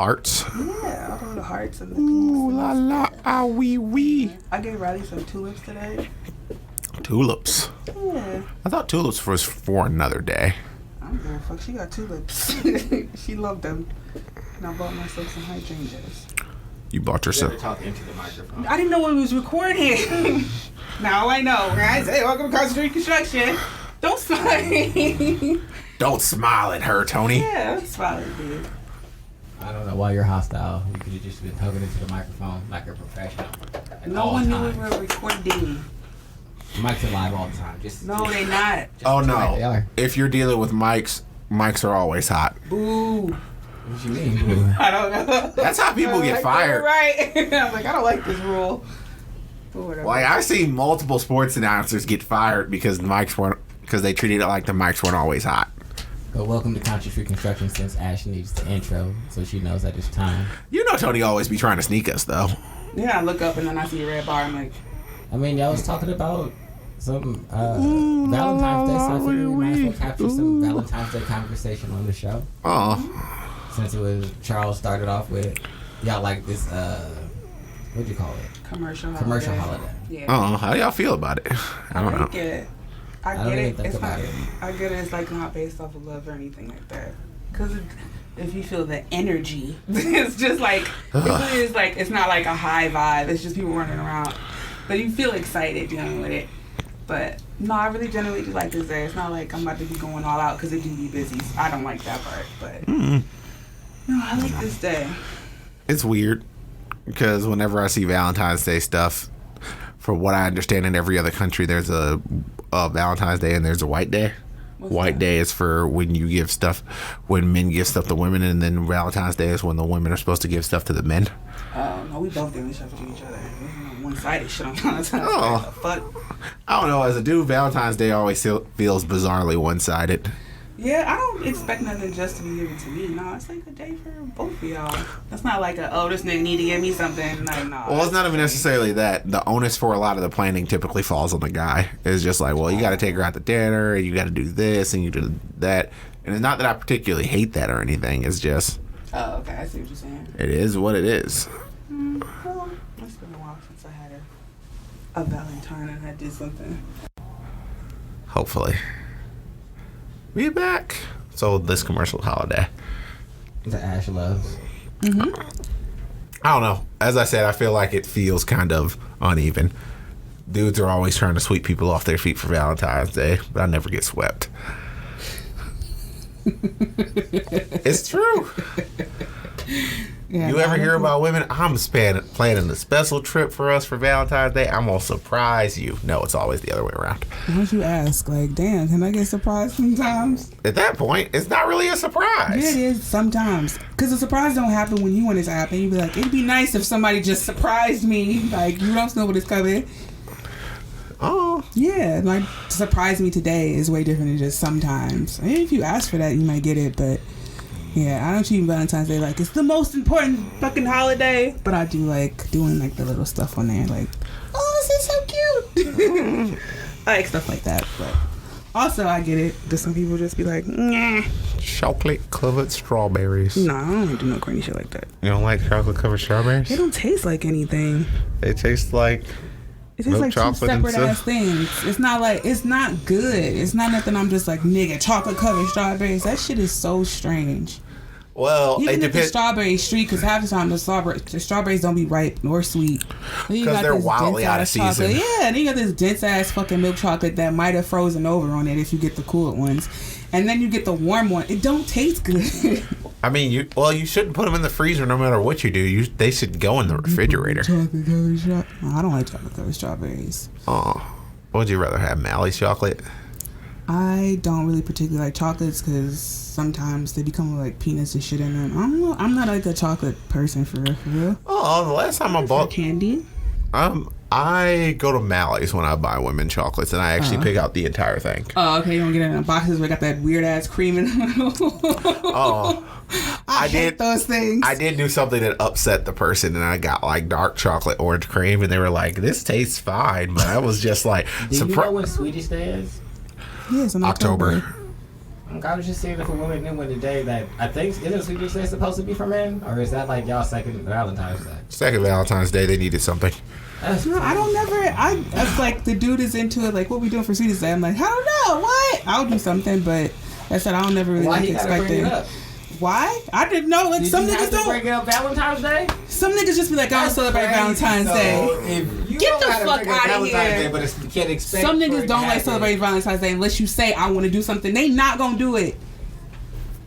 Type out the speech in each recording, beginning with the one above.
Hearts. Yeah, all the hearts and the Ooh pinks. la la, ah wee wee. I gave Riley some tulips today. Tulips. Yeah. I thought tulips was for another day. I don't give a fuck. She got tulips. She loved them. And I bought myself some hydrangeas. You bought yourself. Talk into the microphone. I didn't know when we was recording. Now I know, guys. Hey, welcome to Concentrate Construction. Don't smile. Don't smile at her, Tony. Yeah, I'm smiling, dude. I don't know why you're hostile. You could have just been talking into the microphone like a professional. No one knew we were recording. Mics are live all the time. Just No, they not. Oh no! Right, they are. If you're dealing with mics are always hot. Boo. What you mean? I don't know. That's how people get fired. Right. I'm like, I don't like this rule. But whatever. Like I've seen multiple sports announcers get fired because they treated it like the mics weren't always hot. But welcome to Country Street Construction since Ash needs the intro, so she knows that it's time. You know Tony always be trying to sneak us though. Yeah, I look up and then I see a red bar. I'm like, I mean, y'all was talking about some Valentine's Day, so I figured we might as well capture some Valentine's Day conversation on the show. Oh. Since it was Charles started off with, y'all like this, what'd you call it? commercial holiday. Yeah. Oh, how do y'all feel about it? I don't know. like it. I don't get even it. think It's about not. it. I get it. It's like not based off of love or anything like that. Because if you feel the energy, it's just like it's like it's not like a high vibe. It's just people running around, but you feel excited dealing with it. But no, I really generally do like this day. It's not like I'm about to be going all out because it do be busy. So I don't like that part, but no, I like this day. It's weird because whenever I see Valentine's Day stuff, from what I understand in every other country, there's a Valentine's Day and there's a White Day. White Day is for when you give stuff, when men give stuff to women, and then Valentine's Day is when the women are supposed to give stuff to the men. No, we both giving stuff to each other. One-sided shit on Valentine's Day. Oh. What the fuck? I don't know. As a dude, Valentine's Day always feels bizarrely one-sided. Yeah, I don't expect nothing just to be given to me. No, it's like a day for both of y'all. That's not like this nigga need to give me something. Like, no. Well, it's not even necessarily that. The onus for a lot of the planning typically falls on the guy. It's just like, well, you got to take her out to dinner, and you got to do this, and you do that. And it's not that I particularly hate that or anything. It's just... Oh, okay. I see what you're saying. It is what it is. Well, it's been a while since I had a Valentine and I did something. Hopefully. We back. So this commercial holiday. The Ash loves. Mm-hmm. I don't know. As I said, I feel like it feels kind of uneven. Dudes are always trying to sweep people off their feet for Valentine's Day, but I never get swept. It's true. Yeah, You ever hear about women? I'm planning a special trip for us for Valentine's Day. I'm gonna surprise you. No, it's always the other way around. Why don't you ask? Like, damn, can I get surprised sometimes? At that point, it's not really a surprise. Yeah, it is sometimes. Because the surprise don't happen when you want it to happen. You be like, it'd be nice if somebody just surprised me. Like, you don't know what is coming. Oh. Yeah, like, surprise me today is way different than just sometimes. I mean, if you ask for that, you might get it, but... Yeah, I don't treat Valentine's Day like it's the most important fucking holiday, but I do like doing like the little stuff on there, like, oh, this is so cute. I like stuff like that, but also I get it. Does some people just be like, nah? Chocolate covered strawberries. No, I don't do no corny shit like that. You don't like chocolate covered strawberries? They don't taste like anything. They taste like... It tastes like two separate ass things. It's not like, it's not good. It's not nothing I'm just like, nigga, chocolate covered strawberries. That shit is so strange. Well, Even it if the depends. strawberries street, because half the time the strawberries don't be ripe nor sweet. Because they're wildly out of season. Yeah, and then you got this dense ass fucking milk chocolate that might have frozen over on it if you get the cool ones. And then you get the warm one. It don't taste good. I mean, you shouldn't put them in the freezer no matter what you do. They should go in the refrigerator. Chocolate covered strawberries. No, I don't like chocolate covered strawberries. Oh, what would you rather have, Mally's chocolate? I don't really particularly like chocolates because sometimes they become like peanuts and shit in them. I'm not like a chocolate person for real. Oh, the last time I bought candy. I go to Mally's when I buy women chocolates, and I actually pick out the entire thing. Oh, okay. You don't get it in boxes where it got that weird ass cream in the middle. Oh, I hate those things. I did do something that upset the person, and I got like dark chocolate orange cream, and they were like, "This tastes fine," but I was just like, Do you know when Swedish Day is? Yes, in October. I was just seeing if a woman knew when the day that I think isn't Sweeties Day supposed to be for men, or is that like y'all second Valentine's Day? Second Valentine's Day, they needed something. No, I don't never. It's like the dude is into it. Like, what we doing for Sweeties Day? I'm like, I don't know. What? I'll do something, but I said I don't never really Why like you gotta expect bring it. it up? Why? I didn't know. Like, Did some you niggas have to don't. bring up Valentine's Day? Some niggas just be like, I don't celebrate Valentine's Day. If you Get don't the gotta fuck bring up outta Valentine's here. Day, but you can't expect Some for it niggas to don't like happen. celebrating Valentine's Day unless you say I want to do something. They not gonna do it.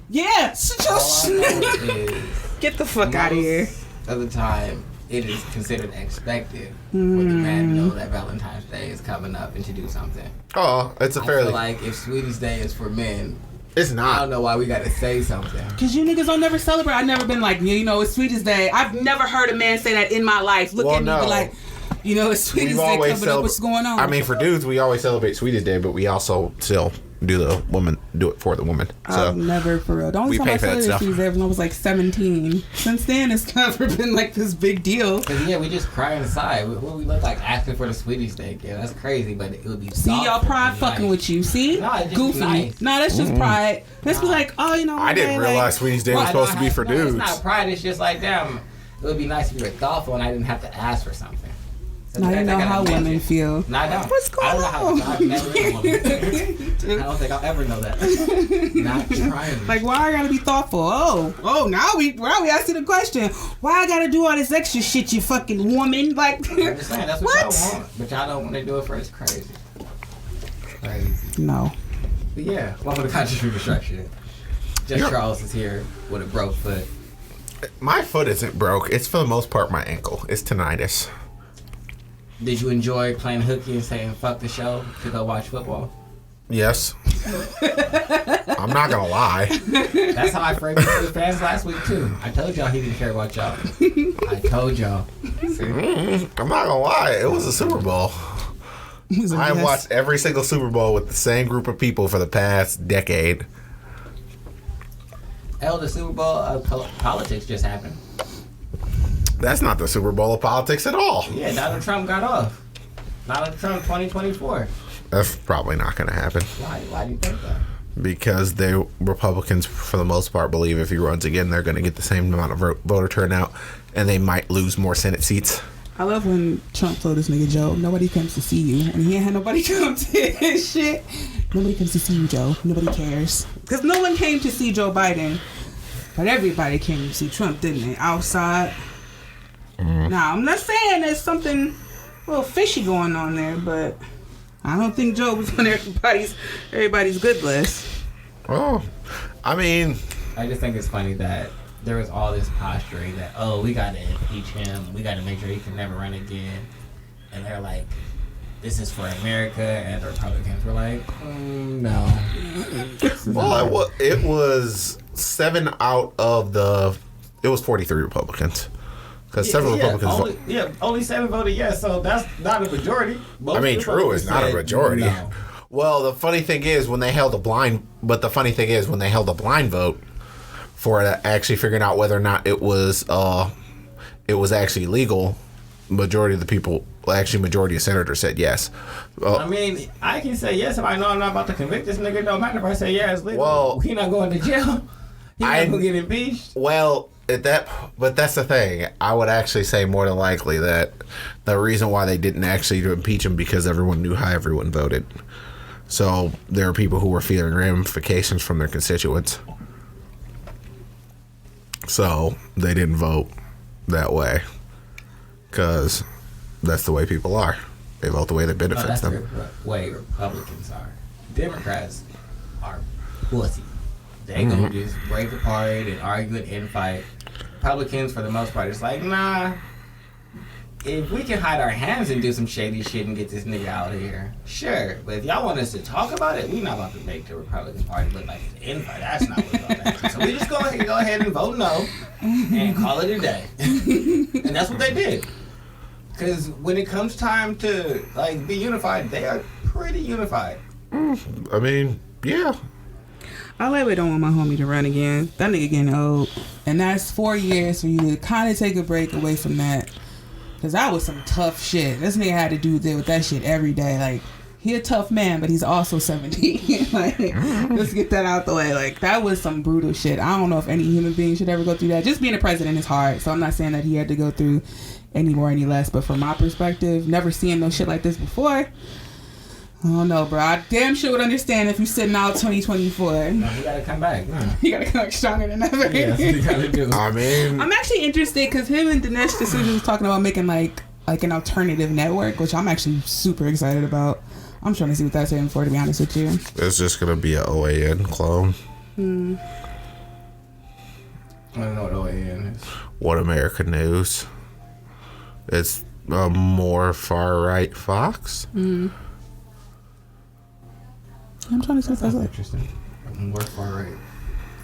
Yeah. All I know is Get the fuck out of here. of the time, it is considered expected for the man to know that Valentine's Day is coming up and to do something. Oh, it's a I fairly. feel like if Sweeties Day is for men, It's I not. don't know why we gotta say something. Cause you niggas don't never celebrate. I've never been like, yeah, you know, it's Sweetest Day. I've never heard a man say that in my life. Look Well, at me, no. be like, you know, it's Sweetest Day coming up. What's going on? I mean, for dudes, we always celebrate Sweetest Day, but we also still do it for the woman. So I've never, for real. The only we time pay I for that celebrated stuff. Sweetest Day was when I was like 17. Since then, it's never been like this big deal. Cause yeah, we just cry inside. What we look like asking for the Sweeties Day? Yeah, that's crazy, but it would be. See, y'all pride fucking with you. See? No, it just Goofy. nice. No, that's just pride. Let's be like, oh, you know. I didn't okay, realize like, Sweetest Day was I supposed know to be how- for no, dudes. It's not pride. It's just like, damn, it would be nice if you were thoughtful and I didn't have to ask for something. So Now you I know gotta how mention. women feel. No, I don't. What's going I don't know on? how. I've never been a woman. I don't think I'll ever know that. Not trying. Like, why I gotta be thoughtful? Oh, now we asking the question. Why I gotta do all this extra shit, you fucking woman? Like, I'm just saying, that's what, What? y'all want. But y'all don't want to do it for it's crazy. Crazy. no. But yeah, welcome to Conscious Reconstruction. Just Charles is here with a broke foot. My foot isn't broke. It's for the most part my ankle. It's tinnitus. Did you enjoy playing hooky and saying fuck the show to go watch football? Yes. I'm not gonna lie. That's how I framed it to the fans last week too. I told y'all he didn't care about y'all. I told y'all. I'm not gonna lie. It was a Super Bowl. I've watched every single Super Bowl with the same group of people for the past decade. Hell, the Super Bowl of politics just happened. That's not the Super Bowl of politics at all. Yeah, Donald Trump got off. Donald Trump 2024. That's probably not gonna happen. Why do you think that? Because the Republicans, for the most part, believe if he runs again, they're going to get the same amount of voter turnout, and they might lose more Senate seats. I love when Trump told this nigga Joe, nobody comes to see you, and he ain't had nobody come to his shit. Nobody comes to see you, Joe. Nobody cares. Because no one came to see Joe Biden, but everybody came to see Trump, didn't they? Outside. Now, I'm not saying there's something a little fishy going on there, but I don't think Joe was on everybody's good list. Oh, I mean, I just think it's funny that there was all this posturing that, oh, we got to impeach him. We got to make sure he can never run again. And they're like, this is for America. And the Republicans were like, no. well, it was 7 out of it was 43 Republicans. Because several Republicans only 7 voted yes, so that's not a majority. I mean, true, it's not a majority. No. Well, the funny thing is when they held a blind vote for actually figuring out whether or not it was actually legal, majority of senators said yes. I mean, I can say yes if I know I'm not about to convict this nigga. It don't matter if I say yeah, it's legal. Well, he not going to jail. He not going to get impeached. Well, but that's the thing. I would actually say more than likely that the reason why they didn't actually impeach him because everyone knew how everyone voted. So there are people who were feeling ramifications from their constituents. So they didn't vote that way because that's the way people are. They vote the way that benefits That's them. the way Republicans are. Democrats are pussy. They gonna just break apart and argue and infight. Republicans, for the most part, it's like, nah. If we can hide our hands and do some shady shit and get this nigga out of here, sure. But if y'all want us to talk about it, we not about to make the Republican Party look like it's an invite. That's not what's going to happen. So we just go ahead and vote no and call it a day. And that's what they did. Because when it comes time to be unified, they are pretty unified. I mean, yeah. I really don't want my homie to run again. That nigga getting old. And that's 4 years for you to kind of take a break away from that. Because that was some tough shit. This nigga had to deal with that shit every day. Like, he a tough man, but he's also 70. Like, let's get that out the way. Like, that was some brutal shit. I don't know if any human being should ever go through that. Just being a president is hard, so I'm not saying that he had to go through any more, any less. But from my perspective, never seeing no shit like this before, I don't know, bro. I damn sure would understand if you're sitting out 2024. No, he gotta come back. You gotta come back stronger than ever. Yeah, that's what you gotta do. I mean, I'm actually interested because him and Dinesh D'Souza was talking about making like an alternative network, which I'm actually super excited about. I'm trying to see what that's in for, to be honest with you. it's just gonna be an OAN clone. I don't know what OAN is. What American News? It's a more far right Fox. I'm trying to see what that's like. Interesting. More far right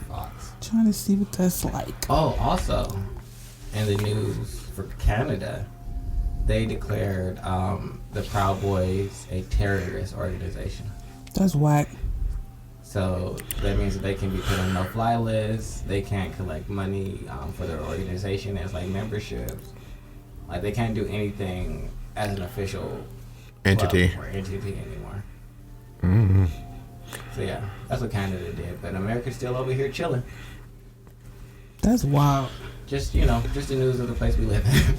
Fox. Trying to see what that's like. Oh, also, in the news for Canada, they declared the Proud Boys a terrorist organization. That's whack. So that means that they can be put on no-fly lists. They can't collect money for their organization as like memberships. Like they can't do anything as an official Entity. club or entity anymore. Mm-hmm. So yeah, that's what Canada did. But America's still over here chilling. That's wild. Just just the news of the place we live in.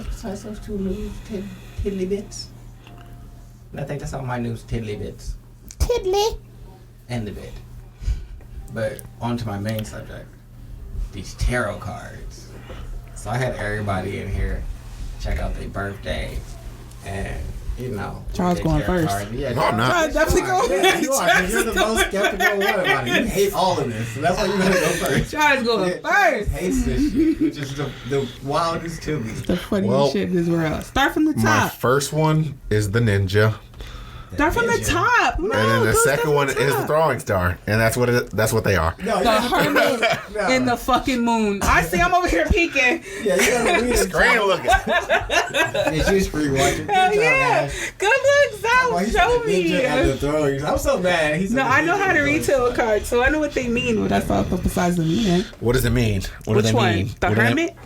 Besides those two news tiddly bits. I think that's all my news tiddly bits. Tiddly. And the bit. But on to my main subject. These tarot cards. So I had everybody in here check out their birthday and Charles their going tarot first. card. Yeah, No, I'm not. Charles definitely going Yeah, first. you are. 'Cause you're the most skeptical one about it. You hate all of this. So that's why you gotta go first. Charles going Charles first. hates this shit, which is the wildest to me. The funniest Well, shit in this world. Start from the My top. first one is the ninja, Start from the top. No, and then the don't start second from one the is the top. throwing star, and that's what they are. No, The hermit No. in the fucking moon. I see. I'm over here peeking. Yeah, you gotta read it. Great looking. It's just free watching. Hell yeah. Good looks Oh, out. he Show said the ninja and the me. throwing. I'm so mad. He said No, the I know ninja how to and the read throwing. tarot cards, so I know what they mean. But that's all besides the meaning. What does it mean? What Which do they one? mean? The What do they- hermit?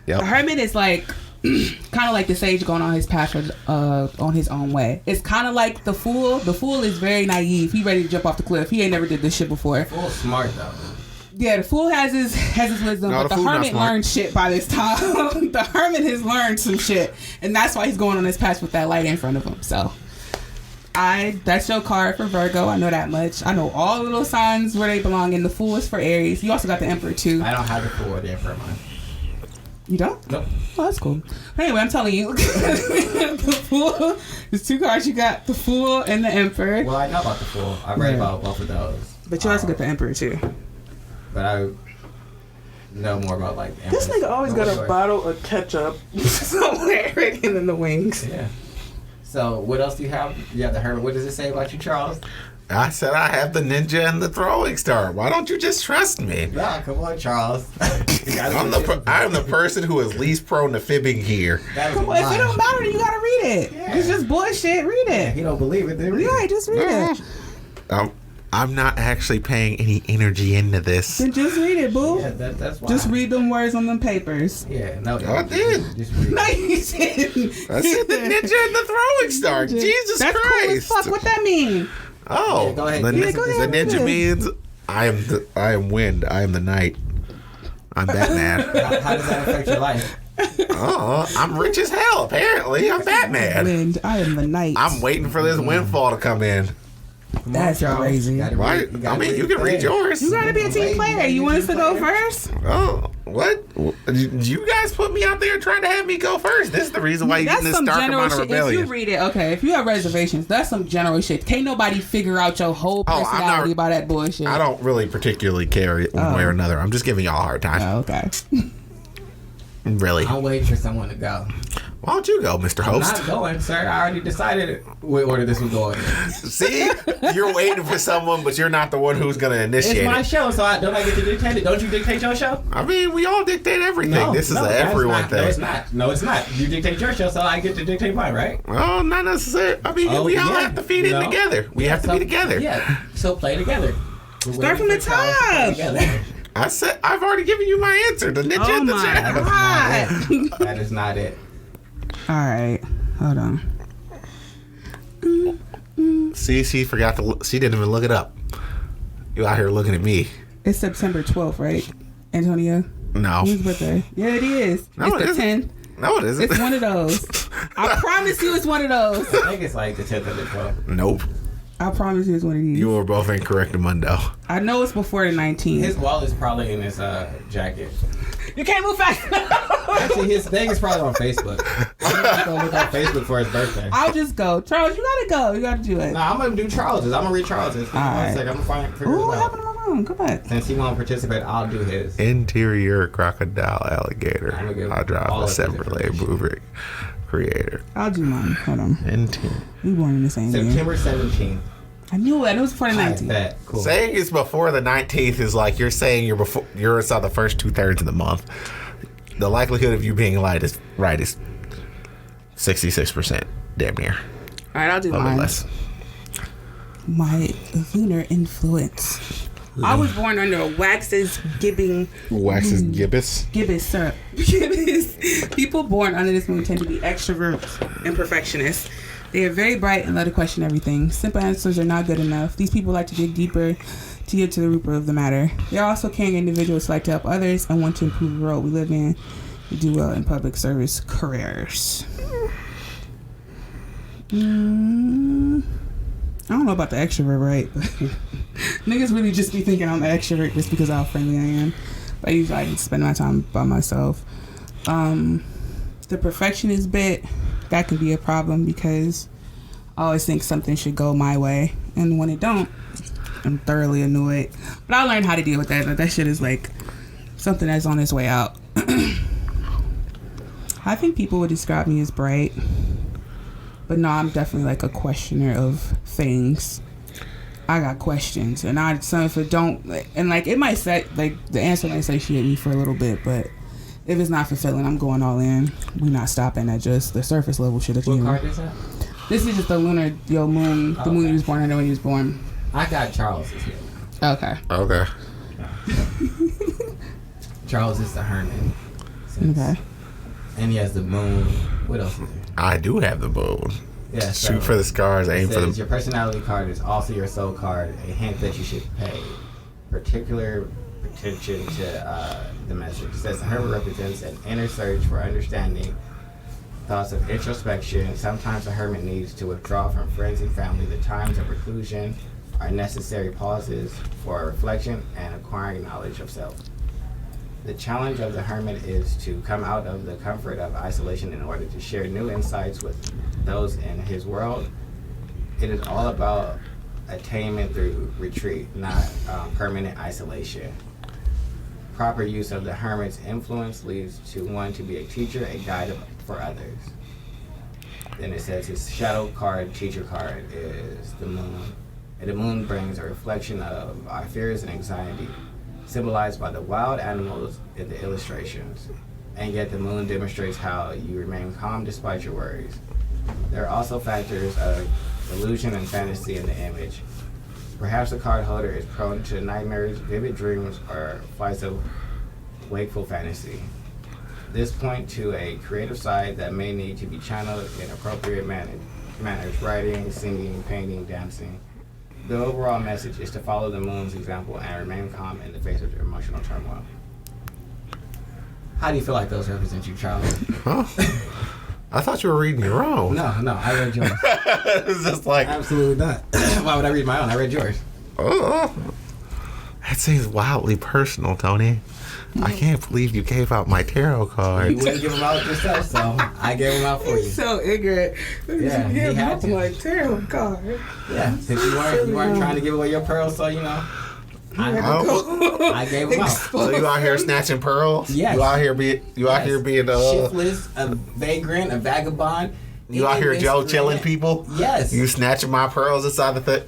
Yep. The hermit is like kind of like the sage going on his path on his own way. It's kind of like the fool. The fool is very naive. He ready to jump off the cliff. He ain't never did this shit before. Full smart though. Yeah, the fool has his wisdom, No, but the the fool not hermit smart. learned shit by this time. The hermit has learned some shit, and that's why he's going on his path with that light in front of him. So, that's your card for Virgo. I know that much. I know all the little signs where they belong, and the fool is for Aries. You also got the Emperor too. I don't have the full there for mine. You don't? Nope. Oh, that's cool. Anyway, I'm telling you, the fool. There's two cards. You got the fool and the Emperor, Well, I know about the full. I read about both of those. but you also got the Emperor too. But I know more about like. This Empress. nigga always What got was a yours? bottle of ketchup somewhere hidden in the wings. Yeah. So what else do you have? You have the hermit. What does it say about you, Charles? I said I have the ninja and the throwing star. Why don't you just trust me? Nah, come on, Charles. I'm the person who is least prone to fibbing here. That was a Well, if it lie. don't matter, you gotta read it. Yeah. It's just bullshit. Read Yeah, it. he don't believe it. Then read Yeah, it. just read it. I'm not actually paying any energy into this. Then just read it, boo. Yeah, that's why. Just read them words on them papers. Yeah, no. I did. Just read No, it. you didn't. I said the ninja and the throwing star. Jesus That's Christ. cool as fuck. What that mean? Oh, Yeah, go ahead. the, Yeah, go ahead, the ninja read it. means I am wind. I am the night. I'm Batman. How does that affect your life? Oh, I'm rich as hell. Apparently, I'm Batman. Wind. I am the night. I'm waiting for this windfall to come in. That's crazy. Why? I mean, you can read yours. You gotta be a team player. You want us to go first? Oh, what? You guys put me out there trying to have me go first. This is the reason why you That's get this some stark general amount of shit. If you rebellion. read it, okay. If you have reservations, that's some general shit. Can't nobody figure out your whole Oh, I'm not- personality by that bullshit. I don't really particularly care one way or another. I'm just giving y'all a hard time. Oh, okay. Really. I'm waiting for someone to go. Why don't you go, Mr. I'm Host? not going, sir. I already decided what order this was going in. See? You're waiting for someone, but you're not the one who's going to It's initiate my it. show, so don't I get to dictate it? Don't you dictate your show? I mean, we all dictate everything. This is an that's everyone not. thing. No, it's not. No, it's not. You dictate your show, so I get to dictate mine, right? Oh, not necessarily. I mean, Oh, we all yeah. have to feed in No. together. We have to be together. Yeah. So play together. Start from the top. I said, I've already given you my answer. The ninja Oh and the my jab. God. That is not it. All right. Hold on. See, she forgot to. She didn't even look it up. You out here looking at me. It's September 12th, right, Antonio? No. Whose birthday? Yeah, it is. No, it's the 10th. No, it isn't. It's one of those. I promise you it's one of those. I think it's like the 10th of the 12th. Nope. I promise you it's one of these. You were both incorrect, Mundo. I know it's before the 19th. His wallet's probably in his jacket. You can't move fast enough. Actually, his thing is probably on Facebook. I'm just gonna look on Facebook for his birthday. I'll just go. Charles, you gotta go. You gotta do it. Nah, I'm gonna do Charles's. I'm gonna read Charles's. One Alright. second, I'm gonna figure Ooh, this what out. happened to my phone? Go back. Since he won't participate, I'll do his. Interior crocodile alligator. I'm gonna give I drive all a of his Chevrolet information. moving creator. I'll do mine. Hold on. Interior. We born in the same year. September 17th. I knew it. I knew it was before the Alright, 19th. bet. Cool. Saying it's before the 19th is like you're saying you're inside the first 2/3 of the month. The likelihood of you being right is 66%, damn near. All right, I'll do A little mine. less. My lunar influence. I was born under a wax's gibbing Waxes gibbous. gibbous syrup. Gibbous. People born under this moon tend to be extroverts and perfectionists. They are very bright and love to question everything. Simple answers are not good enough. These people like to dig deeper to get to the root of the matter. They are also caring individuals who like to help others and want to improve the world we live in. They do well in public service careers. I don't know about the extrovert, right? But niggas really just be thinking I'm an extrovert just because of how friendly I am. But usually I spend my time by myself. The perfectionist bit, that can be a problem because I always think something should go my way. And when it don't, I'm thoroughly annoyed. But I learned how to deal with that. That shit is like something that's on its way out. I think people would describe me as bright. But no, I'm definitely like a questioner of things. I got questions, and if it don't, and like it might say, like the answer might satiate me for a little bit, but if it's not fulfilling, I'm going all in. We're not stopping at just the surface level shit. What card is that? This is just the lunar, moon, the moon he was born under when he was born. I got Charles's here. Okay. Okay. Charles is the hermit. Okay. And he has the moon. What else is there? I do have the moon. Yeah, Shoot for the scars, aim for the. Your personality card is also your soul card, a hint that you should pay particular attention to the message. It says the hermit represents an inner search for understanding, thoughts of introspection. Sometimes the hermit needs to withdraw from friends and family. The times of reclusion are necessary pauses for reflection and acquiring knowledge of self. The challenge of the hermit is to come out of the comfort of isolation in order to share new insights with those in his world. It is all about attainment through retreat, not permanent isolation. Proper use of the hermit's influence leads to one to be a teacher, a guide for others. Then it says his shadow card, teacher card, is the moon. And the moon brings a reflection of our fears and anxiety, symbolized by the wild animals in the illustrations. And yet the moon demonstrates how you remain calm despite your worries. There are also factors of illusion and fantasy in the image. Perhaps the card holder is prone to nightmares, vivid dreams, or flights of wakeful fantasy. This point to a creative side that may need to be channeled in appropriate manners, writing, singing, painting, dancing. The overall message is to follow the moon's example and remain calm in the face of emotional turmoil. How do you feel like those represent you, Charlie? Huh? I thought you were reading your own. No, I read yours. It's just like, Absolutely not. Why would I read my own? I read yours. oh, that seems wildly personal, Tony. I can't believe you gave out my tarot You cards. wouldn't give them out yourself, so I gave them out for you. So ignorant. Yeah, he had to. Like tarot card. Yeah, since you weren't trying to give away your pearls, so you know. I gave them out. So you out here snatching pearls? Yes. You out here being shiftless, a vagrant, a vagabond. you out here Joe miscreant. chilling people? Yes. You snatching my pearls inside the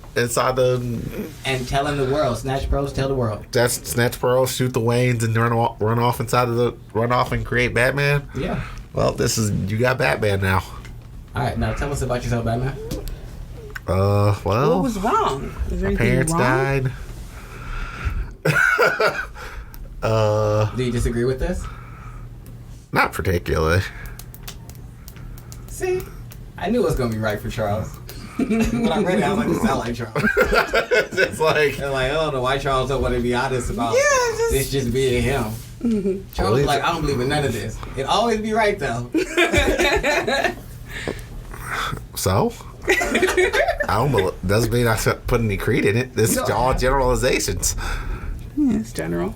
And telling the world, snatch pearls, tell the world. just snatch pearls, shoot the Waynes, and run off and create Batman. Yeah. Well, you got Batman now. All right, now tell us about yourself, Batman. What Well, was wrong? Is there my anything parents wrong? died. Do you disagree with this? Not particularly. See, I knew it was gonna be right for Charles. When I read it, I was like, "This sound like Charles." It's like, and like, I don't know why Charles don't want to be honest about this just being him. Charles was like, "I don't believe in none of this. It always be right though." So, I don't believe, doesn't mean I put any creed in it. This is all generalizations. Yeah, it's general.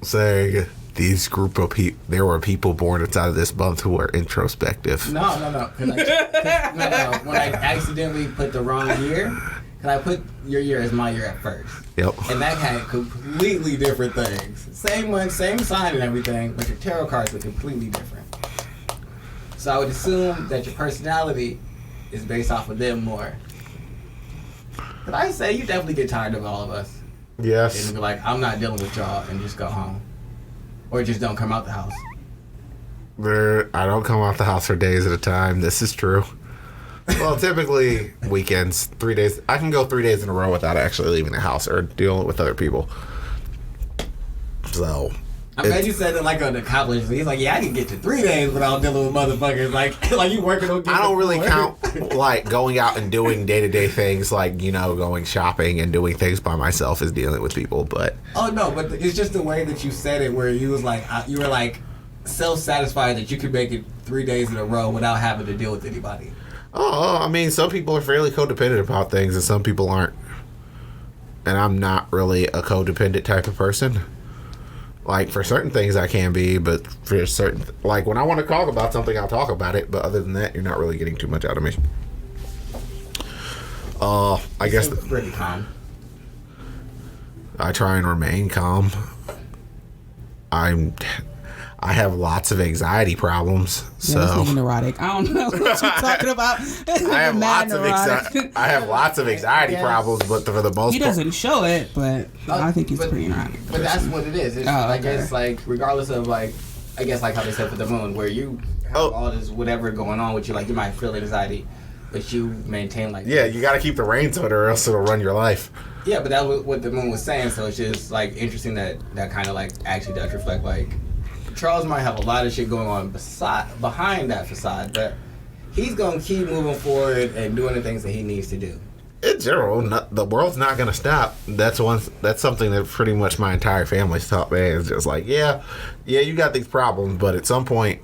Saying these group of people, there were people born inside of this month who were introspective. No. No. When I accidentally put the wrong year, because I put your year as my year at first. Yep. And that had completely different things. Same month, same sign and everything, but your tarot cards were completely different. So I would assume that your personality is based off of them more. But I say you definitely get tired of all of us. Yes. And be like, I'm not dealing with y'all, and just go home. Or just don't come out the house. I don't come out the house for days at a time. This is true. Well, typically weekends, 3 days. I can go 3 days in a row without actually leaving the house or dealing with other people. So, I'm glad you said it like an accomplishment. He's like, yeah, I can get to 3 days without dealing with motherfuckers. Like you working on. I don't really count like going out and doing day-to-day things like, going shopping and doing things by myself as dealing with people, but. Oh no, but it's just the way that you said it, where you was like, you were like self-satisfied that you could make it 3 days in a row without having to deal with anybody. Oh, I mean, some people are fairly codependent about things and some people aren't. And I'm not really a codependent type of person. Like, for certain things I can be, but for certain... Like, when I want to talk about something, I'll talk about it. But other than that, you're not really getting too much out of me. I guess... Pretty calm. I try and remain calm. I have lots of anxiety problems, so... Yeah, that's neurotic. I don't know what you're talking about. I have lots of anxiety problems, but for the most part... He doesn't show it, but I think he's pretty neurotic. But that's what it is. It's, I guess, like, regardless of, like... I guess, like how they said for the moon, where you have all this whatever going on with you, like, you might feel anxiety, but you maintain, like... Yeah, you gotta keep the reins on it or else it'll run your life. Yeah, but that was what the moon was saying, so it's just, like, interesting that kind of, like, actually does reflect, like... Charles might have a lot of shit going on behind that facade, but he's going to keep moving forward and doing the things that he needs to do. In general, the world's not going to stop. That's something that pretty much my entire family's taught me. It's just like, yeah, you got these problems, but at some point,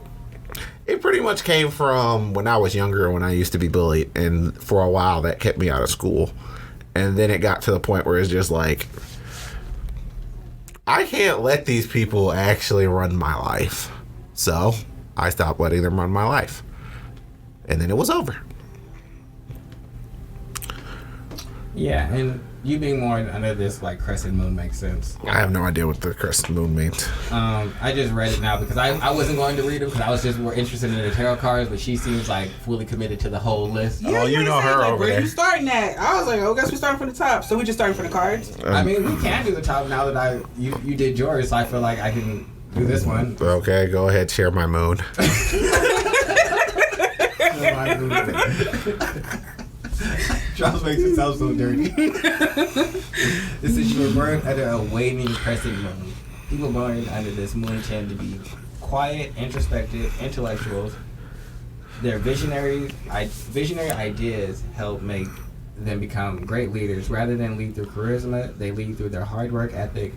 it pretty much came from when I was younger, when I used to be bullied, and for a while that kept me out of school. And then it got to the point where it's just like, I can't let these people actually run my life. So, I stopped letting them run my life. And then it was over. Yeah, and you being more under this, like, crescent moon makes sense. I have no idea what the crescent moon means. I just read it now because I wasn't going to read it because I was just more interested in the tarot cards, but she seems, like, fully committed to the whole list. Yeah, you know her over there. Where you starting at? I was like, I guess we're starting from the top. So we just starting from the cards? I mean, we can do the top now that you did yours, so I feel like I can do this one. Okay, go ahead, share my moon. Charles makes it sound so dirty. This is you were born under a waning crescent moon. People born under this moon tend to be quiet, introspective, intellectuals. Their visionary ideas help make them become great leaders. Rather than lead through charisma, they lead through their hard work ethic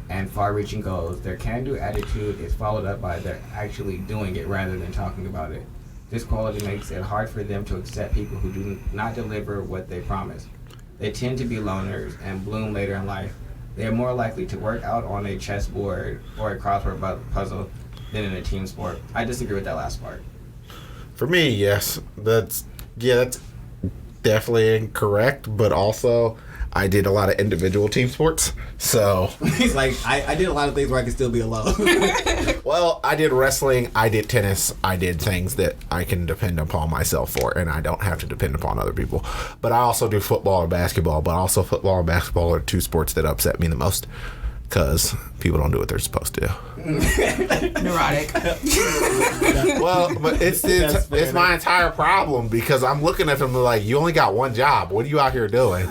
and far-reaching goals. Their can-do attitude is followed up by their actually doing it rather than talking about it. This quality makes it hard for them to accept people who do not deliver what they promise. They tend to be loners and bloom later in life. They are more likely to work out on a chessboard or a crossword puzzle than in a team sport. I disagree with that last part. For me, yes. That's definitely incorrect, but also I did a lot of individual team sports, so... He's like, I did a lot of things where I could still be alone. Well, I did wrestling, I did tennis, I did things that I can depend upon myself for, and I don't have to depend upon other people. But I also do football and basketball, but also football and basketball are two sports that upset me the most, because people don't do what they're supposed to do. Neurotic. Well, but it's my entire problem, because I'm looking at them like, you only got one job. What are you out here doing?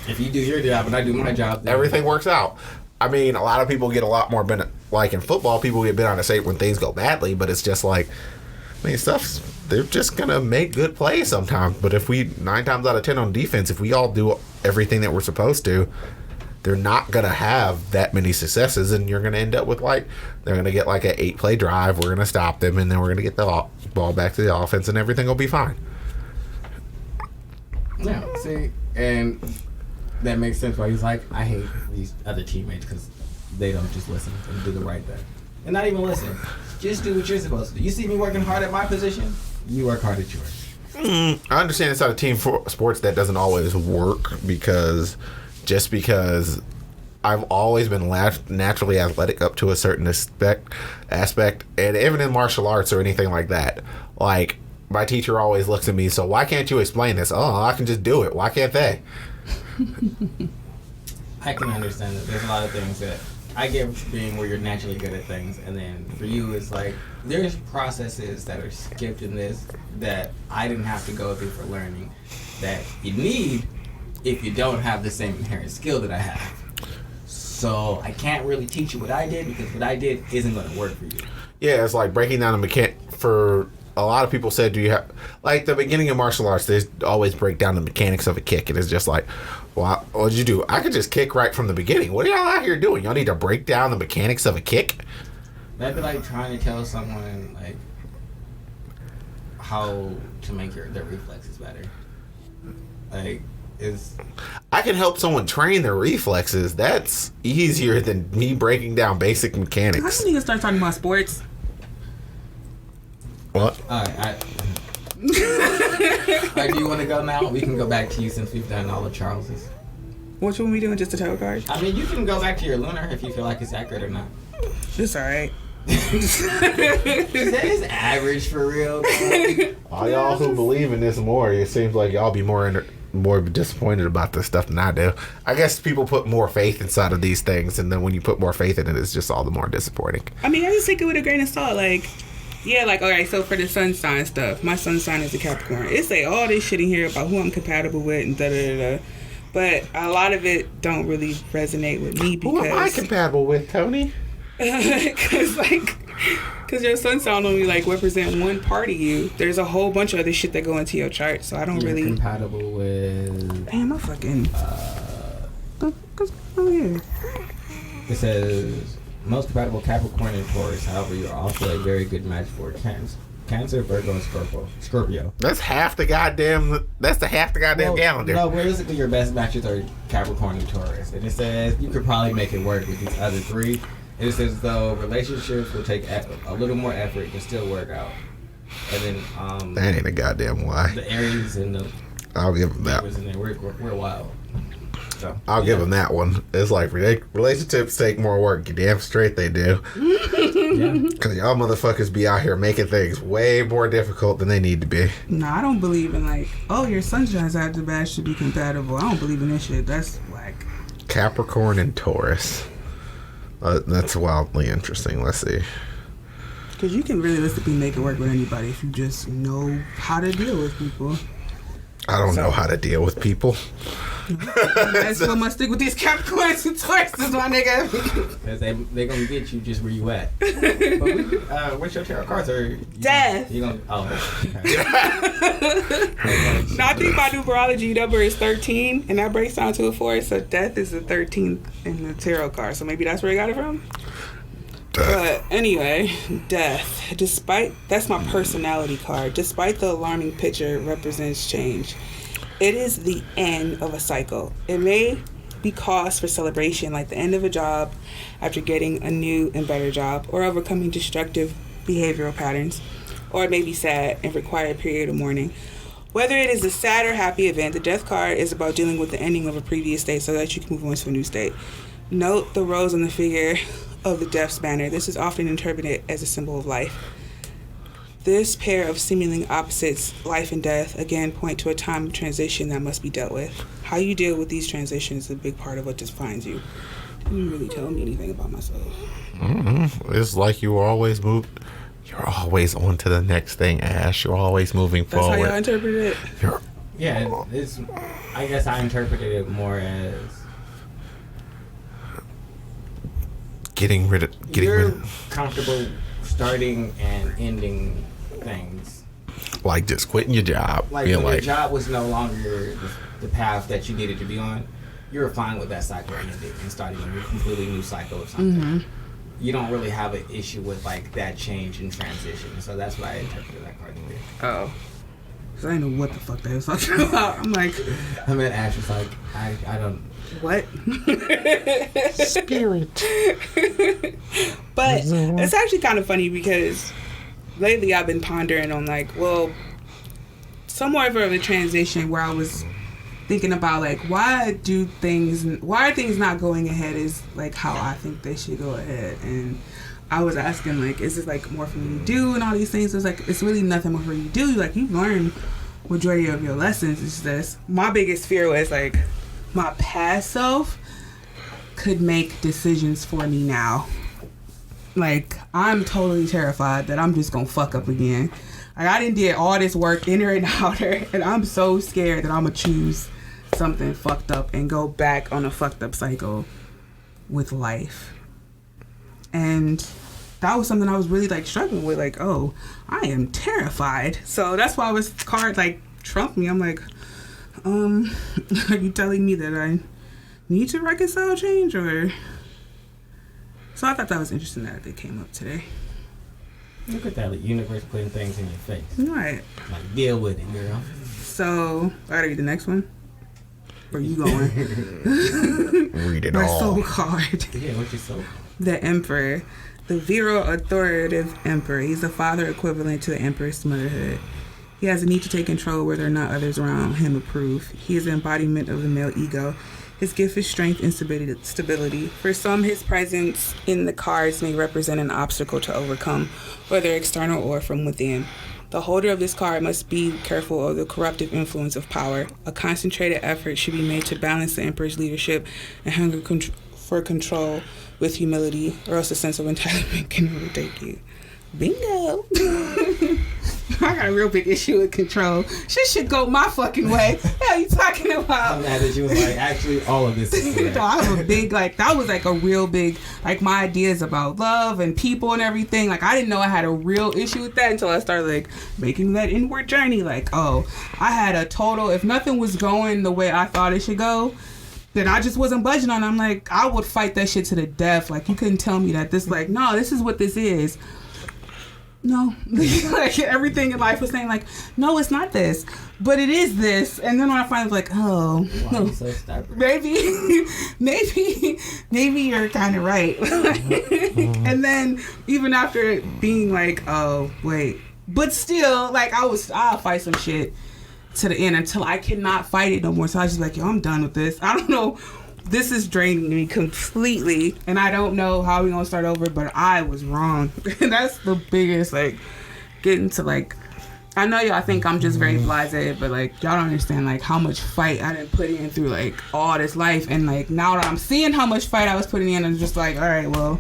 If you do your job and I do my job, then everything works out. I mean, a lot of people get a lot more like in football, people get bent on the state when things go badly, but it's just like, I mean, stuff's they're just gonna make good plays sometimes. But if we 9 times out of 10 on defense, if we all do everything that we're supposed to, they're not gonna have that many successes, and you're gonna end up with like they're gonna get like an 8-play drive. We're gonna stop them, and then we're gonna get the ball back to the offense, and everything will be fine. Yeah, see, and that makes sense why he's like, I hate these other teammates because they don't just listen and do the right thing. And not even listen. Just do what you're supposed to do. You see me working hard at my position, you work hard at yours. I understand it's not a team sports that doesn't always work because I've always been naturally athletic up to a certain aspect, and even in martial arts or anything like that. Like, my teacher always looks at me, so why can't you explain this? Oh, I can just do it. Why can't they? I can understand that there's a lot of things that I get being where you're naturally good at things, and then for you it's like there's processes that are skipped in this that I didn't have to go through for learning that you need if you don't have the same inherent skill that I have. So I can't really teach you what I did because what I did isn't going to work for you. Yeah, it's like breaking down a mechanic. For a lot of people said, do you have, like the beginning of martial arts, they always break down the mechanics of a kick, and it's just like, well, what did you do? I could just kick right from the beginning. What are y'all out here doing? Y'all need to break down the mechanics of a kick? That'd be like trying to tell someone like how to make their reflexes better. Like, I can help someone train their reflexes. That's easier than me breaking down basic mechanics. How can you start talking about sports? What? Alright, do you want to go now? We can go back to you since we've done all of Charles's. What you want me doing? Just a tarot card? I mean, you can go back to your lunar if you feel like it's accurate or not. It's alright. That is average for real. All y'all who believe in this more, it seems like y'all be more disappointed about this stuff than I do. I guess people put more faith inside of these things, and then when you put more faith in it, it's just all the more disappointing. I mean, I just take it with a grain of salt. Like, yeah, like, all right, so for the sun sign stuff, my sun sign is a Capricorn. It say all this shit in here about who I'm compatible with and da-da-da-da. But a lot of it don't really resonate with me because... Who am I compatible with, Tony? Because your sun sign only, like, represent one part of you. There's a whole bunch of other shit that go into your chart, so I don't You're really... compatible with... Damn, I fucking... Oh, yeah. It says... Most compatible Capricorn and Taurus. However, you're also a very good match for Cancer, Virgo, and Scorpio. That's half the goddamn. That's the half the goddamn calendar. No, realistically, your best matches are Capricorn and Taurus. And it says you could probably make it work with these other three. And it says though relationships will take a little more effort to still work out. And then that ain't a goddamn lie. The Aries and the I'll give them that. We're wild. So, I'll give them that one. It's like relationships take more work. You damn straight they do. Because y'all motherfuckers be out here making things way more difficult than they need to be. No, I don't believe in like, oh, your sunshine side to bad should be compatible. I don't believe in this shit. That's whack. Capricorn and Taurus. That's wildly interesting. Let's see. Because you can realistically make it work with anybody if you just know how to deal with people. I don't know how to deal with people. That's what must stick with these Capricorns and Tauruses, my nigga. Because they gonna get you just where you at. But what's your tarot cards? Death. You gonna? Oh. Okay. No, I think my numerology number is 13, and that breaks down to a 4. So death is the 13th in the tarot card. So maybe that's where you got it from. But anyway, death. That's my personality card. Despite the alarming picture, it represents change. It is the end of a cycle. It may be cause for celebration, like the end of a job after getting a new and better job, or overcoming destructive behavioral patterns, or it may be sad and require a period of mourning. Whether it is a sad or happy event, the death card is about dealing with the ending of a previous state so that you can move on to a new state. Note the rose on the figure of the death's banner. This is often interpreted as a symbol of life. This pair of seemingly opposites, life and death, again point to a time of transition that must be dealt with. How you deal with these transitions is a big part of what defines you. You didn't really tell me anything about myself. Mm-hmm. It's like you always move. You're always on to the next thing, Ash. You're always moving forward. That's how y'all interpret it? It's I guess I interpreted it more as getting rid of comfortable starting and ending things. Like just quitting your job. Like when your job was no longer the path that you needed to be on, you were fine with that cycle ending and starting a completely new cycle of something. Mm-hmm. You don't really have an issue with like that change and transition. So that's what I interpreted that card with. Oh. So I didn't know what the fuck they was talking about. I'm like, I mean, Ash was like, I don't. What? Spirit. But it's actually kind of funny because lately I've been pondering on like, well, somewhat of a transition where I was thinking about like, why are things not going ahead as like how I think they should go ahead? And I was asking like, is this like more for me to do and all these things? It's like, it's really nothing more for you to do. Like you've learned majority of your lessons. It's just, my biggest fear was like, my past self could make decisions for me now. Like, I'm totally terrified that I'm just gonna fuck up again. Like, I done did all this work inner and outer, and I'm so scared that I'm gonna choose something fucked up and go back on a fucked up cycle with life. And that was something I was really like struggling with. Like, oh, I am terrified. So that's why this card like trumped me. I'm like, are you telling me that I need to reconcile change or? So I thought that was interesting that it came up today. Look at that, the universe putting things in your face. Right. Like, deal with it, girl. So, I gotta read the next one? Where you going? Read it My all. soul card. Yeah, what's your soul? The Emperor. The virile, authoritative emperor. He's the father equivalent to the empress motherhood. He has a need to take control whether or not others around him approve. He is the embodiment of the male ego. His gift is strength and stability. For some, his presence in the cards may represent an obstacle to overcome, whether external or from within. The holder of this card must be careful of the corruptive influence of power. A concentrated effort should be made to balance the emperor's leadership and hunger for control with humility, or else a sense of entitlement can overtake you. Bingo! I got a real big issue with control. Shit should go my fucking way. What are you talking about? I'm mad that you was like, actually, all of this is correct. No, I have a big, like, that was like a real big, like, my ideas about love and people and everything. Like, I didn't know I had a real issue with that until I started, like, making that inward journey. Like, oh, I had a total, if nothing was going the way I thought it should go, then I just wasn't budging on it. I'm like, I would fight that shit to the death. Like, you couldn't tell me that this, like, no, this is what this is. No. Like, everything in life was saying, like, no, it's not this, but it is this. And then when I finally was like, oh, why are you so stubborn? maybe you're kind of right. And then even after it being like, oh, wait, but still, like, I'll fight some shit to the end until I cannot fight it no more. So I was just like, yo, I'm done with this. I don't know. This is draining me completely, and I don't know how we're gonna start over, but I was wrong. That's the biggest, like, getting to, like, I know y'all think I'm just very blasé, but, like, y'all don't understand, like, how much fight I done put in through, like, all this life, and, like, now that I'm seeing how much fight I was putting in, I'm just like, all right, well,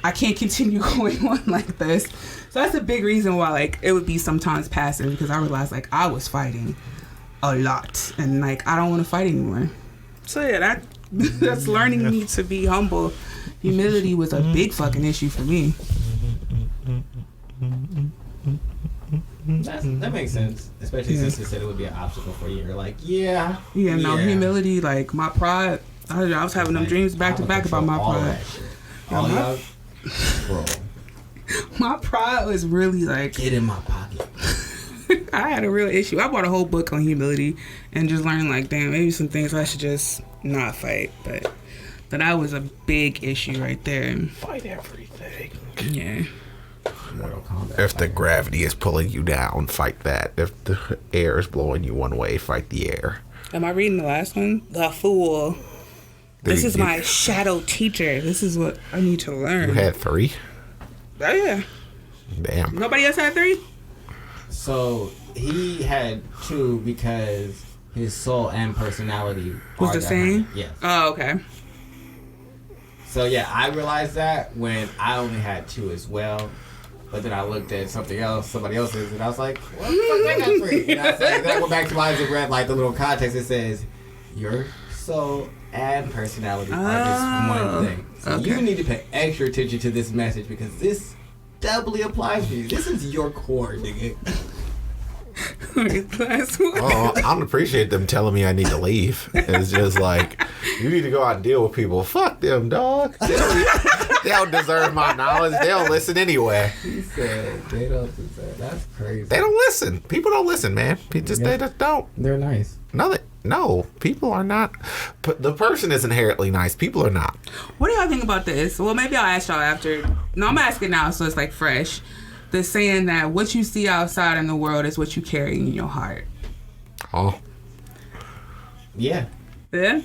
I can't continue going on like this. So that's a big reason why, like, it would be sometimes passive, because I realized, like, I was fighting a lot, and, like, I don't want to fight anymore. So, yeah, that's learning me to be humble. Humility was a big fucking issue for me. That makes sense, especially since you said it would be an obstacle for you. You're like, yeah. Humility, like, my pride. I was having them dreams back to back about my pride. All y'all, bro. My pride was really like, get in my pocket. I had a real issue. I bought a whole book on humility and just learned, like, damn, maybe some things I should just not fight. But that was a big issue right there. Fight everything. Yeah. If the gravity is pulling you down, fight that. If the air is blowing you one way, fight the air. Am I reading the last one? The Fool. This is my shadow teacher. This is what I need to learn. You had 3? Oh, yeah. Damn. Nobody else had 3? So he had 2 because his soul and personality was the same? Yes. Oh, okay. So yeah, I realized that when I only had 2 as well. But then I looked at somebody else's, and I was like, what the fuck, they got 3? And I was like, that went back to my eyes and read, like, the little context. It says, your soul and personality are just one thing. So you need to pay extra attention to this message because this doubly applies to you. This is your core, nigga. Last one. Oh, I don't appreciate them telling me I need to leave. It's just like, you need to go out and deal with people. Fuck them, dog. They don't deserve my knowledge. They don't listen anyway. He said they don't deserve. That's crazy. They don't listen. People don't listen, man. They just don't. They're nice. No, people are not. The person is inherently nice. People are not. What do y'all think about this? Well, maybe I'll ask y'all after. No, I'm asking now, so it's like fresh. The saying that what you see outside in the world is what you carry in your heart. Oh. Yeah. Yeah?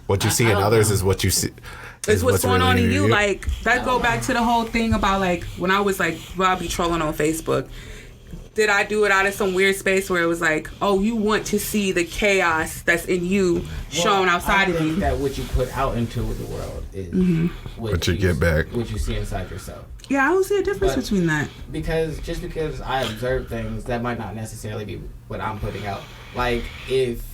What you see in others is what you see. It's what's going really on in you. you. Like, that go back to the whole thing about, like, when I was, like, I'll be trolling on Facebook. Did I do it out of some weird space where it was like, oh, you want to see the chaos that's in you shown outside of you? I think that what you put out into the world is what you get back. What you see inside yourself. Yeah, I don't see a difference between that. Because I observe things, that might not necessarily be what I'm putting out. Like, if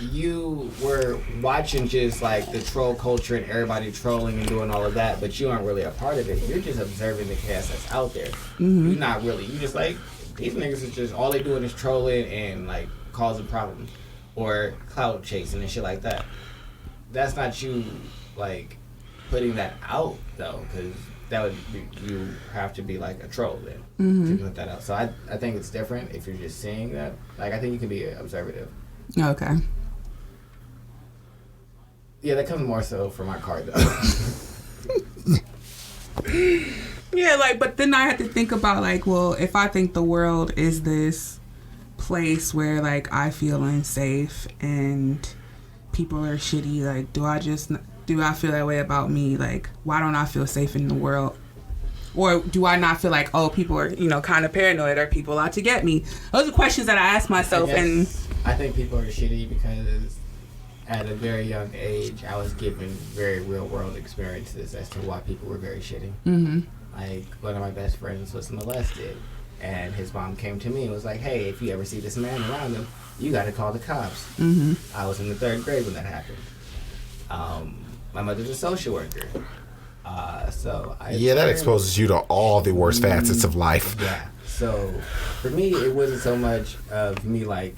you were watching just like the troll culture and everybody trolling and doing all of that, but you aren't really a part of it, you're just observing the chaos that's out there. You're not really, you just like, these niggas is just, all they doing is trolling and like causing problems or clout chasing and shit like that. That's not you like putting that out though, because that would be, you have to be like a troll then to put that out. So I think it's different if you're just seeing that. Like, I think you can be observative. Okay. Yeah, that comes more so from my card though. Yeah, like, but then I had to think about, like, well, if I think the world is this place where, like, I feel unsafe and people are shitty, like, do I feel that way about me? Like, why don't I feel safe in the world? Or do I not feel like, oh, people are, kind of paranoid, or people out to get me? Those are questions that I ask myself. And I think people are shitty because at a very young age, I was given very real world experiences as to why people were very shitty. Like, one of my best friends was molested, and his mom came to me and was like, hey, if you ever see this man around him, you got to call the cops. I was in the 3rd grade when that happened. My mother's a social worker. So that exposes you to all the worst facets of life. Yeah. So for me, it wasn't so much of me like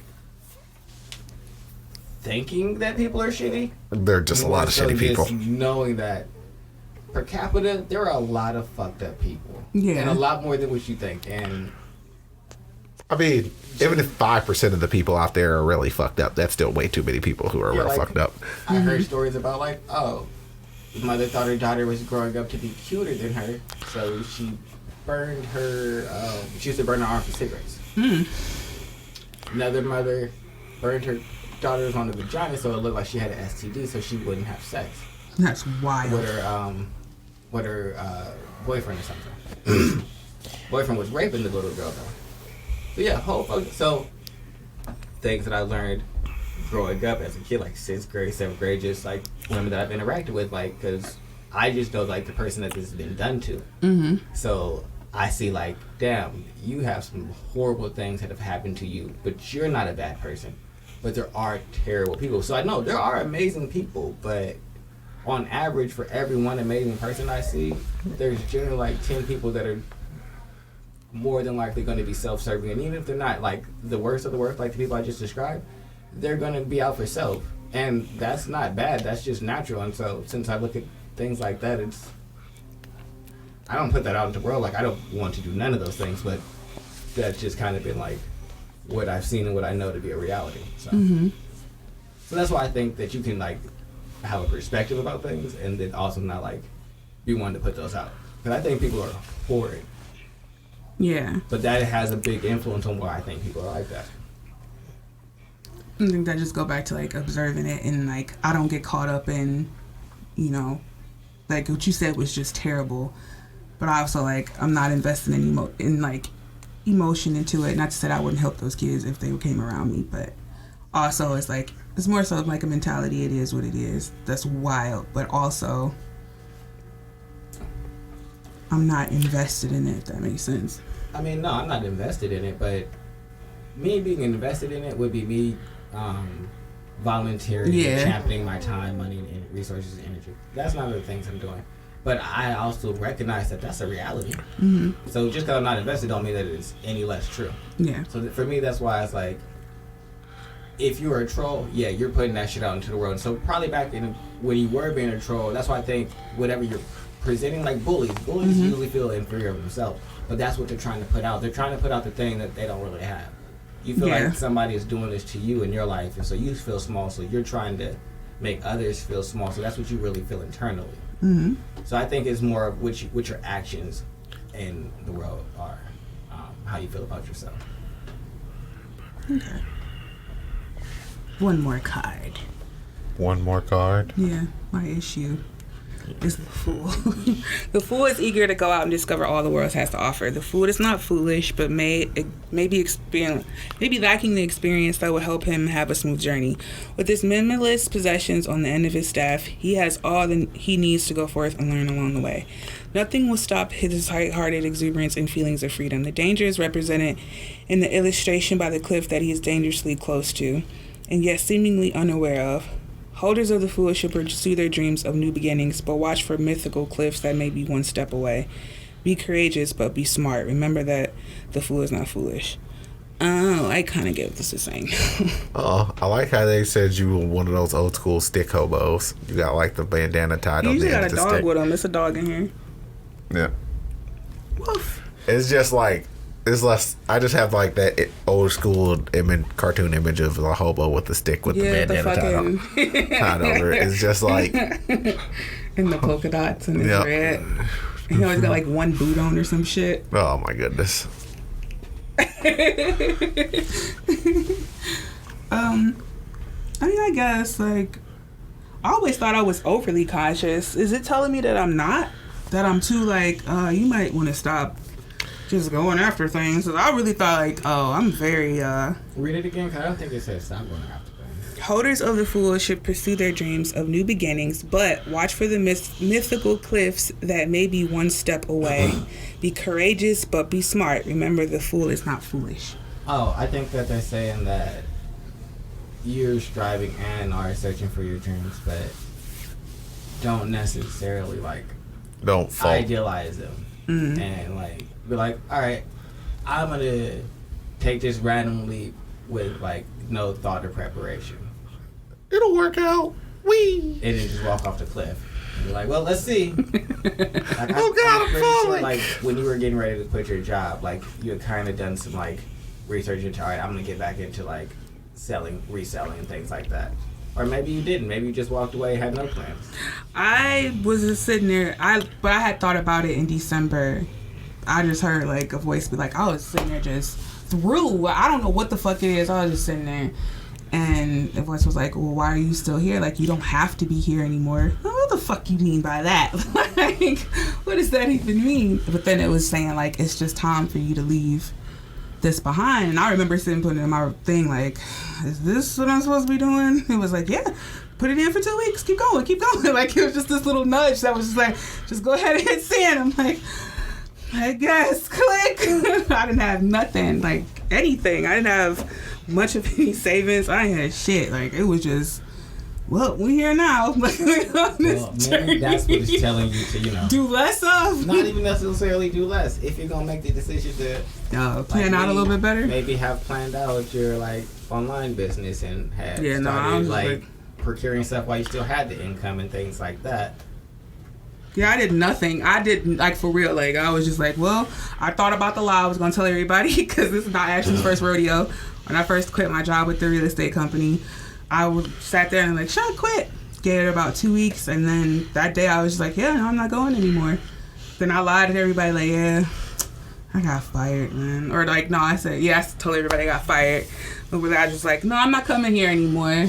thinking that people are shitty. There are just a lot of shitty people. Knowing that per capita, there are a lot of fucked up people. Yeah. And a lot more than what you think. And I mean, even if 5% of the people out there are really fucked up, that's still way too many people who are real fucked up. I heard stories about like, oh, mother thought her daughter was growing up to be cuter than her, so she burned her, she used to burn her arm for cigarettes. Another mother burned her daughter's on the vagina so it looked like she had an STD so she wouldn't have sex. that's wild. With her boyfriend or something. Boyfriend was raping the little girl though. So yeah, so things that I learned growing up as a kid, like 6th grade, 7th grade, just like women that I've interacted with, like, because I just know like the person that this has been done to. So I see like, damn, you have some horrible things that have happened to you, but you're not a bad person. But there are terrible people. So I know there are amazing people, but on average, for every one amazing person I see, there's generally like 10 people that are more than likely going to be self-serving. And even if they're not like the worst of the worst, like the people I just described, they're going to be out for self. And that's not bad. That's just natural. And so since I look at things like that, I don't put that out into the world. Like, I don't want to do none of those things, but that's just kind of been like what I've seen and what I know to be a reality. So, so that's why I think that you can like have a perspective about things and then also not like be one to put those out. Because I think people are horrid. Yeah. But that has a big influence on why I think people are like that. I think that just go back to like observing it, and like I don't get caught up in, like what you said was just terrible, but I also like I'm not investing in emotion into it. Not to say that I wouldn't help those kids if they came around me, but also it's like it's more so like a mentality. It is what it is. That's wild, but also I'm not invested in it. If that makes sense. I mean, no, I'm not invested in it, but me being invested in it would be me volunteering, and championing my time, money, and resources and energy. That's not the things I'm doing. But I also recognize that that's a reality. Mm-hmm. So just because I'm not invested don't mean that it's any less true. Yeah. So for me, that's why it's like, if you're a troll, yeah, you're putting that shit out into the world. So probably back in when you were being a troll, that's why I think whatever you're presenting, like bullies usually feel inferior of themselves. But that's what they're trying to put out. They're trying to put out the thing that they don't really have. You feel like somebody is doing this to you in your life, and so you feel small, so you're trying to make others feel small. So that's what you really feel internally. Mm-hmm. So I think it's more of what your actions in the world are, how you feel about yourself. Okay. One more card. One more card. Yeah, my issue is the fool. The fool is eager to go out and discover all the world has to offer. The fool is not foolish, but may be lacking the experience that will help him have a smooth journey. With his minimalist possessions on the end of his staff, he has all he needs to go forth and learn along the way. Nothing will stop his light-hearted exuberance and feelings of freedom. The danger is represented in the illustration by the cliff that he is dangerously close to, and yet seemingly unaware of. Holders of the fool should pursue their dreams of new beginnings, but watch for mythical cliffs that may be one step away. Be courageous, but be smart. Remember that the fool is not foolish. Oh, I kind of get what this is saying. Oh, I like how they said you were one of those old school stick hobos. You got like the bandana tied on the end of the stick. You got a dog with him. It's a dog in here. Yeah. Woof. It's just like, it's less. I just have like that old school cartoon image of a hobo with the stick with the bandana tied over it. It's just like, and the polka dots and his red. And he always got like one boot on or some shit. Oh my goodness. I mean, I guess like I always thought I was overly conscious. Is it telling me that I'm not? That I'm too like, you might want to stop just going after things. I really thought like, I'm very Read it again, because I don't think it says stop going after things. Holders of the fool should pursue their dreams of new beginnings, but watch for the mythical cliffs that may be one step away. Be courageous, but be smart. Remember, the fool is not foolish. Oh, I think that they're saying that you're striving and are searching for your dreams, but don't necessarily like idealize them. Mm-hmm. And like be like, all right, I'm gonna take this random leap with like no thought or preparation. It'll work out. And then just walk off the cliff. And be like, well, let's see. Like, oh God, I'm falling. Sure, like when you were getting ready to quit your job, like you had kind of done some like research into, all right, I'm gonna get back into like reselling and things like that. Or maybe you didn't. Maybe you just walked away and had no plans. I was just sitting there. But I had thought about it in December. I just heard like a voice be like, I was sitting there just through. I don't know what the fuck it is. I was just sitting there. And the voice was like, well, why are you still here? Like, you don't have to be here anymore. Oh, what the fuck you mean by that? Like, what does that even mean? But then it was saying like, it's just time for you to leave this behind. And I remember sitting putting it in my thing like, is this what I'm supposed to be doing? It was like, yeah, put it in for 2 weeks, keep going. Like it was just this little nudge that was just like, just go ahead and hit send. I'm like, I guess, click. I didn't have nothing, like anything. I didn't have much of any savings. I ain't had shit. Like it was just, well, we here now. Like, maybe that's what it's telling you to, do less of. Not even necessarily do less. If you're gonna make the decision to plan out a little bit better. Maybe have planned out your like online business and have started like procuring stuff while you still had the income and things like that. Yeah, I did nothing. I didn't, like, for real. Like, I was just like, well, I thought about the lie I was going to tell everybody because this is not Ashley's first rodeo. When I first quit my job with the real estate company, I sat there and like, should I quit? Gave it about 2 weeks. And then that day I was just like, yeah, no, I'm not going anymore. Then I lied to everybody like, yeah, I got fired, man. Or like, no, I said, yeah, I told everybody I got fired. But I was just like, no, I'm not coming here anymore.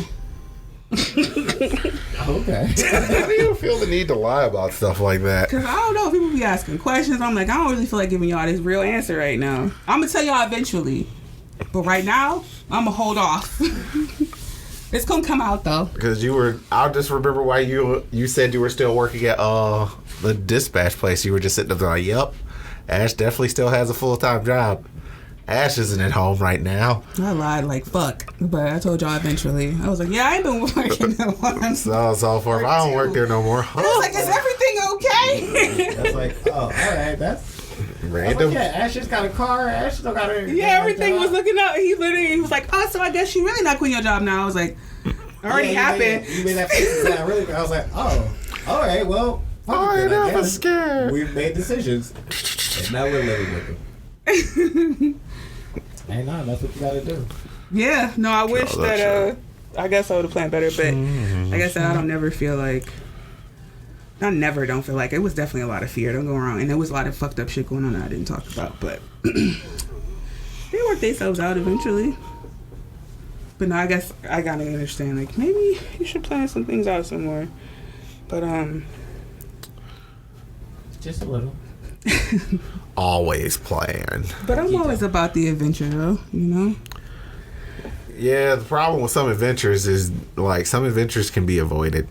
Okay. How do you feel the need to lie about stuff like that? Because I don't know, people be asking questions. I'm like, I don't really feel like giving y'all this real answer right now. I'm going to tell y'all eventually. But right now, I'm going to hold off. It's going to come out, though. Because I just remember why you said you were still working at the dispatch place. You were just sitting there like, yep, Ash definitely still has a full-time job. Ash isn't at home right now. I lied like fuck, but I told y'all eventually. I was like, yeah, I ain't been working that long. So for I don't work there no more. I was like, is everything okay? That's like, oh, all right, that's Random. yeah, Ashley's got a car. Ashley still got her. Yeah, everything was looking up. He was like, oh, so I guess you really not quitting your job now. I was like, already happened. You made that face sound really good. I was like, oh, all right, well, I never scared. We've made decisions. And now we're living with them. Hey, no, that's what you gotta do. Yeah, no, I wish that, I guess I would have planned better, but like I said, I don't feel like, it was definitely a lot of fear, don't go wrong, and there was a lot of fucked up shit going on that I didn't talk about, but they worked themselves out eventually. But no, I guess I gotta understand, like, maybe you should plan some things out some more, but just a little. Always plan. But I'm always about the adventure, though, you know? Yeah, the problem with some adventures is, like, some adventures can be avoided.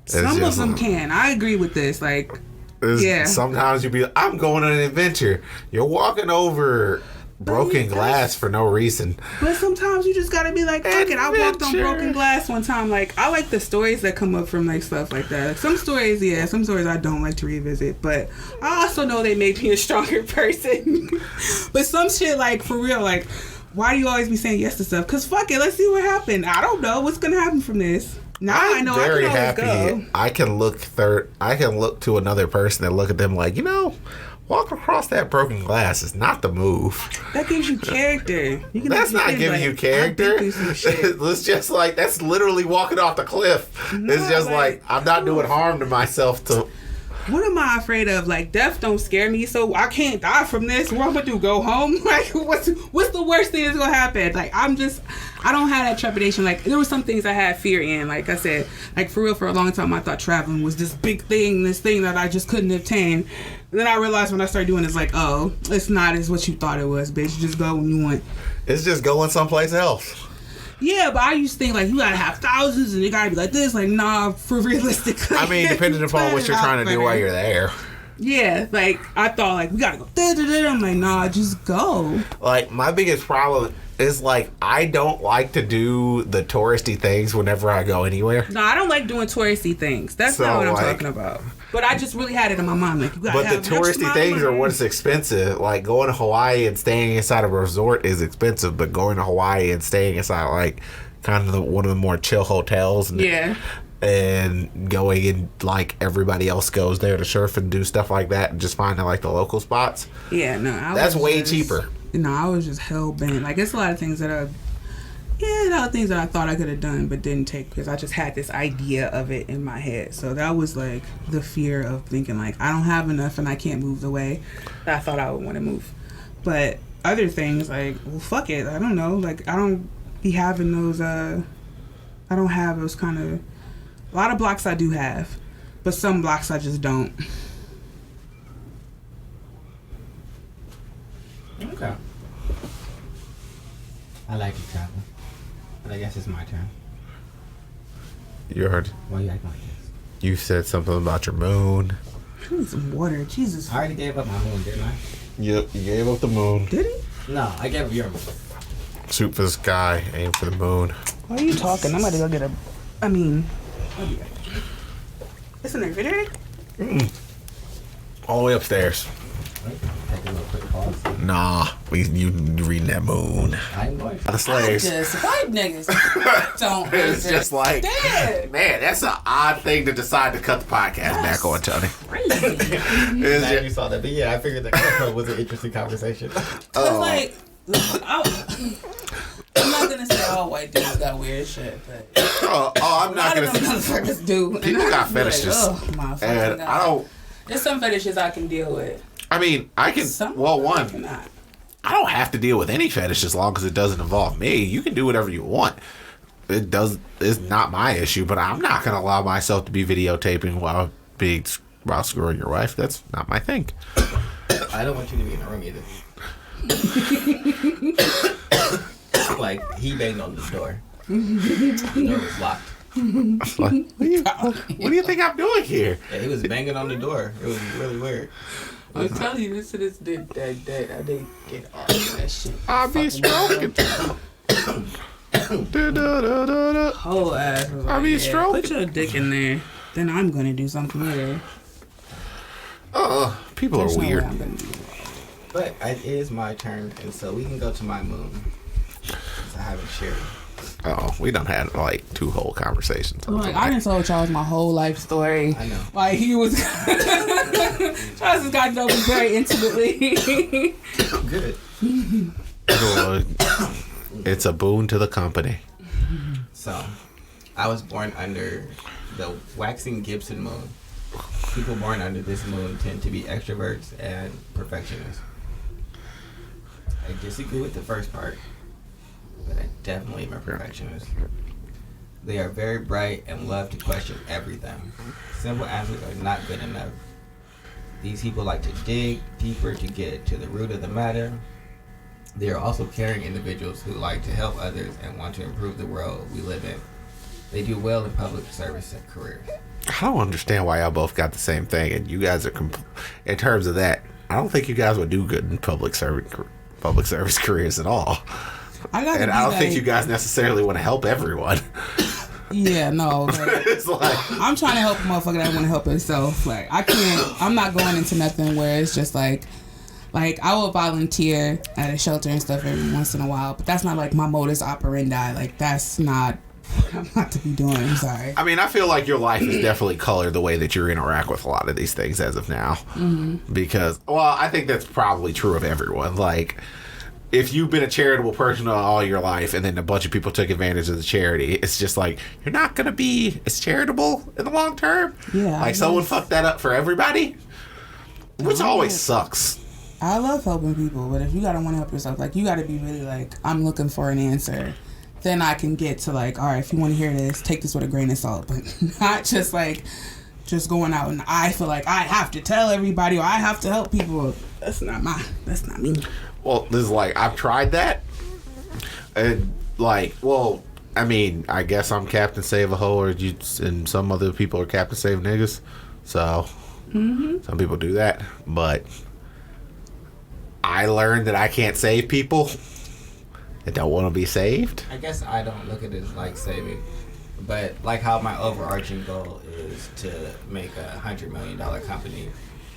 Some of them can. I agree with this. Like, yeah. Sometimes you be like, I'm going on an adventure. You're walking over broken glass for no reason. But sometimes you just gotta be like, fuck it. I walked on broken glass one time. Like, I like the stories that come up from like stuff like that. Like, some stories I don't like to revisit, but I also know they make me a stronger person. But some shit, like, for real, like, why do you always be saying yes to stuff? Because fuck it, let's see what happened. I don't know what's gonna happen from this. Now I know very I can happy. go. I can look to another person and look at them like, walk across that broken glass is not the move. That gives you character. That's not giving you character. It's just like, that's literally walking off the cliff. No, it's just like I'm not doing harm to myself to. What am I afraid of? Like, death don't scare me, so I can't die from this. What I'm gonna do? Go home? Like, what's the worst thing that's gonna happen? Like, I don't have that trepidation. Like, there were some things I had fear in. Like I said, like, for real, for a long time, I thought traveling was this big thing, this thing that I just couldn't obtain. And then I realized when I started doing it, it's like, oh, it's not as what you thought it was, bitch. Just go when you want. It's just going someplace else. Yeah, but I used to think, like, you gotta have thousands and you gotta be like this. Like, nah, for realistically. I mean, depending upon what you're trying to do while you're there. Yeah, like, I thought, like, we gotta go. I'm like, nah, just go. Like, my biggest problem is, like, I don't like to do the touristy things whenever I go anywhere. No, I don't like doing touristy things. That's not what I'm talking about. But I just really had it in my mind. Like, you gotta but the touristy things are what's expensive. Like, going to Hawaii and staying inside of a resort is expensive, but going to Hawaii and staying inside, like, kind of one of the more chill hotels. And going and, like, everybody else goes there to surf and do stuff like that and just finding, like, the local spots. Yeah, no. That's way cheaper. No, I was just hell-bent. Like, it's a lot of things that a lot of things that I thought I could have done but didn't take because I just had this idea of it in my head. So that was, like, the fear of thinking, like, I don't have enough and I can't move the way that I thought I would want to move. But other things, like, well, fuck it. I don't know. Like, I don't be having those, I don't have those kind of... A lot of blocks I do have, but some blocks I just don't. Okay. I like to travel, but I guess it's my turn. You heard. Why you acting like this? You said something about your moon. I need some water. Jesus. I already gave up my moon, didn't I? Yep, you gave up the moon. Did he? No, I gave up your moon. Shoot for the sky, aim for the moon. Why are you talking? I'm about to go get it's in the refrigerator? All the way upstairs. Take a little quick pause. Nah, you reading that moon. I'm going to. The slaves. Just white niggas don't. It's just like, dead. Man, that's an odd thing to decide to cut the podcast back on, Tony. Glad you saw that, but yeah, I figured that was an interesting conversation. Like, I'm not gonna say all white dudes got weird shit, but I'm not gonna say motherfuckers do. People got fetishes, Like, and I don't. There's some fetishes I can deal with. I mean, I can. I don't have to deal with any fetish as long as it doesn't involve me. You can do whatever you want. It's not my issue, but I'm not gonna allow myself to be videotaping while screwing your wife. That's not my thing. I don't want you to be in the room either. Like, he banged on the door. The door was locked. What do you think I'm doing here? Yeah, he was banging on the door. It was really weird. I'm telling you, this did that. I didn't get all of that shit. I'll be stroking. Whole ass was like, I'll be stroking. Put your dick in there. Then I'm gonna do something later. People There's are no way weird. I'm gonna do that. But it is my turn, and so we can go to my moon. Since I haven't shared. We done had like 2 whole conversations. Like, I done told Charles my whole life story. I know. Like, he was... Charles has gotten to know me very intimately. Good. It's a boon to the company. So, I was born under the waxing Gibson moon. People born under this moon tend to be extroverts and perfectionists. I disagree with the first part, but I definitely am a perfectionist. They are very bright and love to question everything. Simple answers are not good enough. These people like to dig deeper to get to the root of the matter. They are also caring individuals who like to help others and want to improve the world we live in. They do well in public service careers. I don't understand why y'all both got the same thing, and you guys are in terms of that. I don't think you guys would do good in public service careers at all. I don't think you guys necessarily want to help everyone. Yeah, no. It's like, I'm trying to help a motherfucker that want to help himself. Like, I can't. I'm not going into nothing where it's just like I will volunteer at a shelter and stuff every once in a while, but that's not like my modus operandi. Like, that's not. I'm not to be doing. I'm sorry. I mean, I feel like your life is definitely colored the way that you interact with a lot of these things as of now. Mm-hmm. Because, well, I think that's probably true of everyone. Like, if you've been a charitable person all your life and then a bunch of people took advantage of the charity, it's just like, you're not going to be as charitable in the long term. Yeah. Like, someone fucked that up for everybody, which always sucks. I love helping people, but if you gotta want to help yourself, like, you gotta be really like, I'm looking for an answer. Then I can get to like, all right, if you want to hear this, take this with a grain of salt, but not just like, just going out and I feel like I have to tell everybody or I have to help people. That's not me. Well, this is like, I've tried that. And like, well, I mean, I guess I'm Captain Save a Hoe, and some other people are Captain Save Niggas. So, some people do that. But I learned that I can't save people that don't want to be saved. I guess I don't look at it as like saving, but like how my overarching goal is to make $100 million company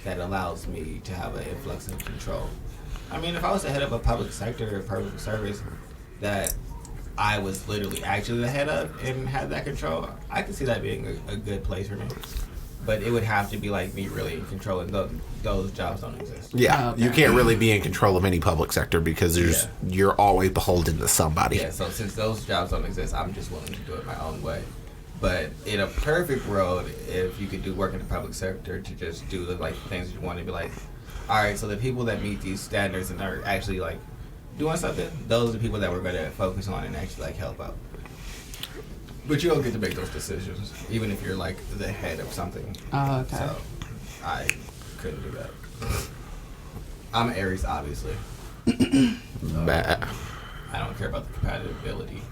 that allows me to have an influx of control. I mean, if I was the head of a public sector or public service that I was literally actually the head of and had that control, I could see that being a good place for me. But it would have to be like me really in control, and those jobs don't exist. Yeah, you can't really be in control of any public sector because you're always beholden to somebody. Yeah, so since those jobs don't exist, I'm just willing to do it my own way. But in a perfect world, if you could do work in the public sector to just do the like things you want to be like, all right, so the people that meet these standards and are actually like doing something, those are the people that we're going to focus on and actually like help out. But you don't get to make those decisions, even if you're like the head of something. Oh, okay. So I couldn't do that. I'm an Aries, obviously. Bah. I don't care about the compatibility.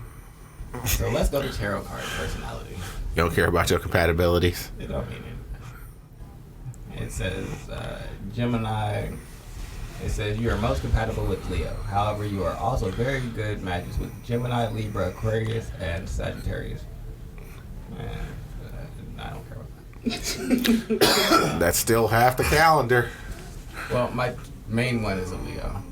So let's go to tarot card personality. You don't care about your compatibilities? It don't mean it. It says Gemini. It says you are most compatible with Leo. However, you are also very good matches with Gemini, Libra, Aquarius, and Sagittarius. I don't care about that. That's still half the calendar. Well, my main one is a Leo.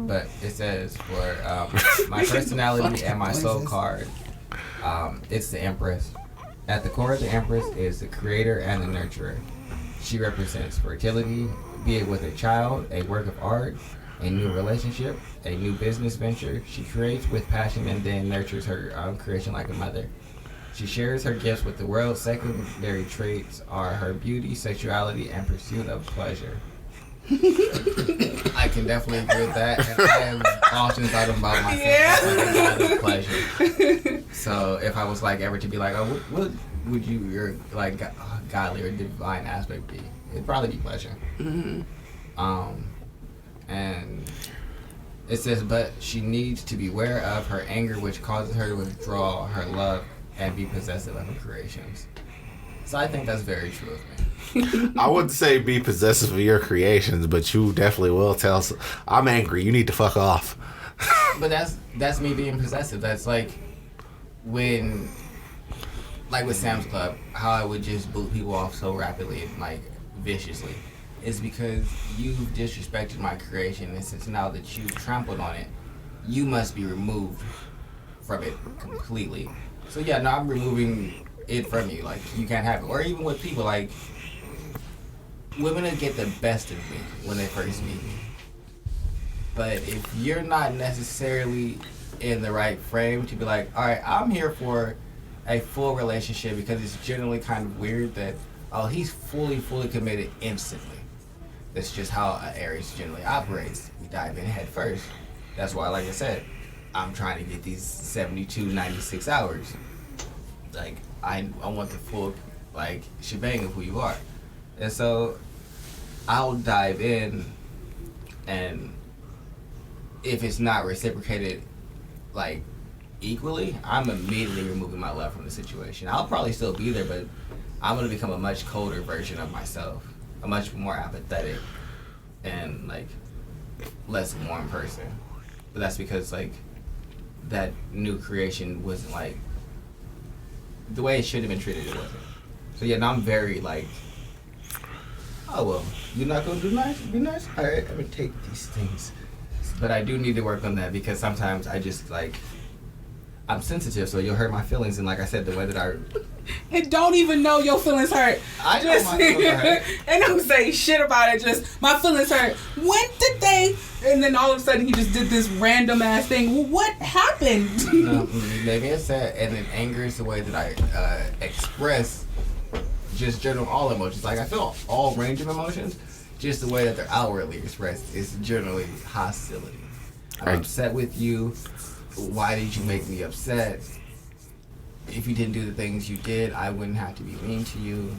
But it says for my personality and my soul card, it's the Empress. At the core of the Empress is the creator and the nurturer. She represents fertility, be it with a child, a work of art, a new relationship, a new business venture. She creates with passion and then nurtures her creation like a mother. She shares her gifts with the world. Secondary traits are her beauty, sexuality, and pursuit of pleasure. I can definitely agree with that, and I have often thought about myself as a god of pleasure. So if I was like ever to be like, oh, what would your like godly or divine aspect be? It'd probably be pleasure. Mm-hmm. And it says, but she needs to be aware of her anger, which causes her to withdraw her love and be possessive of her creations. So I think that's very true of me. I wouldn't say be possessive of your creations, but you definitely will tell. I'm angry. You need to fuck off. But that's me being possessive. That's like when, like with Sam's Club, how I would just boot people off so rapidly and like viciously is because you've disrespected my creation, and since now that you've trampled on it, you must be removed from it completely. So yeah, now I'm removing it from you. Like, you can't have it. Or even with people, like, women will get the best of me when they first meet me. But if you're not necessarily in the right frame to be like, all right, I'm here for a full relationship, because it's generally kind of weird that, oh, he's fully committed instantly. That's just how an Aries generally operates. We dive in head first. That's why, like I said, I'm trying to get these 72, 96 hours. Like, I want the full, like, shebang of who you are. And so I'll dive in, and if it's not reciprocated, like, equally, I'm immediately removing my love from the situation. I'll probably still be there, but I'm going to become a much colder version of myself, a much more apathetic and, like, less warm person. But that's because, like, that new creation wasn't, like, the way it should have been treated, it wasn't. So yeah, now I'm very, like, oh, well, you're not going to do nice? Be nice? All right, I'm going to take these things. But I do need to work on that, because sometimes I just, like, I'm sensitive, so you'll hurt my feelings. And like I said, the way that I... And don't even know your feelings hurt. I know my feelings hurt. And don't say shit about it, just, my feelings hurt. When did they... And then all of a sudden he just did this random ass thing. Well, what happened? You made me upset, and then anger is the way that I express just general all emotions. Like, I feel all range of emotions, just the way that they're outwardly expressed is generally hostility. I'm upset with you. Why did you make me upset? If you didn't do the things you did, I wouldn't have to be mean to you.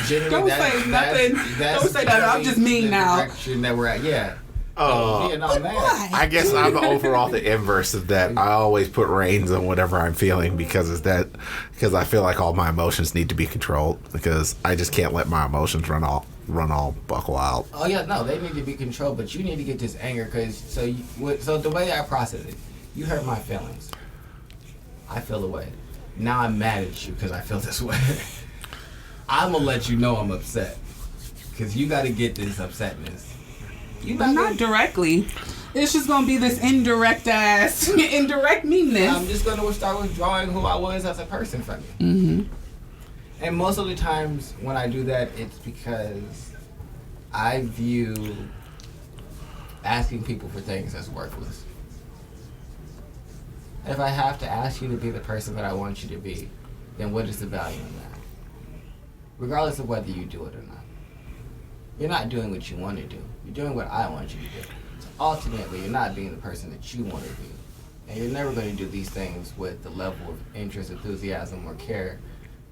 Generally, don't say nothing. Don't say that. I'm just mean now. Direction that we're at, yeah. I guess I'm overall the inverse of that. I always put reins on whatever I'm feeling because I feel like all my emotions need to be controlled, because I just can't let my emotions run all buck wild. Oh yeah, no, they need to be controlled, but you need to get this anger, because so the way I process it, you hurt my feelings. I feel away. Now I'm mad at you because I feel this way. I'm gonna let you know I'm upset, because you got to get this upsetness. But not directly. It's just gonna be this indirect meanness. I'm just gonna start withdrawing who I was as a person from you. Mm-hmm. And most of the times when I do that, it's because I view asking people for things as worthless. If I have to ask you to be the person that I want you to be, then what is the value in that? Regardless of whether you do it or not. You're not doing what you want to do. You're doing what I want you to do. So ultimately, you're not being the person that you want to be. And you're never going to do these things with the level of interest, enthusiasm, or care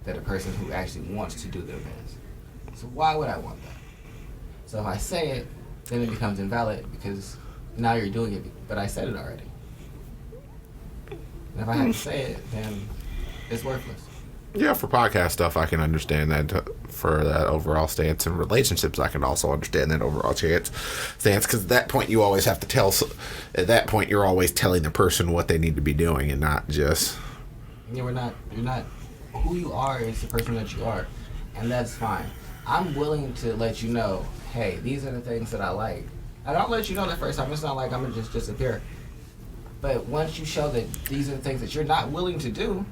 that a person who actually wants to do their best. So why would I want that? So if I say it, then it becomes invalid, because now you're doing it, but I said it already. And if I have to say it, then it's worthless. Yeah, for podcast stuff, I can understand that. For that overall stance, in relationships, I can also understand that overall stance. Because at that point, you always have to tell. At that point, you're always telling the person what they need to be doing, and not just. Yeah, you're not. Who you are is the person that you are, and that's fine. I'm willing to let you know, hey, these are the things that I like. And I'll let you know the first time. It's not like I'm gonna just disappear. But once you show that these are the things that you're not willing to do,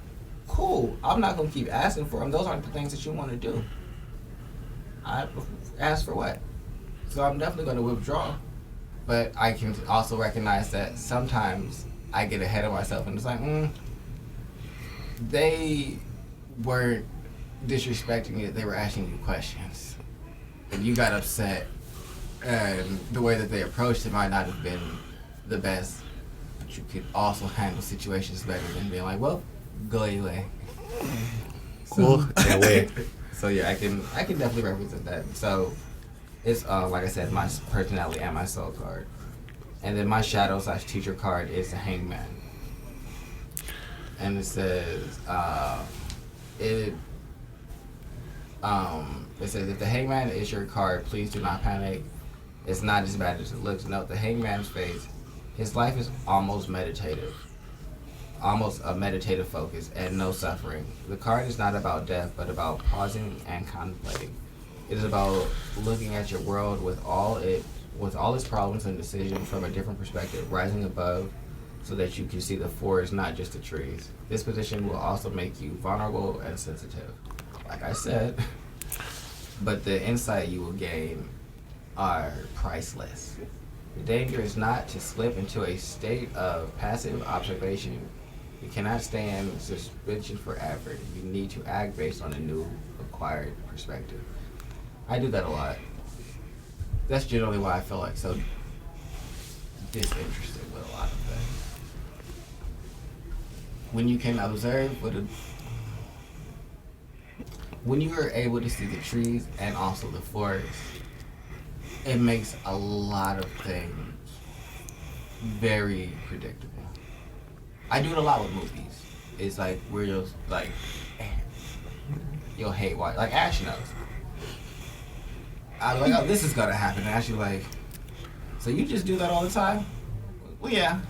cool. I'm not gonna keep asking for them. Those aren't the things that you want to do. I ask for what? So I'm definitely gonna withdraw. But I can also recognize that sometimes I get ahead of myself and it's like, they weren't disrespecting you, they were asking you questions. And you got upset, and the way that they approached it might not have been the best, but you could also handle situations better than being like, well, go away. Cool. So yeah, I can definitely represent that. So it's like I said, my personality and my soul card. And then my shadow/teacher card is the Hangman. And it says, it says, if the Hangman is your card, please do not panic. It's not as bad as it looks. Note the Hangman's face. His life is almost meditative. Almost a meditative focus and no suffering. The card is not about death, but about pausing and contemplating. It is about looking at your world with all its problems and decisions from a different perspective, rising above so that you can see the forest, not just the trees. This position will also make you vulnerable and sensitive, like I said, but the insight you will gain are priceless. The danger is not to slip into a state of passive observation. You cannot stay in suspension forever. You need to act based on a new acquired perspective. I do that a lot. That's generally why I feel like so disinterested with a lot of things. When you can observe when you are able to see the trees and also the forest, it makes a lot of things very predictable. I do it a lot with movies. It's like we're just like, you'll hate watch. Like Ash knows. I was like, oh, this is gonna happen. And Ash was like, so you just do that all the time? Well, yeah.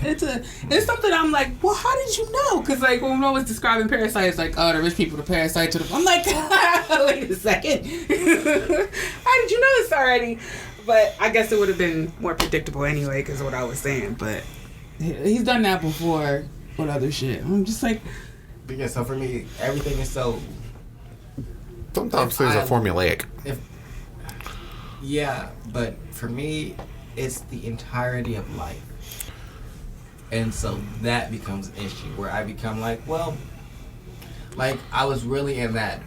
It's something I'm like, well, how did you know? Because like when I was describing Parasite, it's like, oh, the rich people, the parasite to the. I'm like, wait a second, how did you know this already? But I guess it would have been more predictable anyway, because of what I was saying. But he's done that before with other shit. I'm just like, but yeah. So for me, everything is so. Sometimes things are formulaic. Yeah, but for me, it's the entirety of life. And so that becomes an issue where I become like, well, like I was really in that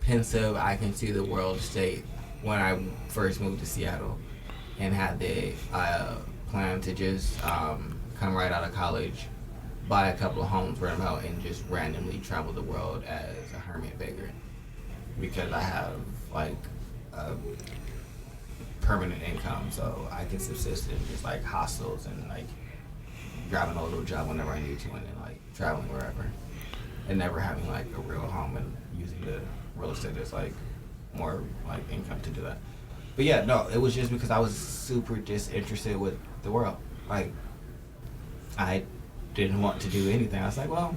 pensive, I can see the world state when I first moved to Seattle and had the plan to just come right out of college, buy a couple of homes, rent them out, and just randomly travel the world as a hermit vagrant. Because I have like a permanent income, so I can subsist in just like hostels and like grabbing a little job whenever I need to, and then like traveling wherever, and never having like a real home and using the real estate as like more like income to do that. But yeah, no, it was just because I was super disinterested with the world. Like I didn't want to do anything. I was like, well,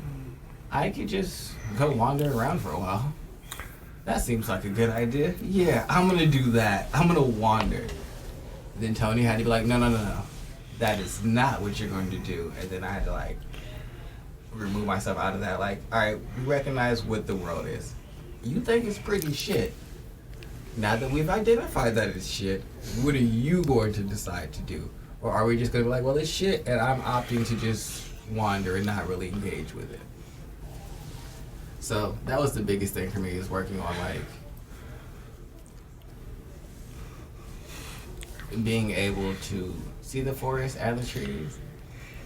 I could just go wander around for a while. That seems like a good idea. Yeah, I'm gonna do that. I'm gonna wander. Then Tony had to be like, no. That is not what you're going to do. And then I had to like remove myself out of that. Like, all right, we recognize what the world is. You think it's pretty shit. Now that we've identified that it's shit, what are you going to decide to do? Or are we just going to be like, well, it's shit, and I'm opting to just wander and not really engage with it? So that was the biggest thing for me, is working on like being able to see the forest and the trees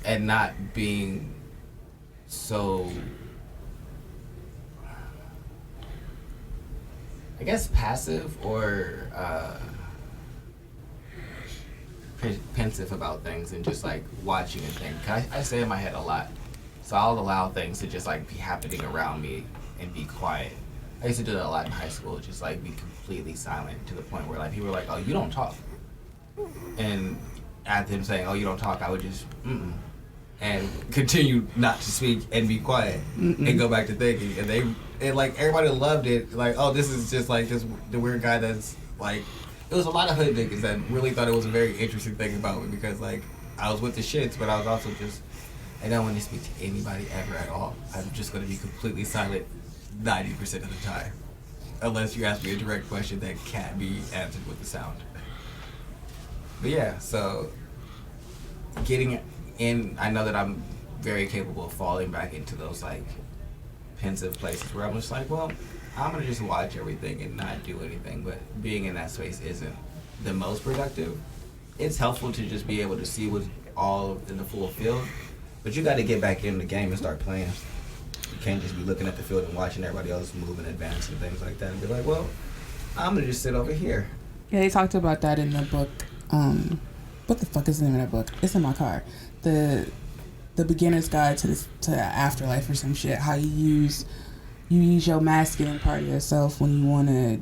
and not being so, I guess, passive or pensive about things and just like watching a thing. I say in my head a lot, so I'll allow things to just like be happening around me and be quiet. I used to do that a lot in high school, just like be completely silent to the point where like people were like, oh, you don't talk. And at them saying, oh, you don't talk, I would just, and continue not to speak and be quiet and go back to thinking. And like, everybody loved it. Like, oh, this is just like the weird guy that's like, it was a lot of hood niggas that really thought it was a very interesting thing about me, because like, I was with the shits, but I was also just, I don't want to speak to anybody ever at all. I'm just going to be completely silent 90% of the time. Unless you ask me a direct question that can't be answered with a sound. But yeah, so getting in, I know that I'm very capable of falling back into those like pensive places where I'm just like, well, I'm gonna just watch everything and not do anything. But being in that space isn't the most productive. It's helpful to just be able to see what's all in the full field, but you got to get back in the game and start playing. You can't just be looking at the field and watching everybody else move and advance and things like that and be like, well, I'm gonna just sit over here. Yeah, they talked about that in the book. What the fuck is the name of that book? It's in my car. The Beginner's Guide to Afterlife or some shit. How you use your masculine part of yourself when you want to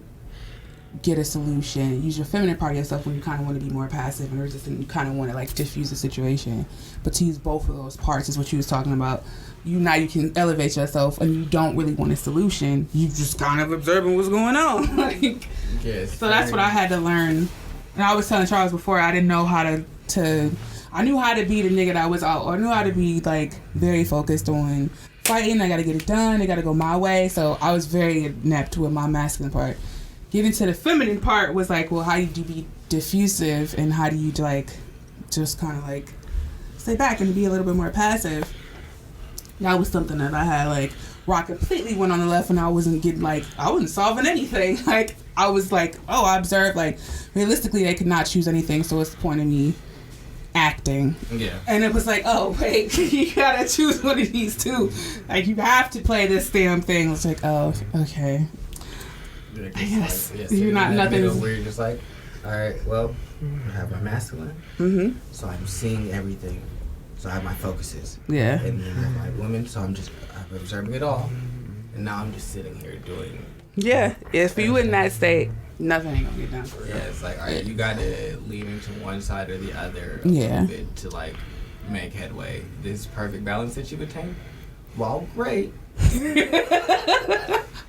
get a solution. Use your feminine part of yourself when you kind of want to be more passive and resistant. You kind of want to like diffuse the situation. But to use both of those parts is what you was talking about. You can elevate yourself, and you don't really want a solution. You just kind of observing what's going on. Like, yes, so that's what I had to learn. And I was telling Charles before, I didn't know how to. I knew how to be the nigga that was out. Or I knew how to be like very focused on fighting. I got to get it done. I got to go my way. So I was very inept with my masculine part. Getting to the feminine part was like, well, how do you be diffusive, and how do you like just kind of like stay back and be a little bit more passive? That was something that I had like where I completely went on the left, and I wasn't solving anything. Like I was like, oh, I observed like realistically they could not choose anything, so what's the point of me acting? Yeah. And it was like, oh wait, you gotta choose one of these two. Like you have to play this damn thing. It's like, oh, okay. I guess you're not nothing. Where you're just like, all right, well, I have my masculine, so I'm seeing everything. So I have my focuses. Yeah. And then I have my women, so I'm observing it all. And now I'm just sitting here doing. Yeah. If you in that state, nothing ain't gonna get done. Yeah, it's like, all right, you gotta lean into one side or the other a Yeah. little bit to like make headway. This perfect balance that you've attained, well, great.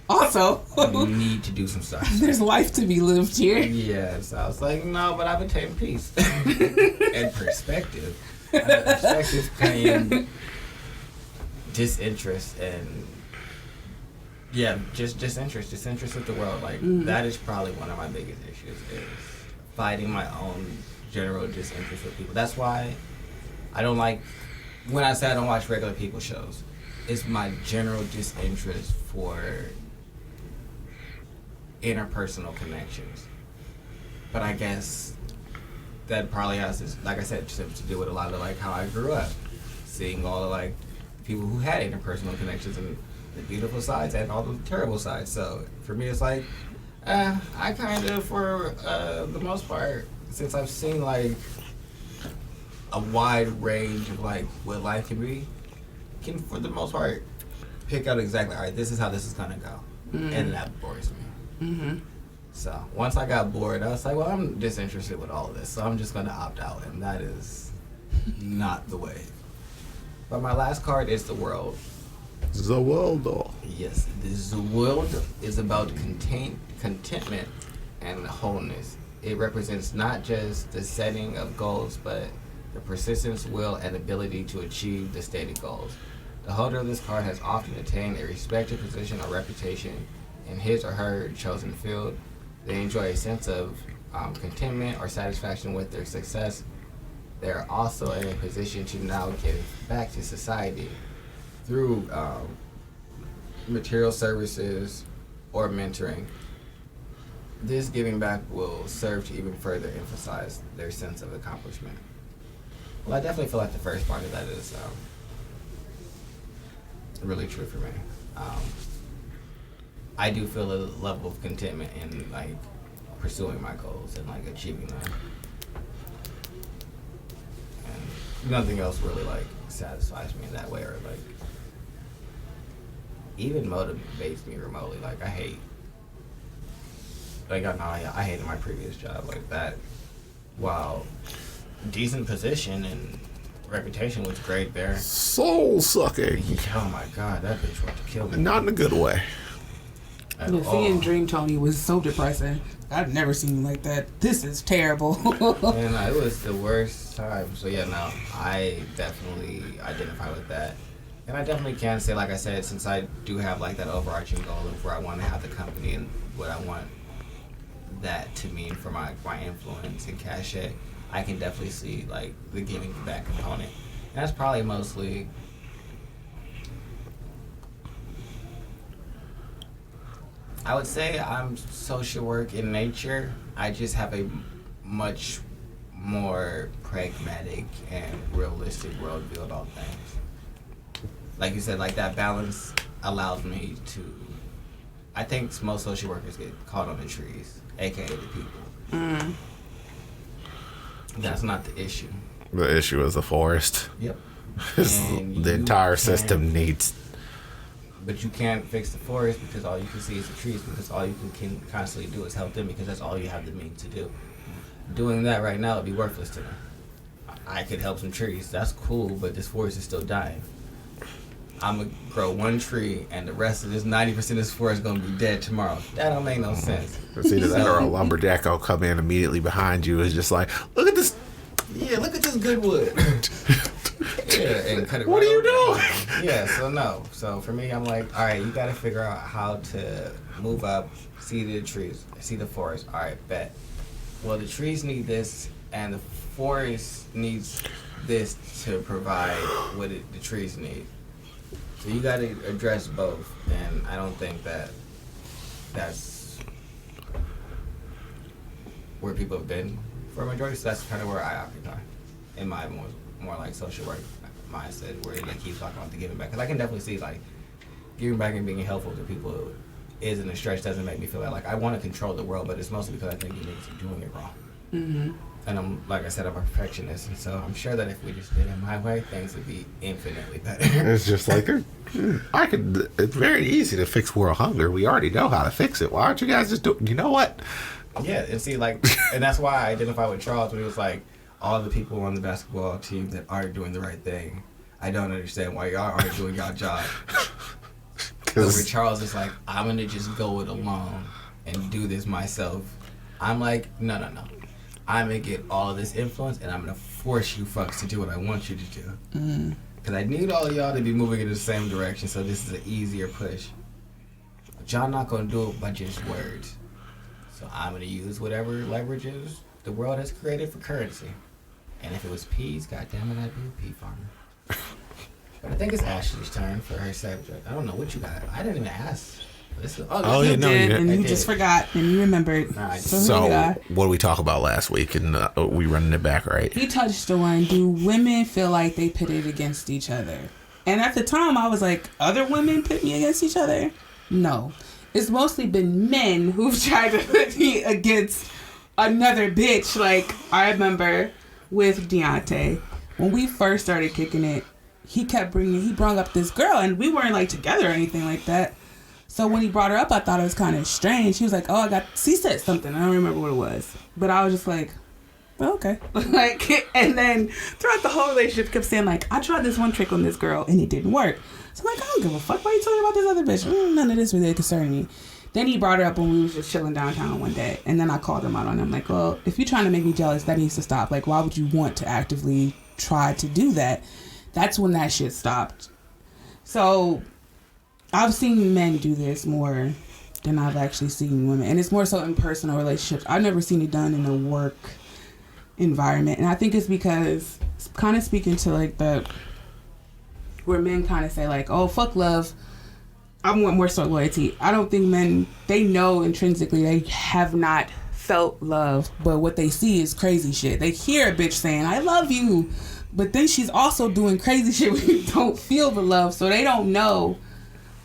Also, you need to do some stuff. There's life to be lived here. Yeah, so I was like, no, but I've attained peace and perspective. Perspective, pain, disinterest, and just disinterest with the world. Like that is probably one of my biggest issues is fighting my own general disinterest with people. That's why I don't like when I say I don't watch regular people shows. It's my general disinterest for interpersonal connections. But I guess that probably has this, like I said, to do with a lot of like how I grew up, seeing all the like people who had interpersonal connections and the beautiful sides and all the terrible sides. So for me, it's like I kind of, for the most part, since I've seen like a wide range of like what life can be, can for the most part pick out exactly, all right, this is how this is gonna go, and that bores me. So once I got bored, I was like, well, I'm disinterested with all of this, so I'm just gonna opt out, and that is not the way. But my last card is the world. The world, though. Yes, the world is about contentment and wholeness. It represents not just the setting of goals, but the persistence, will, and ability to achieve the stated goals. The holder of this card has often attained a respected position or reputation in his or her chosen field. They enjoy a sense of contentment or satisfaction with their success. They are also in a position to now give back to society through material services or mentoring. This giving back will serve to even further emphasize their sense of accomplishment. Well, I definitely feel like the first part of that is really true for me. I do feel a level of contentment in like pursuing my goals and like achieving them. And nothing else really like satisfies me in that way, or like even motivates me remotely. Like I hated my previous job like that. While decent position and reputation was great there. Soul sucking. Oh my god, that bitch wanted to kill me. Not in a good way. Seeing Dream Tony was so depressing. I've never seen him like that. This is terrible. And it was the worst time. So yeah, no, I definitely identify with that. And I definitely can say, like I said, since I do have like that overarching goal of where I want to have the company and what I want that to mean for my influence and cachet, I can definitely see like the giving back component. And that's probably mostly I would say I'm social work in nature. I just have a much more pragmatic and realistic worldview about things. Like you said, like that balance allows me to. I think most social workers get caught on the trees, aka the people. That's not the issue. The issue is the forest. Yep. The entire system needs But you can't fix the forest because all you can see is the trees, because all you can constantly do is help them because that's all you have the means to do. Doing that right now would be worthless to me. I could help some trees. That's cool, but this forest is still dying. I'm going to grow one tree, and the rest of this 90% of this forest is going to be dead tomorrow. That don't make no sense. It's either that or a lumberjack will come in immediately behind you. It's just like, look at this. Yeah, look at this good wood. Yeah, and cut it. What right are you over doing? there. Yeah, so no. So for me, I'm like, all right, you got to figure out how to move up, see the trees, see the forest. All right, bet. Well, the trees need this, and the forest needs this to provide what the trees need. So you got to address both, and I don't think that's where people have been for a majority. So that's kind of where I occupy in my more like social work mindset, where they keep talking about the giving back. Because I can definitely see like giving back and being helpful to people isn't a stretch. Doesn't make me feel like I want to control the world, but it's mostly because I think you niggas are doing it wrong. Mm-hmm. And I'm, like I said, I'm a perfectionist, and so I'm sure that if we just did it my way, things would be infinitely better. It's just like, it's very easy to fix world hunger. We already know how to fix it. Why aren't you guys just you know what? Yeah, and see, like, and that's why I identify with Charles when he was like, all the people on the basketball team that aren't doing the right thing, I don't understand why y'all aren't doing y'all job. But where Charles is like, I'm going to just go it alone and do this myself. I'm like, no. I'm going to get all of this influence, and I'm going to force you fucks to do what I want you to do. Because I need all of y'all to be moving in the same direction, so this is an easier push. But y'all not going to do it by just words. So I'm going to use whatever leverages the world has created for currency. And if it was peas, goddammit, I'd be a pea farmer. But I think it's Ashley's turn for her subject. I don't know what you got. I didn't even ask. You did, and you just forgot, and you remembered. So what did we talk about last week? And we running it back, right? He touched on, do women feel like they pitted against each other? And at the time, I was like, other women pit me against each other? No. It's mostly been men who've tried to put me against another bitch. Like, I remember with Deontay, when we first started kicking it, he brought up this girl, and we weren't like together or anything like that. So when he brought her up, I thought it was kind of strange. He was like, she said something. I don't remember what it was. But I was just like, well, okay. And then throughout the whole relationship, kept saying, like, I tried this one trick on this girl, and it didn't work. So I'm like, I don't give a fuck. Why are you talking about this other bitch? None of this really concerned me. Then he brought her up when we was just chilling downtown one day. And then I called him out on him. Like, well, if you're trying to make me jealous, that needs to stop. Like, why would you want to actively try to do that? That's when that shit stopped. So I've seen men do this more than I've actually seen women. And it's more so in personal relationships. I've never seen it done in a work environment. And I think it's because, kind of speaking to like where men kind of say like, oh, fuck love, I want more so loyalty. I don't think men, they know intrinsically they have not felt love, but what they see is crazy shit. They hear a bitch saying, I love you, but then she's also doing crazy shit when you don't feel the love, so they don't know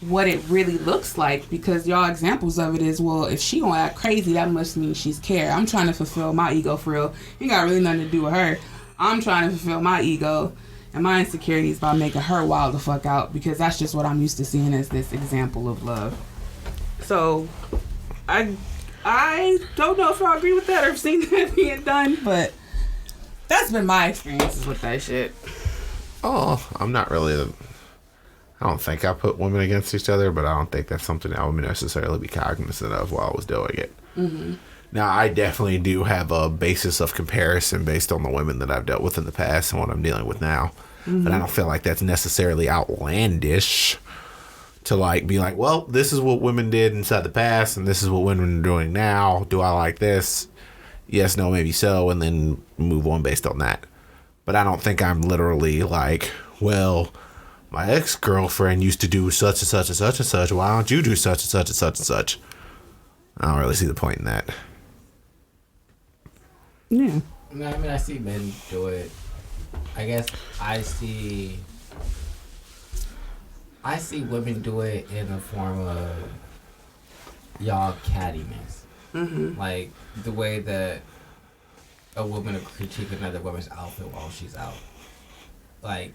what it really looks like, because y'all examples of it is, well, if she gonna act crazy, that must mean she's care. I'm trying to fulfill my ego for real. Ain't got really nothing to do with her. I'm trying to fulfill my ego and my insecurities by making her wild the fuck out, because that's just what I'm used to seeing as this example of love. So I don't know if I agree with that or have seen that being done, but that's been my experiences with that shit. Oh, I'm not really I don't think I put women against each other, but I don't think that's something I would necessarily be cognizant of while I was doing it. Mm-hmm. Now, I definitely do have a basis of comparison based on the women that I've dealt with in the past and what I'm dealing with now. Mm-hmm. But I don't feel like that's necessarily outlandish to like be like, well, this is what women did inside the past and this is what women are doing now. Do I like this? Yes, no, maybe so, and then move on based on that. But I don't think I'm literally like, well, my ex-girlfriend used to do such and such and such and such. Why don't you do such and such and such and such? I don't really see the point in that. Yeah. No, I mean, I see men do it. I guess I see women do it in the form of y'all cattiness. Mm-hmm. Like the way that a woman will critique another woman's outfit while she's out. Like,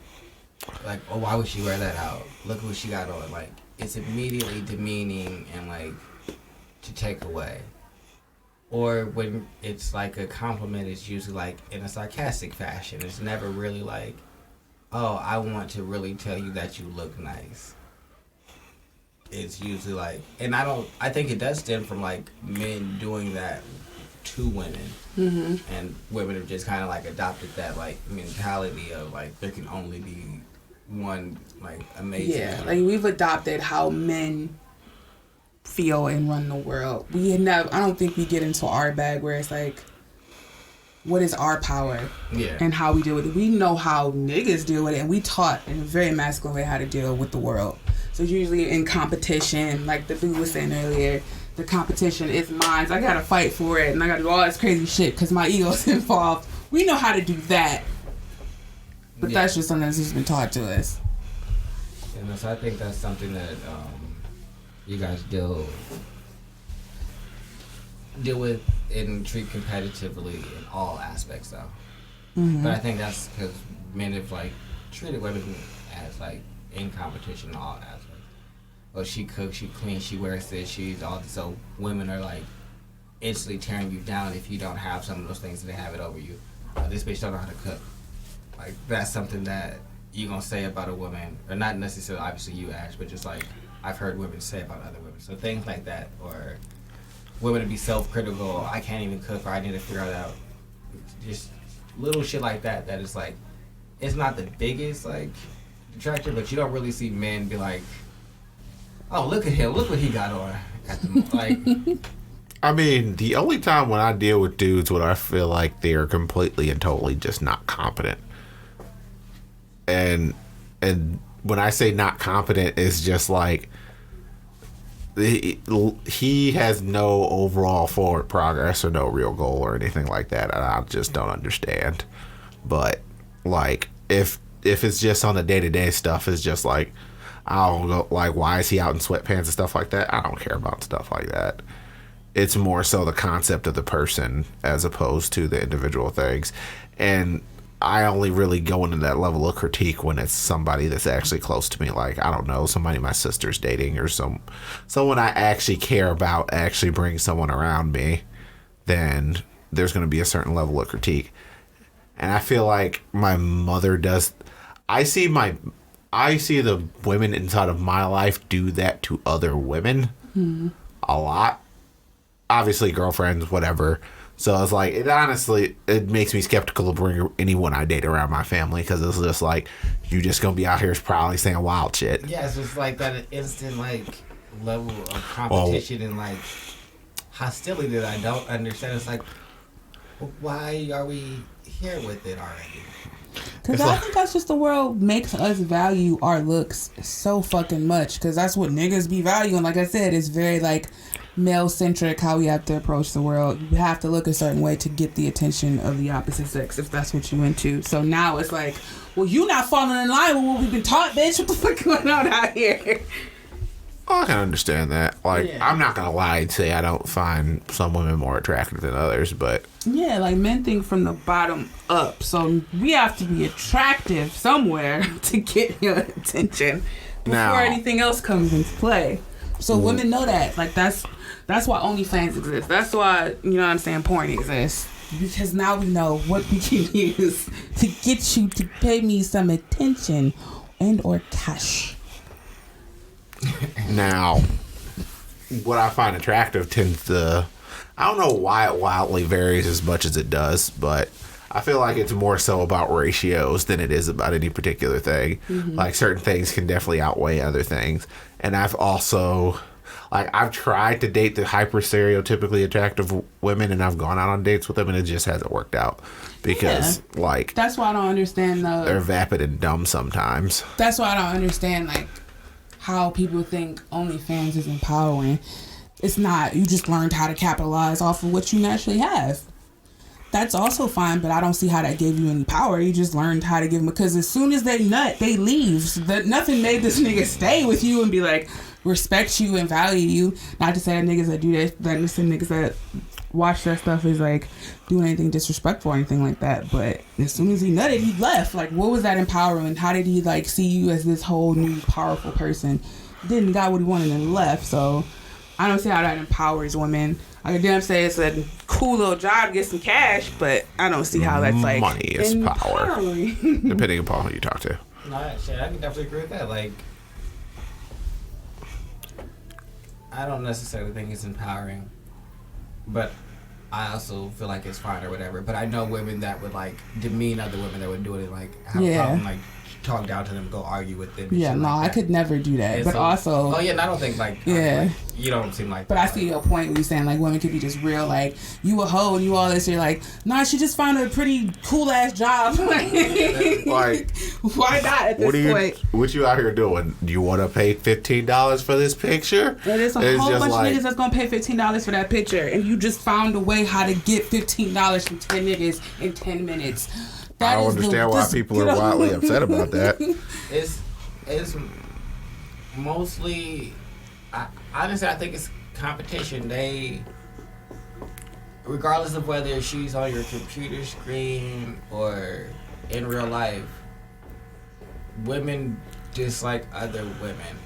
oh, why would she wear that out? Look what she got on. Like, it's immediately demeaning and like to take away. Or when it's like a compliment, it's usually like in a sarcastic fashion. It's never really like, oh, I want to really tell you that you look nice. It's usually like, and I think it does stem from like men doing that to women. Mm-hmm. And women have just kind of like adopted that like mentality of like there can only be one like amazing. Yeah, like we've adopted how men feel and run the world. I don't think we get into our bag where it's like, what is our power? Yeah. And how we deal with it. We know how niggas deal with it, and we taught in a very masculine way how to deal with the world. So usually in competition, like the dude was saying earlier, the competition is mine. So I gotta fight for it, and I gotta do all this crazy shit because my ego's involved. We know how to do that. But that's just something that's just been taught to us. And so I think that's something that you guys deal with and treat competitively in all aspects, though. Mm-hmm. But I think that's because men have like treated women as like in competition in all aspects. Well, she cooks, she cleans, she wears this, she's all this. So women are like instantly tearing you down if you don't have some of those things and they have it over you. This bitch don't know how to cook. Like that's something that you gonna say about a woman, or not necessarily obviously you, Ash, but just like I've heard women say about other women. So things like that, or women to be self-critical. I can't even cook, or I need to figure it out. Just little shit like that. That is like, it's not the biggest like detractor, but you don't really see men be like, "Oh, look at him! Look what he got on." At the, like, I mean, the only time when I deal with dudes when I feel like they are completely and totally just not competent, and when I say not competent, it's just like he has no overall forward progress or no real goal or anything like that, and I just don't understand. But like if it's just on the day-to-day stuff, it's just like I'll go like, why is he out in sweatpants and stuff like that? I don't care about stuff like that. It's more so the concept of the person as opposed to the individual things. And I only really go into that level of critique when it's somebody that's actually close to me. Like, I don't know, somebody my sister's dating or someone I actually care about actually brings someone around me, then there's going to be a certain level of critique. And I feel like my mother does. I see the women inside of my life do that to other women a lot. Obviously, girlfriends, whatever. So it's like, it makes me skeptical to bring anyone I date around my family, because it's just like, you just gonna be out here probably saying wild shit. Yeah, it's just like that instant like level of competition and like hostility that I don't understand. It's like, why are we here with it already? Because I think that's just the world makes us value our looks so fucking much. Because that's what niggas be valuing. Like I said, it's very like male-centric how we have to approach the world. You have to look a certain way to get the attention of the opposite sex, if that's what you into. So now it's like, well, you not falling in line with what we've been taught, bitch. What the fuck going on out here? I can understand that. Like, yeah. I'm not gonna lie and say I don't find some women more attractive than others, but yeah, like men think from the bottom up, so we have to be attractive somewhere to get your attention before anything else comes into play. So women know that. Like that's why OnlyFans exists. That's why, you know what I'm saying, porn exists. Because now we know what we can use to get you to pay me some attention and or cash. Now, what I find attractive tends to, I don't know why it wildly varies as much as it does, but I feel like it's more so about ratios than it is about any particular thing. Mm-hmm. Like, certain things can definitely outweigh other things. And I've also, like, I've tried to date the hyper stereotypically attractive women, and I've gone out on dates with them, and it just hasn't worked out. Because, like, that's why I don't understand they're vapid and dumb sometimes. That's why I don't understand, like, how people think OnlyFans is empowering. It's not. You just learned how to capitalize off of what you naturally have. That's also fine, but I don't see how that gave you any power. You just learned how to give them, because as soon as they nut, they leave. So that nothing made this nigga stay with you and be like, respect you and value you. Not to say that niggas that do that niggas that watch that stuff is like doing anything disrespectful or anything like that. But as soon as he nutted, he left. Like, what was that empowering? How did he like see you as this whole new powerful person didn't got what he wanted and left. So I don't see how that empowers women. I can damn say it's a cool little job to get some cash, but I don't see how that's like money is power, depending upon who you talk to. No, shit, I can definitely agree with that. Like, I don't necessarily think it's empowering, but I also feel like it's fine or whatever. But I know women that would like demean other women that would do it, like have a problem, like talk down to them, go argue with them. Yeah, no, like I could never do that. And but so, also, oh yeah, and I don't think like yeah, like, you don't seem like. But that, I see your point when you're saying like women could be just real, like you a hoe and you all this. You're like, nah, she just found a pretty cool ass job. Like, why not at this point? What you out here doing? Do you want to pay $15 for this picture? And there's a whole bunch of niggas that's gonna pay $15 for that picture, and you just found a way how to get $15 from 10 niggas in 10 minutes. I don't understand why people are wildly upset about that. It's mostly, honestly, I think it's competition. They, regardless of whether she's on your computer screen or in real life, women dislike other women.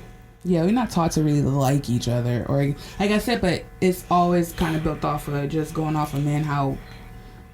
Yeah, we're not taught to really like each other, or like I said, but it's always kind of built off of just going off of men how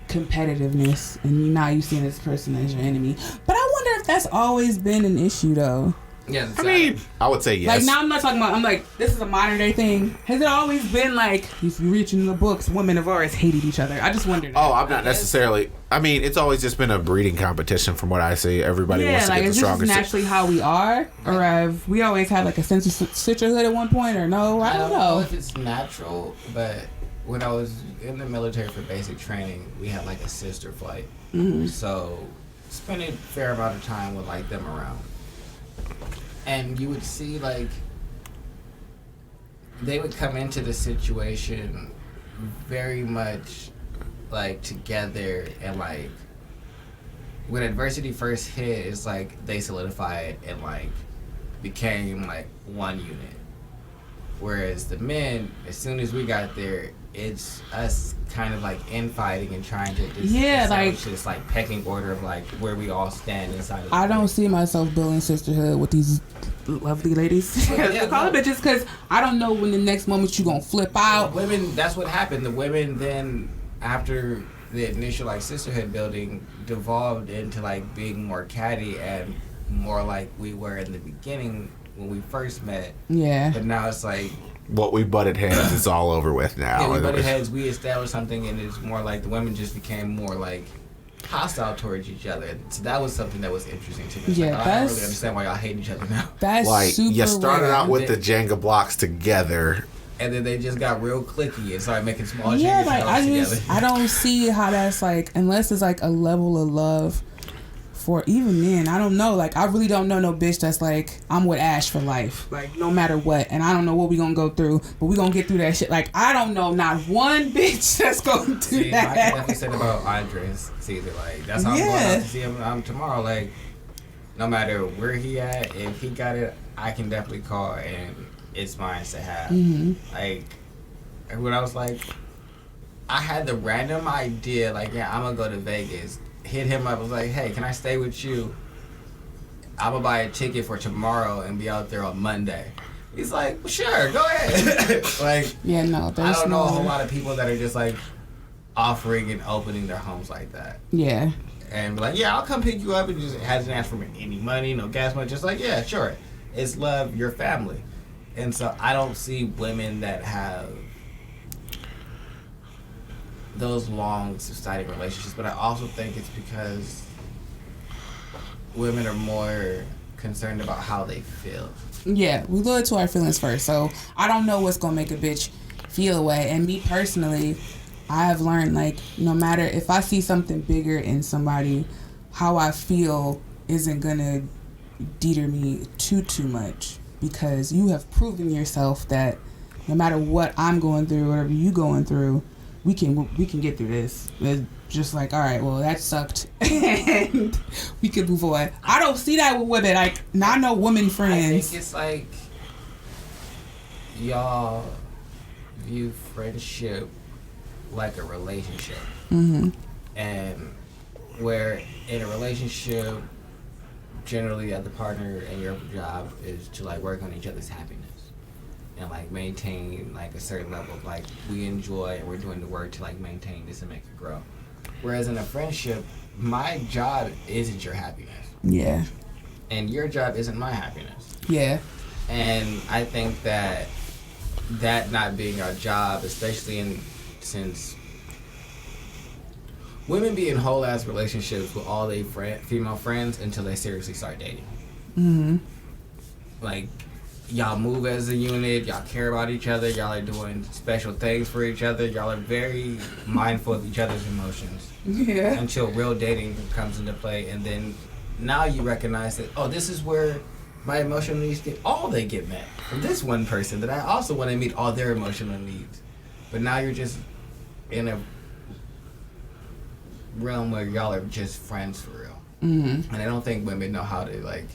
competitiveness, and now you seeing this person as your enemy. But I wonder if that's always been an issue though. Yeah, I mean, I would say yes. Like now I'm not talking about, I'm like, this is a modern day thing. Has it always been like, if you reach in the books, women have always hated each other? I just wondered. Oh, I'm not necessarily. I mean, it's always just been a breeding competition from what I see. Everybody wants to get the strongest. Is this naturally how we are? Or have we always had like a sense of sisterhood at one point, or no? I don't know if it's natural, but when I was in the military for basic training, we had like a sister flight. Mm-hmm. So spending a fair amount of time with like them around. And you would see like they would come into the situation very much like together, and like when adversity first hit, it's like they solidified and like became like one unit. Whereas the men, as soon as we got there, it's us kind of like infighting and trying to establish this like pecking order of like where we all stand inside of I don't see myself building sisterhood with these lovely ladies. Call it bitches, because I don't know when the next moment you gonna flip out. Women, that's what happened. The women then, after the initial like sisterhood building, devolved into like being more catty and more like we were in the beginning when we first met. Yeah. But now it's like what we butted heads is all over with now. Yeah, we butted heads. We established something, and it's more like the women just became more like hostile towards each other. So that was something that was interesting to me. It's yeah, like, I don't really understand why y'all hate each other now. That's like super you started rare. out with the Jenga blocks together, and then they just got real cliquey and started making small Jenga like together. I don't see how that's like, unless it's like a level of love. For even men, I don't know. Like, I really don't know no bitch that's like, I'm with Ash for life. Like, no matter what. And I don't know what we gonna go through, but we gonna get through that shit. Like, I don't know not one bitch that's gonna do that. I can definitely say about Andres Caesar. Like, that's how I'm going out to see him tomorrow. Like, no matter where he at, if he got it, I can definitely call, and it's mine to have. Mm-hmm. Like, when I was like, I had the random idea, like, yeah, I'm gonna go to Vegas. Hit him up, was like, hey, can I stay with you? I'm gonna buy a ticket for tomorrow and be out there on Monday. He's like, well, sure, go ahead. Like, yeah, no, I don't know a whole lot of people that are just like offering and opening their homes like that. Yeah. And be like, yeah, I'll come pick you up, and just hasn't asked for any money, no gas money, just like, yeah, sure. It's love, your family. And so I don't see women that have those long subsiding relationships, but I also think it's because women are more concerned about how they feel. Yeah, we look to our feelings first. So I don't know what's gonna make a bitch feel away. And me personally, I have learned, like, no matter if I see something bigger in somebody, how I feel isn't gonna deter me too much, because you have proven yourself that no matter what I'm going through, whatever you going through, we can get through this. It's just like, all right, well, that sucked, and we can move on. I don't see that with women. Like, not no women friends. I think it's like y'all view friendship like a relationship, and where in a relationship generally at the partner and your job is to like work on each other's happiness and like maintain like a certain level of like we enjoy and we're doing the work to like maintain this and make it grow. Whereas in a friendship, my job isn't your happiness. Yeah. And your job isn't my happiness. Yeah. And I think that not being our job, especially since women be in whole ass relationships with all their female friends until they seriously start dating. Mm-hmm. Like, y'all move as a unit, y'all care about each other, y'all are doing special things for each other, y'all are very mindful of each other's emotions. Yeah. Until real dating comes into play, and then now you recognize that, oh, this is where my emotional needs get met from this one person that I also want to meet all their emotional needs. But now you're just in a realm where y'all are just friends for real. Mm-hmm. And I don't think women know how to like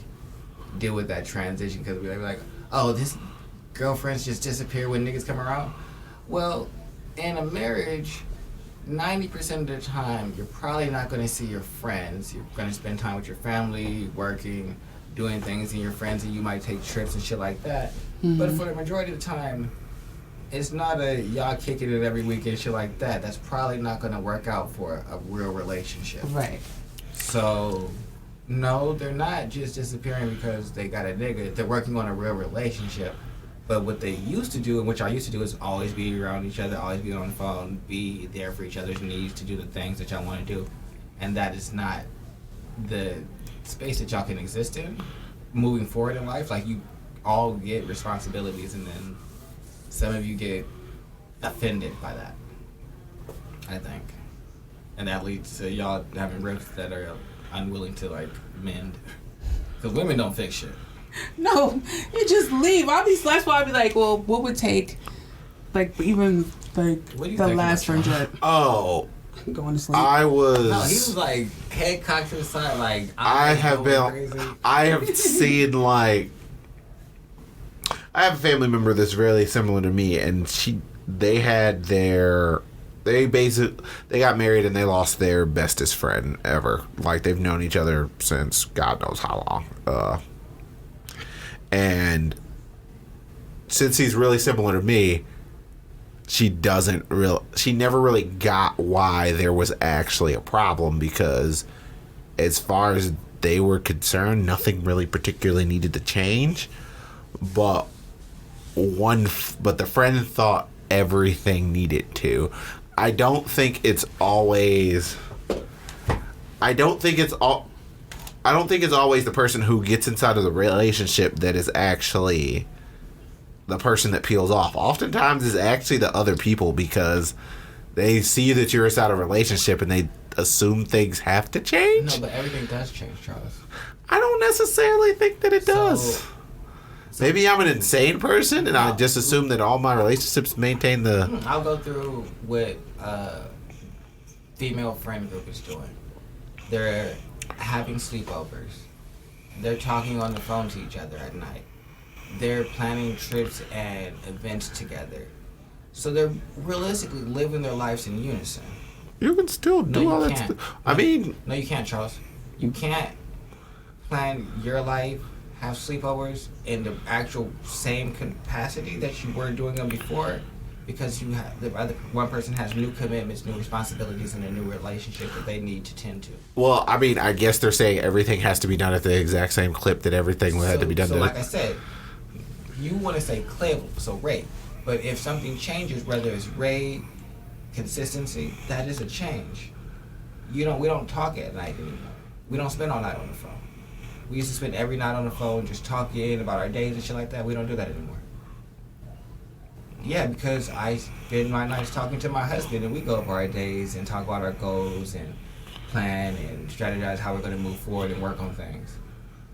deal with that transition, because we're like, oh, this girlfriends just disappear when niggas come around. Well, in a marriage, 90% of the time, you're probably not going to see your friends. You're going to spend time with your family, working, doing things in your friends, and you might take trips and shit like that. Mm-hmm. But for the majority of the time, it's not a y'all kicking it every weekend, shit like that. That's probably not going to work out for a real relationship. Right. So, no, they're not just disappearing because they got a nigga. They're working on a real relationship. But what they used to do, and which I used to do, is always be around each other, always be on the phone, be there for each other's needs, to do the things that y'all want to do. And that is not the space that y'all can exist in moving forward in life. Like, you all get responsibilities, and then some of you get offended by that, I think. And that leads to y'all having rifts that are unwilling to, like, mend. Because women don't fix shit. No, you just leave. That's why I'd be like, well, what would take, like, even, like, the last friendship? Oh. Going to sleep. No, he was, like, head cocked to the side, like, I have seen, like, I have a family member that's really similar to me, and they got married and they lost their bestest friend ever. Like, they've known each other since God knows how long. And since he's really similar to me, she never really got why there was actually a problem, because as far as they were concerned, nothing really particularly needed to change. But the friend thought everything needed to. I don't think it's always the person who gets inside of the relationship that is actually the person that peels off. Oftentimes it's actually the other people, because they see that you're inside a relationship and they assume things have to change. No, but everything does change, Charles. I don't necessarily think that it does. Maybe I'm an insane person and I just assume that all my relationships maintain the... I'll go through what female friend group is doing. They're having sleepovers. They're talking on the phone to each other at night. They're planning trips and events together. So they're realistically living their lives in unison. You can still do all that stuff. No, you can't, Charles. You can't plan your life, have sleepovers in the actual same capacity that you were doing them before, because you have one person has new commitments, new responsibilities, and a new relationship that they need to tend to. Well, I guess they're saying everything has to be done at the exact same clip that everything had to be done. So, like I said, you want to say clip, so rate. But if something changes, whether it's rate, consistency, that is a change. We don't talk at night anymore. We don't spend all night on the phone. We used to spend every night on the phone just talking about our days and shit like that. We don't do that anymore. Yeah, because I spend my nights talking to my husband, and we go over our days and talk about our goals and plan and strategize how we're going to move forward and work on things.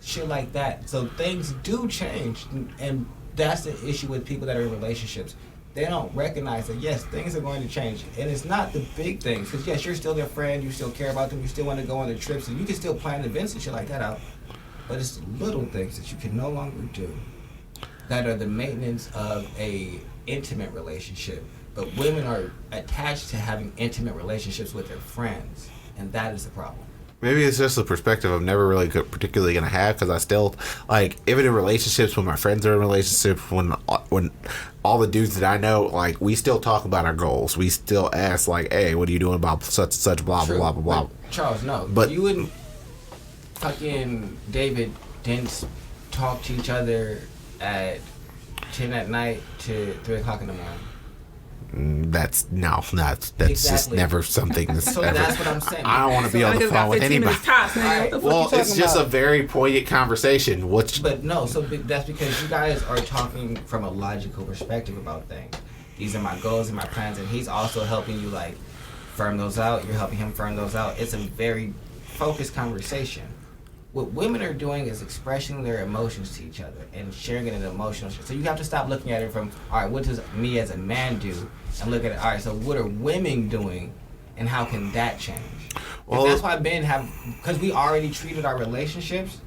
Shit like that. So things do change, and that's the issue with people that are in relationships. They don't recognize that, yes, things are going to change. And it's not the big things, because yes, you're still their friend, you still care about them, you still want to go on their trips, and you can still plan events and shit like that out. But it's the little things that you can no longer do that are the maintenance of a intimate relationship. But women are attached to having intimate relationships with their friends, and that is the problem. Maybe it's just a perspective I'm never really particularly going to have, because I still, like, even in relationships, when my friends are in relationships, when all the dudes that I know, like, we still talk about our goals. We still ask, like, hey, what are you doing about such and such, blah, blah, blah, blah, blah. Charles, no. But you wouldn't fucking David didn't talk to each other at 10 at night to 3 o'clock in the morning. That's exactly. just never something that's so ever. That's what I'm saying. I don't want to be on the phone with anybody. Well, it's just a very poignant conversation. But no, so that's because you guys are talking from a logical perspective about things. These are my goals and my plans, and he's also helping you like firm those out. You're helping him firm those out. It's a very focused conversation. What women are doing is expressing their emotions to each other and sharing it in emotional. So you have to stop looking at it from, all right, what does me as a man do? And look at it, all right, so what are women doing and how can that change? Well, that's why men have, because we already treated our relationships,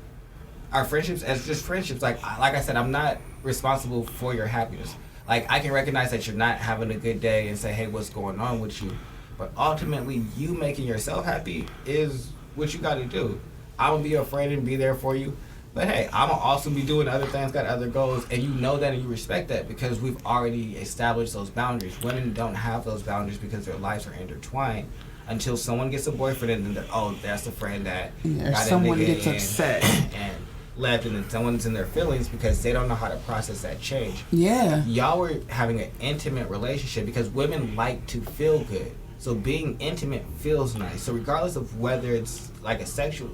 our friendships as just friendships. Like I said, I'm not responsible for your happiness. Like, I can recognize that you're not having a good day and say, hey, what's going on with you? But ultimately, you making yourself happy is what you got to do. I'm going to be your friend and be there for you. But hey, I'm going to also be doing other things, got other goals. And you know that and you respect that because we've already established those boundaries. Women don't have those boundaries because their lives are intertwined until someone gets a boyfriend and then, that's the friend that got someone gets upset. And left, and then someone's in their feelings because they don't know how to process that change. Yeah. Y'all were having an intimate relationship because women like to feel good. So being intimate feels nice. So regardless of whether it's like a sexual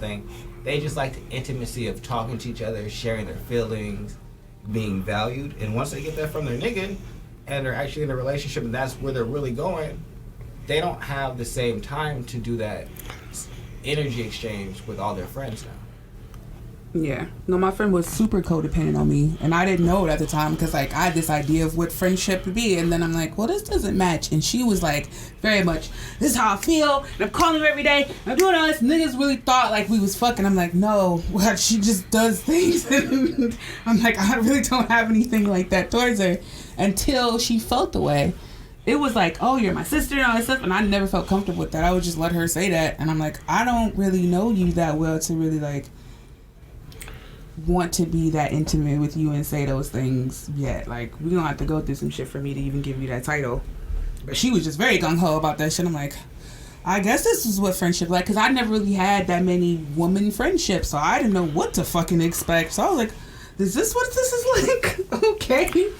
thing, they just like the intimacy of talking to each other, sharing their feelings, being valued. And once they get that from their nigga and they're actually in a relationship and that's where they're really going, they don't have the same time to do that energy exchange with all their friends now. Yeah. No, my friend was super codependent on me, and I didn't know it at the time because, like, I had this idea of what friendship would be, and then I'm like, well, this doesn't match. And she was like, very much, this is how I feel, and I'm calling her every day, I'm doing all this. Niggas really thought, like, we was fucking. I'm like, no, well, she just does things. And I'm like, I really don't have anything like that towards her until she felt the way. It was like, oh, you're my sister and all that stuff, and I never felt comfortable with that. I would just let her say that, and I'm like, I don't really know you that well to really, like, want to be that intimate with you and say those things yet. Like, we don't have to go through some shit for me to even give you that title. But she was just very gung-ho about that shit. I'm like, I guess this is what friendship like, because I never really had that many woman friendships, so I didn't know what to fucking expect. So I was like, is this what this is like? Okay.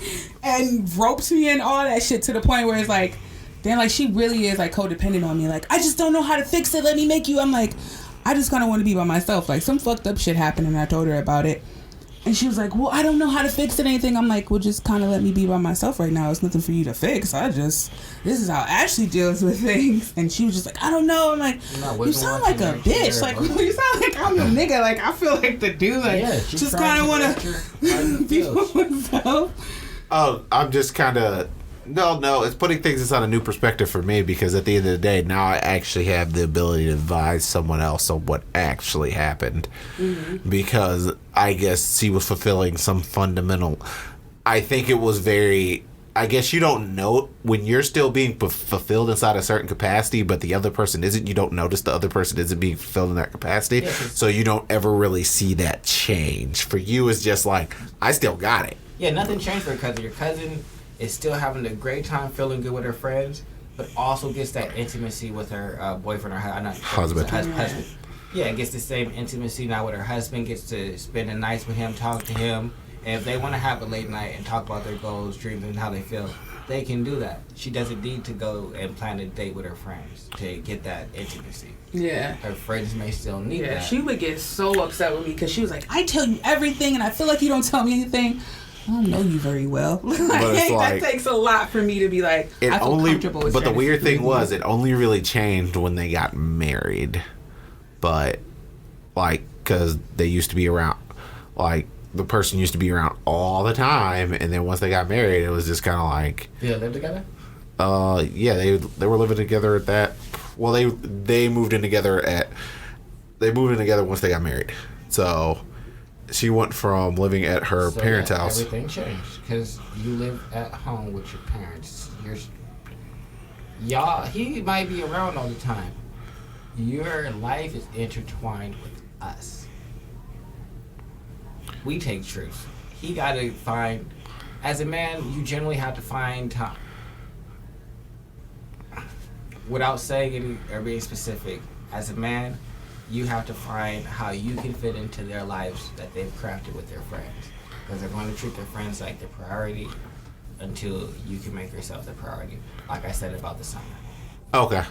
And ropes me in all that shit to the point where it's like, then, like, she really is, like, codependent on me. Like, I just don't know how to fix it. Let me make you. I'm like, I just kind of want to be by myself. Like, some fucked up shit happened, and I told her about it. And she was like, well, I don't know how to fix it, anything. I'm like, well, just kind of let me be by myself right now. It's nothing for you to fix. This is how Ashley deals with things. And she was just like, I don't know. I'm like, you sound like a bitch. Like, you sound like I'm the nigga. Like, I feel like the dude. Like, just kind of want to be with myself. Oh, I'm just kind of... No, it's putting things on a new perspective for me, because at the end of the day, now I actually have the ability to advise someone else on what actually happened. Mm-hmm. Because I guess she was fulfilling some fundamental... I think it was very... I guess you don't know when you're still being fulfilled inside a certain capacity, but the other person isn't. You don't notice the other person isn't being fulfilled in that capacity. So you don't ever really see that change. For you, it's just like, I still got it. Yeah, nothing changed for your cousin. Your cousin is still having a great time, feeling good with her friends, but also gets that intimacy with her boyfriend or husband. Husband. Yeah, gets the same intimacy now with her husband, gets to spend the nights with him, talk to him. And if they want to have a late night and talk about their goals, dreams, and how they feel, they can do that. She doesn't need to go and plan a date with her friends to get that intimacy. Yeah. Her friends may still need that. She would get so upset with me because she was like, I tell you everything and I feel like you don't tell me anything. I don't know you very well. But it's like, that takes a lot for me to be like, I feel comfortable with. But the weird thing was, it only really changed when they got married. But, like, because they used to be around, like, the person used to be around all the time, and then once they got married, it was just kind of like... Did they live together? Yeah, they were living together at that... Well, they moved in together at... They moved in together once they got married. So... She went from living at her parents' house. Everything changed because you live at home with your parents. He might be around all the time, Your life is intertwined with us. We take truth. He got to find, as a man, you generally have to find time. Without saying any or being specific, as a man, you have to find how you can fit into their lives that they've crafted with their friends. Because they're going to treat their friends like the priority until you can make yourself the priority. Like I said about the summer. Okay.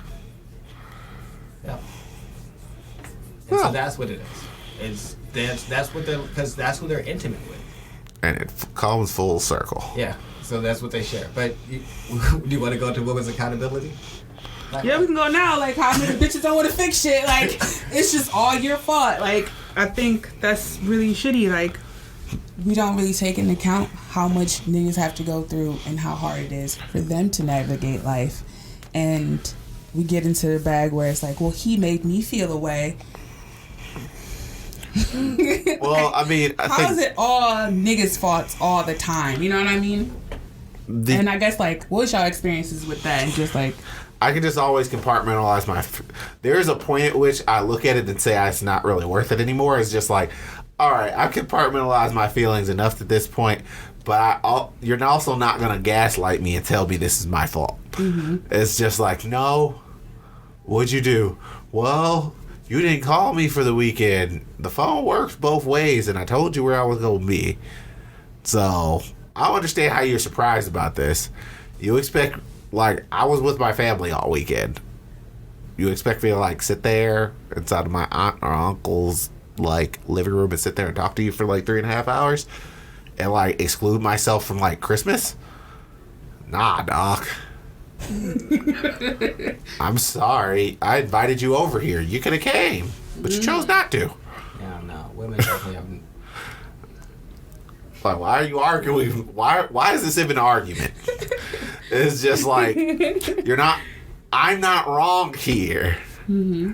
Yep. And so that's what it is. That's what they're, because that's who they're intimate with. And it comes full circle. Yeah. So that's what they share. But do you want to go to women's accountability? Like, Yeah, we can go now. Like, how many bitches don't want to fix shit? Like, it's just all your fault. Like, I think that's really shitty. Like, we don't really take into account how much niggas have to go through and how hard it is for them to navigate life. And we get into the bag where it's like, well, he made me feel a way. Well, I mean, how is it all niggas' faults all the time? You know what I mean? And I guess, like, what's y'all experiences with that? And just like, I can just always compartmentalize my. There is a point at which I look at it and say it's not really worth it anymore. It's just like, all right, I compartmentalize my feelings enough to this point, but you're also not gonna gaslight me and tell me this is my fault. Mm-hmm. It's just like, no, what'd you do? Well, you didn't call me for the weekend. The phone works both ways, and I told you where I was gonna be. So I understand how you're surprised about this. You expect. Like, I was with my family all weekend. You expect me to, like, sit there inside of my aunt or uncle's, like, living room and sit there and talk to you for, like, 3.5 hours? And, like, exclude myself from, like, Christmas? Nah, doc. I'm sorry. I invited you over here. You could have came. But you chose not to. Yeah, no. Women definitely have... Like, why are you arguing? Why is this even an argument? It's just like, I'm not wrong here. Mm-hmm.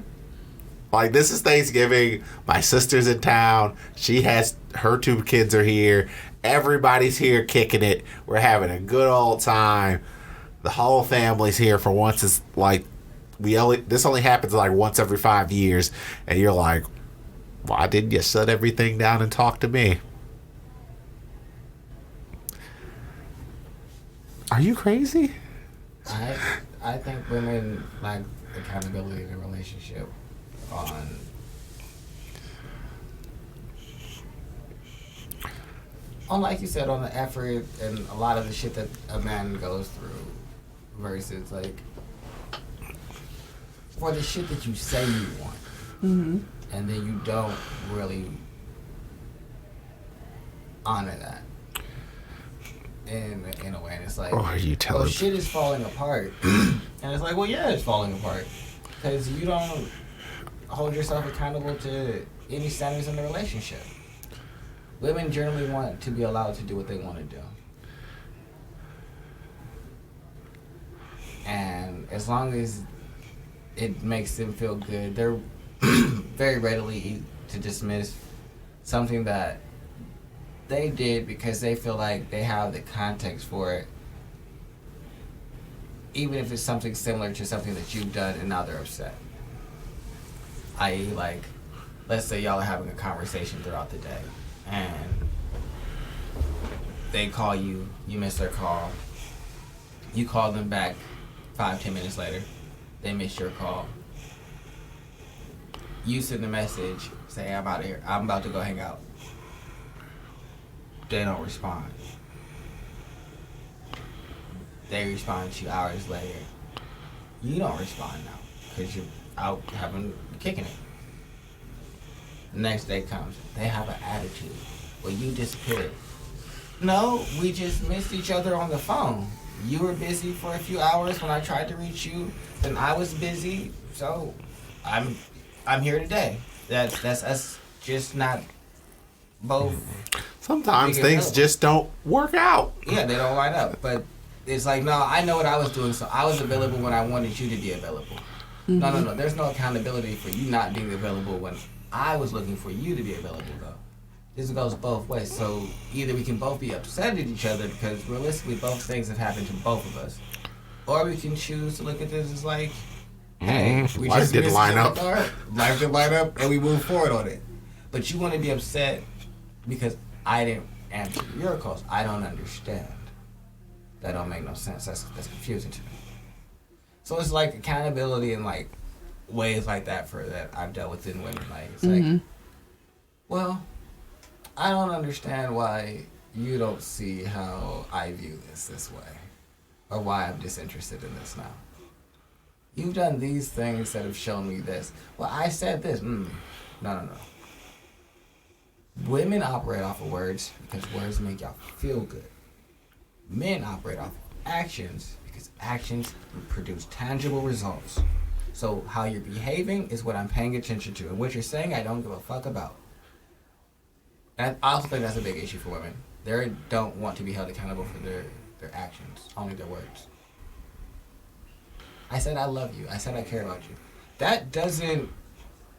Like, this is Thanksgiving. My sister's in town. Her 2 kids are here. Everybody's here kicking it. We're having a good old time. The whole family's here for once. It's like, this only happens like once every 5 years. And you're like, why didn't you shut everything down and talk to me? Are you crazy? I think women lack accountability in a relationship on like you said, on the effort and a lot of the shit that a man goes through versus like for the shit that you say you want. Mm-hmm. And then you don't really honor that. In a way, and it's like, shit is falling apart, and it's like, well, yeah, it's falling apart because you don't hold yourself accountable to any standards in the relationship. Women generally want to be allowed to do what they want to do, and as long as it makes them feel good, they're very readily to dismiss something that they did because they feel like they have the context for it, even if it's something similar to something that you've done and now they're upset. I.e., like, let's say y'all are having a conversation throughout the day and they call you, you miss their call, you call them back 5-10 minutes later, they miss your call. You send a message, say, I'm out of here, I'm about to go hang out. They don't respond. They respond 2 hours later. You don't respond now because you're out kicking it. The next day comes. They have an attitude. Well, you disappeared. No, we just missed each other on the phone. You were busy for a few hours when I tried to reach you. Then I was busy, so I'm here today. That's us just not both. Sometimes things just don't work out. Yeah, they don't line up. But it's like, no, I know what I was doing, so I was available when I wanted you to be available. Mm-hmm. No. There's no accountability for you not being available when I was looking for you to be available, though. This goes both ways. So either we can both be upset at each other because realistically both things have happened to both of us. Or we can choose to look at this as like, hey, we Life just didn't missed line the up. car. Life didn't line up, and we moved forward on it. But you want to be upset because I didn't answer your calls. I don't understand. That don't make no sense. That's confusing to me. So it's like accountability and like ways like that that I've dealt with in women. Like it's like, well, I don't understand why you don't see how I view this way, or why I'm disinterested in this now. You've done these things that have shown me this. Well, I said this. No. Women operate off of words because words make y'all feel good. Men operate off of actions because actions produce tangible results. So how you're behaving is what I'm paying attention to. And what you're saying, I don't give a fuck about. And I also think that's a big issue for women. They don't want to be held accountable for their actions, only their words. I said I love you. I said I care about you. That doesn't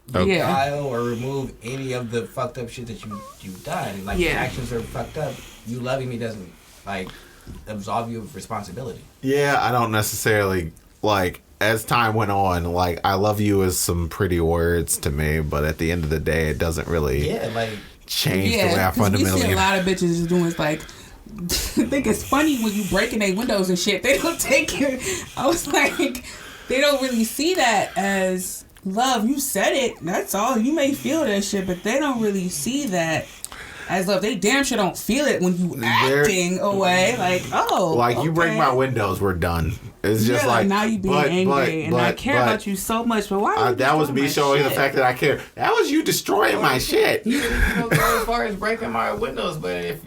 beguile or remove any of the fucked up shit that you've done. Like, your actions are fucked up. You loving me doesn't, like, absolve you of responsibility. Yeah, I don't necessarily, like, as time went on, like, I love you is some pretty words to me, but at the end of the day, it doesn't really change the way I fundamentally... we see a lot of bitches doing is like, I think it's funny when you breaking their windows and shit. They don't take it. I was like, they don't really see that as love. You said it. That's all. You may feel that shit, but they don't really see that as love. They damn sure don't feel it when you acting away. Like, oh, like, you break my windows, we're done. It's just like now you being angry, and I care about you so much. But why? That was me showing the fact that I care. That was you destroying my shit. You don't go as far as breaking my windows, but if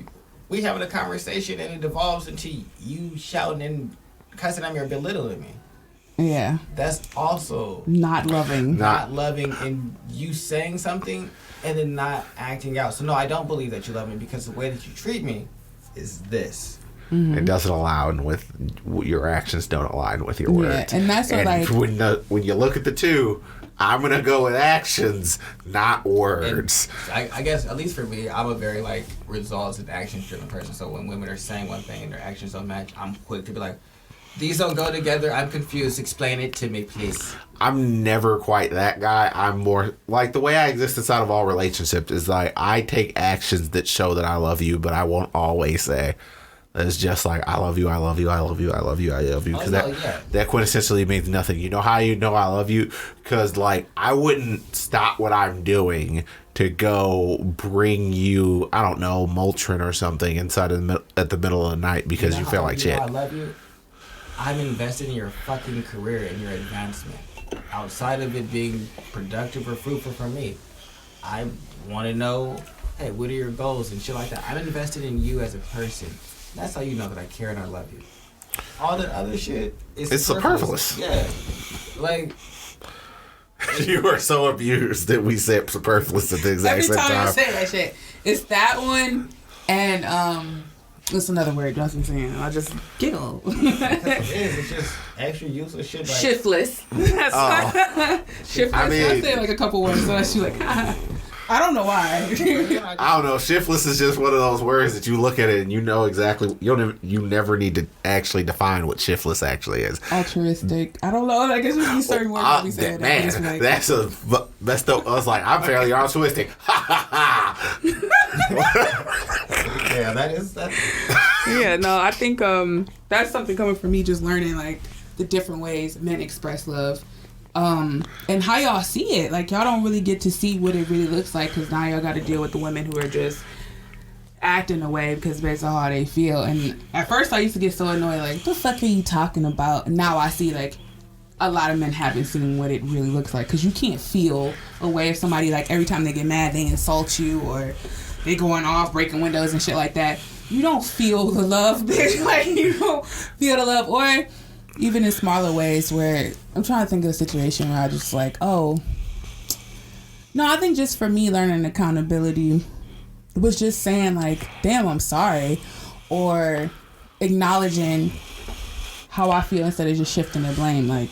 we having a conversation and it devolves into you shouting and cussing at me or belittling me. Yeah. That's also not loving. Not loving, and you saying something and then not acting out. So no, I don't believe that you love me because the way that you treat me is this. Mm-hmm. It doesn't align with your actions. Don't align with your words. And that's what, like, when you look at the two, I'm gonna go with actions, not words. I guess at least for me, I'm a very like results and actions driven person. So when women are saying one thing and their actions don't match, I'm quick to be like, these don't go together. I'm confused. Explain it to me, please. I'm never quite that guy. I'm more like the way I exist inside of all relationships is like I take actions that show that I love you, but I won't always say. It's just like, I love you, I love you, I love you, I love you, I love you. Because that quintessentially means nothing. You know how you know I love you? Because, like, I wouldn't stop what I'm doing to go bring you, I don't know, Motrin or something inside of at the middle of the night because you feel like shit. I love you. I'm invested in your fucking career and your advancement. Outside of it being productive or fruitful for me, I want to know, hey, what are your goals and shit like that. I'm invested in you as a person. That's how you know that I care and I love you. All that other shit is superfluous. Yeah. Like, you are so abused that we said superfluous at the exact same time. Every time I say that shit, it's that one and what's another word Justin's saying? I just giggle. It's just extra useless shit. Like, shiftless. Shiftless. I say like a couple words, so she's like, I don't know why. I don't know. Shiftless is just one of those words that you look at it and you know exactly. You never need to actually define what shiftless actually is. Altruistic. I don't know. I guess there's be certain words that we say. Man, like, that's the. I was like, I'm fairly altruistic. Ha ha ha. Yeah, that is that. Yeah, no, I think that's something coming from me, just learning like the different ways men express love. And how y'all see it. Like, y'all don't really get to see what it really looks like because now y'all got to deal with the women who are just acting away because based on how they feel. And at first I used to get so annoyed, like, what the fuck are you talking about? And now I see, like, a lot of men haven't seen what it really looks like because you can't feel a way if somebody, like, every time they get mad, they insult you or they going off, breaking windows and shit like that. You don't feel the love, bitch. Like, you don't feel the love. Or even in smaller ways where I'm trying to think of a situation where I just like, oh, no, I think just for me learning accountability was just saying like, damn, I'm sorry, or acknowledging how I feel instead of just shifting the blame. Like,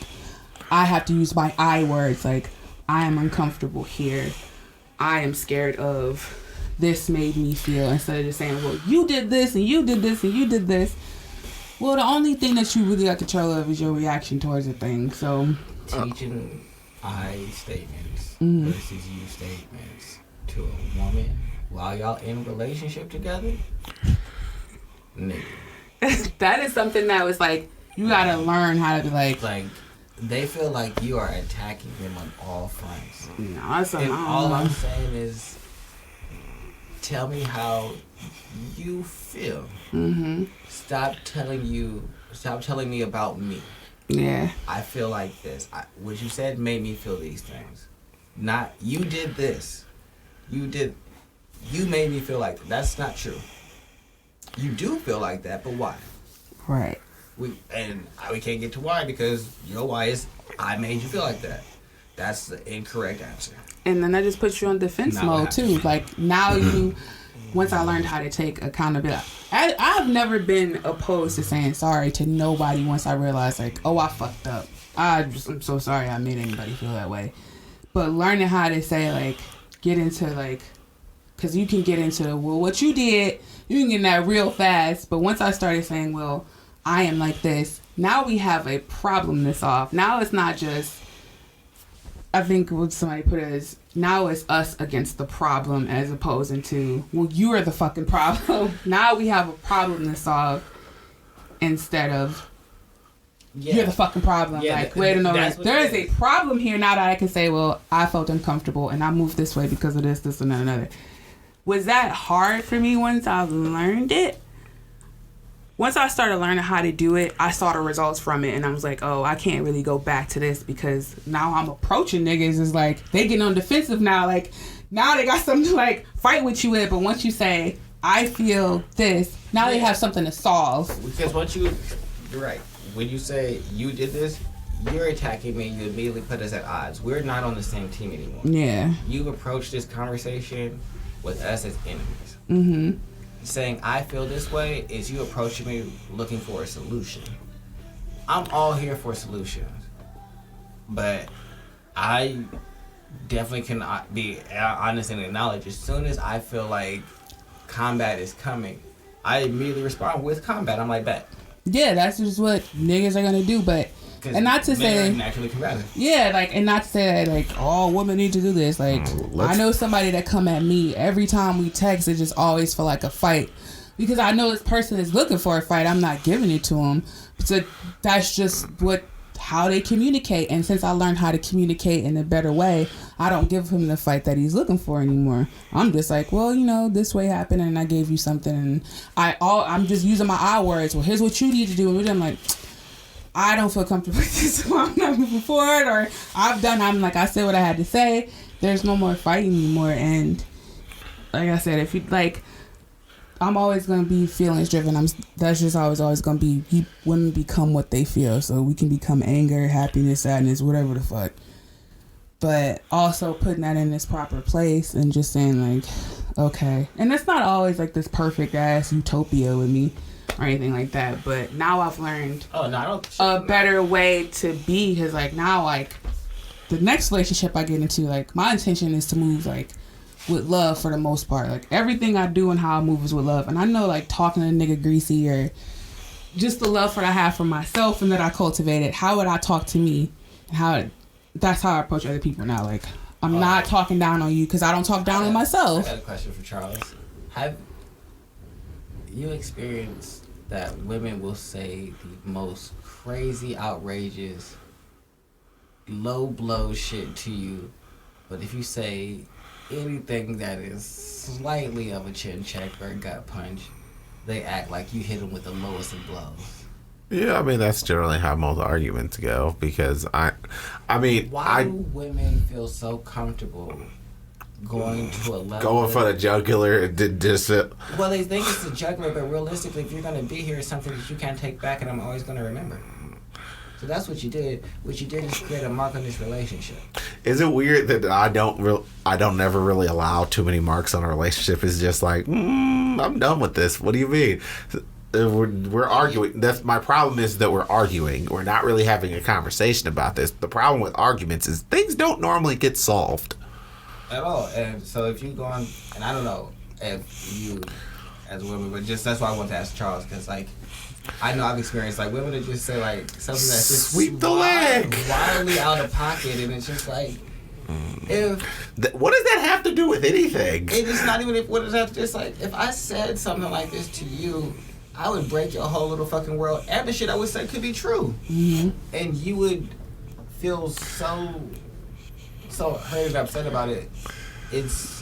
I have to use my I words, like, I am uncomfortable here. I am scared of this made me feel, instead of just saying, well, you did this and you did this and you did this. Well, the only thing that you really got control of is your reaction towards a thing. So teaching I statements versus you statements to a woman while y'all in a relationship together, nigga. That is something that was like, you gotta learn how to be like. Like, they feel like you are attacking them on all fronts. No, that's and all I'm saying is, tell me how you feel. Mm-hmm. Stop telling me about me. Yeah. I feel like this. What you said made me feel these things. Not, you did this. You made me feel like that. That's not true. You do feel like that, but why? Right. We can't get to why because your why is I made you feel like that. That's the incorrect answer. And then that just puts you on defense mode too. Like now once I learned how to take accountability, I've never been opposed to saying sorry to nobody once I realized like, oh, I fucked up. I'm so sorry I made anybody feel that way. But learning how to say like, get into like, because you can get into well, what you did, you can get in that real fast. But once I started saying, well, I am like this, now we have a problem to solve. Now it's not just, I think what somebody put it as, now it's us against the problem as opposed to, well, you are the fucking problem. Now we have a problem to solve instead of, you're the fucking problem. Yeah, like, wait a minute, there is a problem here now that I can say, well, I felt uncomfortable and I moved this way because of this, and another. Was that hard for me once I learned it? Once I started learning how to do it, I saw the results from it, and I was like, oh, I can't really go back to this because now I'm approaching niggas. It's like, they getting on defensive now. Like, now they got something to, like, fight with you with, but once you say, I feel this, now they have something to solve. Because you're right. When you say, you did this, you're attacking me, you immediately put us at odds. We're not on the same team anymore. Yeah. You've approached this conversation with us as enemies. Mm-hmm. Saying I feel this way is you approaching me looking for a solution. I'm all here for solutions, but I definitely can be honest and acknowledge as soon as I feel like combat is coming, I immediately respond with combat. I'm like, bet. Yeah, that's just what niggas are gonna do, but and not to say naturally combative. Yeah, like, and not to say that like all women need to do this. Like, I know somebody that come at me every time we text. It just always feel like a fight because I know this person is looking for a fight. I'm not giving it to them. So that's just how they communicate. And since I learned how to communicate in a better way, I don't give him the fight that he's looking for anymore. I'm just like, well, this way happened, and I gave you something, and I'm just using my I words. Well, here's what you need to do, and I'm like, I don't feel comfortable with this, so I'm not moving forward, or I said what I had to say. There's no more fighting anymore, and like I said, if you like, I'm always gonna be feelings driven. That's just always gonna be. Women become what they feel, so we can become anger, happiness, sadness, whatever the fuck. But also putting that in its proper place and just saying like, okay, and it's not always like this perfect ass utopia with me or anything like that, but now I've learned a better way to be, because like now, like the next relationship I get into, like my intention is to move like with love for the most part. Like everything I do and how I move is with love, and I know like talking to a nigga greasy or just the love that I have for myself and that I cultivated, how would I talk to me, and that's how I approach other people now. Like I'm not talking down on you because I don't talk down on myself. I got a question for Charles. Have you experienced that women will say the most crazy, outrageous, low blow shit to you, but if you say anything that is slightly of a chin check or a gut punch, they act like you hit them with the lowest of blows? Yeah, I mean that's generally how most arguments go, because why do women feel so comfortable going to a level, going for the jugular? Well, they think it's a jugular, but realistically, if you're going to be here, it's something that you can't take back, and I'm always going to remember. So that's what you did. What you did is create a mark on this relationship. Is it weird that I don't never really allow too many marks on a relationship? It's just like, I'm done with this. What do you mean? We're arguing. That's my problem, is that we're arguing. We're not really having a conversation about this. The problem with arguments is things don't normally get solved at all. And so if you go on, and I don't know if you as women, but just that's why I want to ask Charles, because like I know I've experienced like women that just say like something that's just sweep the leg, wildly out of pocket, and it's just like if what does that have to do with anything? it's not even if what does that just like if I said something like this to you, I would break your whole little fucking world, and the shit I would say could be true, and you would feel so hurt and upset about it. It's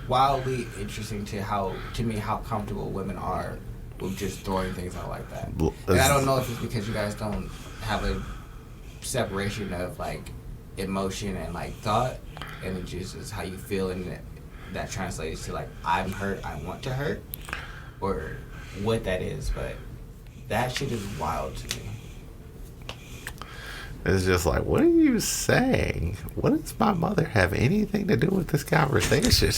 wildly interesting to me how comfortable women are with just throwing things out like that. And I don't know if it's because you guys don't have a separation of like emotion and like thought, and it just is how you feel, and that translates to like I'm hurt, I want to hurt, or what that is. But that shit is wild to me. It's just like, what are you saying? What does my mother have anything to do with this conversation?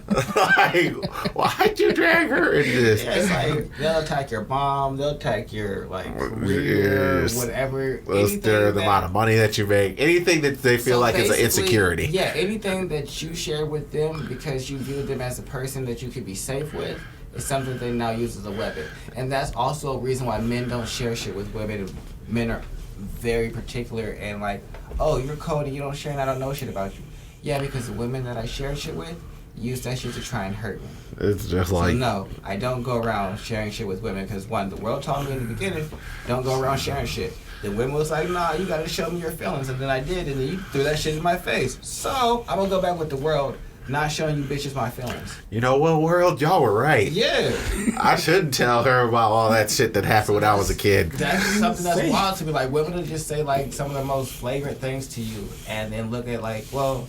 Like, why'd you drag her into this? Yeah, it's like they'll attack your mom, they'll attack your like career, whatever. The amount of money that you make, anything that they feel like is an insecurity. Yeah, anything that you share with them because you view them as a person that you could be safe with is something they now use as a weapon. And that's also a reason why men don't share shit with women. Men are very particular and like, oh, you're cold and you don't share and I don't know shit about you. Yeah, because the women that I share shit with use that shit to try and hurt me. It's just like... So no, I don't go around sharing shit with women because one, the world taught me in the beginning, don't go around sharing shit. The women was like, nah, you gotta show me your feelings, and then I did, and then you threw that shit in my face. So I'm gonna go back with the world, not showing you bitches my feelings. You know what, world? Y'all were right. Yeah. I shouldn't tell her about all that shit that happened when I was a kid. That's something that's wild to me. Like, women will just say, like, some of the most flagrant things to you, and then look at, like, well,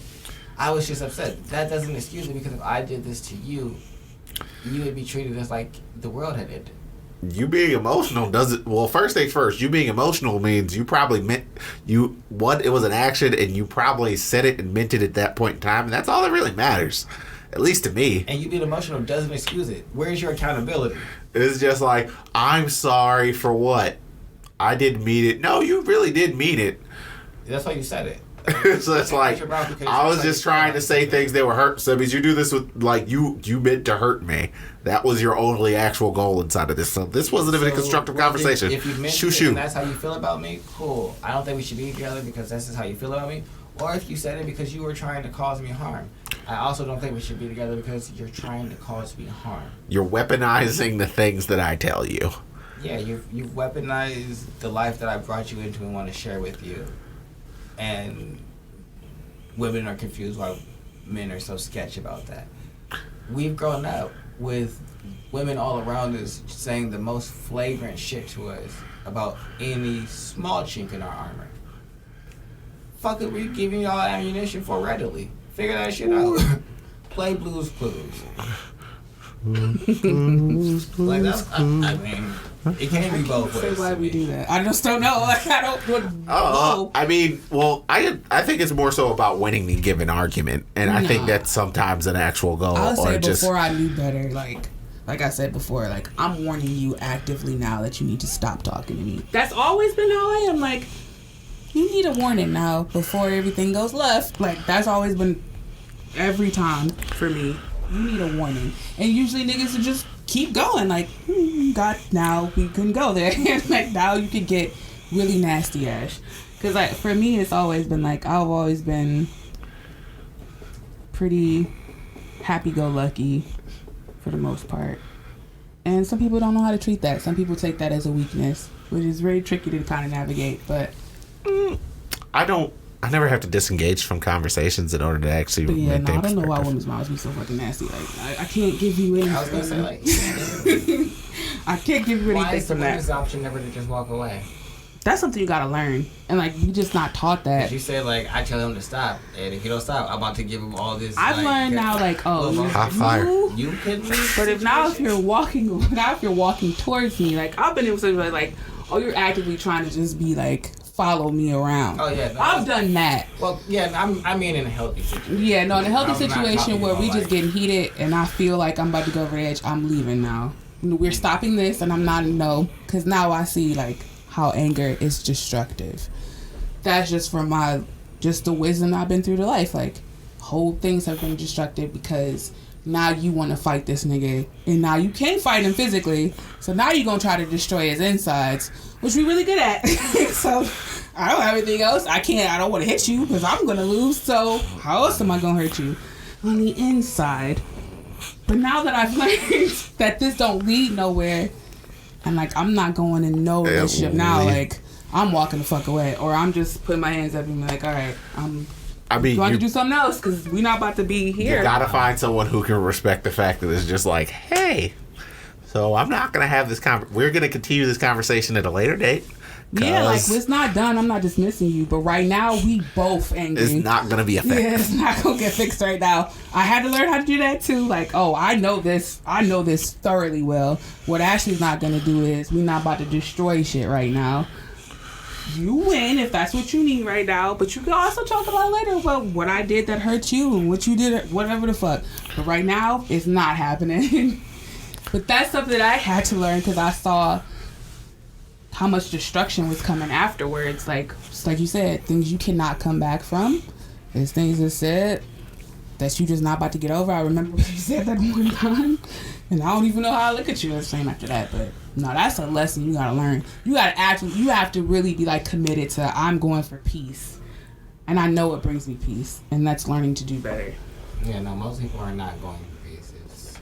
I was just upset. That doesn't excuse me, because if I did this to you, you would be treated as, like, the world had ended. You being emotional doesn't... Well, first things first, you being emotional means you probably meant... It was an action, and you probably said it and meant it at that point in time, and that's all that really matters. At least to me. And you being emotional doesn't excuse it. Where's your accountability? It's just like, I'm sorry for what? I didn't mean it. No, you really did mean it. That's why you said it. So it's like, I was just trying to say things that were hurt. So because you do this with, like, you meant to hurt me. That was your only actual goal inside of this. So this wasn't even a constructive conversation. If you meant it and that's how you feel about me, cool. I don't think we should be together because that's just how you feel about me. Or if you said it because you were trying to cause me harm. I also don't think we should be together because you're trying to cause me harm. You're weaponizing the things that I tell you. Yeah, you've weaponized the life that I brought you into and want to share with you. And women are confused why men are so sketchy about that. We've grown up with women all around us saying the most flagrant shit to us about any small chink in our armor. Fuck it, we're giving y'all ammunition for readily. Figure that shit out. Play Blues Clues. Like that's, I mean, it can't be both ways. Why we do that? I just don't know. Like I don't know. I mean, well, I think it's more so about winning the given argument, and I think that's sometimes an actual goal. I would say before I knew better, like I said before, like I'm warning you actively now that you need to stop talking to me. That's always been how I am. Like you need a warning now before everything goes left. Like that's always been every time for me. You need a warning, and usually niggas will just keep going. Like, God, now we couldn't go there. Like now you could get really nasty ass. Cause like for me, it's always been like I've always been pretty happy-go-lucky for the most part, and some people don't know how to treat that. Some people take that as a weakness, which is very tricky to kind of navigate. But I never have to disengage from conversations in order to actually make things I don't know why women's mouths be so fucking nasty. Like, I can't give you anything. I was gonna say, like, I can't give you anything from that. Why is the option never to just walk away? That's something you gotta learn. And, like, you just not taught that. You said, like, I tell him to stop. And if he don't stop, I'm about to give him all this. I've learned now, like, you could leave. But if you're walking towards me, like, I've been able to be like, oh, you're actively trying to just be, like, follow me around. Oh yeah, I've done that. Well, yeah, I mean in a healthy situation. Yeah, no, in a healthy situation where we just getting heated and I feel like I'm about to go over the edge, I'm leaving now. We're stopping this, and I'm not because now I see like how anger is destructive. That's just from the wisdom I've been through to life. Like whole things have been destructive because now you want to fight this nigga, and now you can't fight him physically, so now you're gonna try to destroy his insides, which we really good at. So I don't have anything else. I don't want to hit you because I'm gonna lose, so how else am I gonna hurt you? On the inside. But now that I've learned that this don't lead nowhere, and like I'm not going in no relationship now, like I'm walking the fuck away, or I'm just putting my hands up and be like, all right, going to do something else because we're not about to be here. You gotta find someone who can respect the fact that it's just like, hey, so I'm not gonna have this we're gonna continue this conversation at a later date. Yeah, like it's not done. I'm not dismissing you, but right now we both angry. It's not gonna be effective. Yeah, it's not gonna get fixed right now. I had to learn how to do that too. Like, I know this thoroughly well. What Ashley's not gonna do is we're not about to destroy shit right now. You win if that's what you need right now, but you can also talk about it later about what I did that hurt you and what you did, whatever the fuck. But right now, it's not happening. But that's something that I had to learn because I saw how much destruction was coming afterwards. Like, just like you said, things you cannot come back from. There's things that said that you just not about to get over. I remember when you said that one time, and I don't even know how I look at you the same after that, but no, that's a lesson you gotta learn. You have to really be like committed to I'm going for peace, and I know it brings me peace, and that's learning to do better. Yeah, no, most people are not going for peace.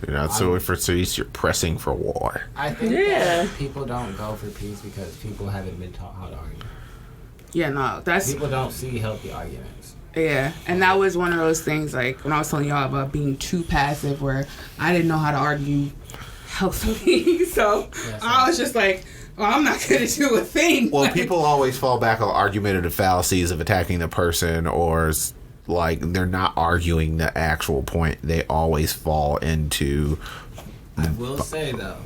You're not so for peace. You're pressing for war. I think that people don't go for peace because people haven't been taught how to argue. Yeah, no, people don't see healthy arguments. Yeah, and that was one of those things, like, when I was telling y'all about being too passive, where I didn't know how to argue healthily, so I was just like, well, I'm not going to do a thing. Well, people always fall back on argumentative fallacies of attacking the person, or, like, they're not arguing the actual point. They always fall into... I will say, though,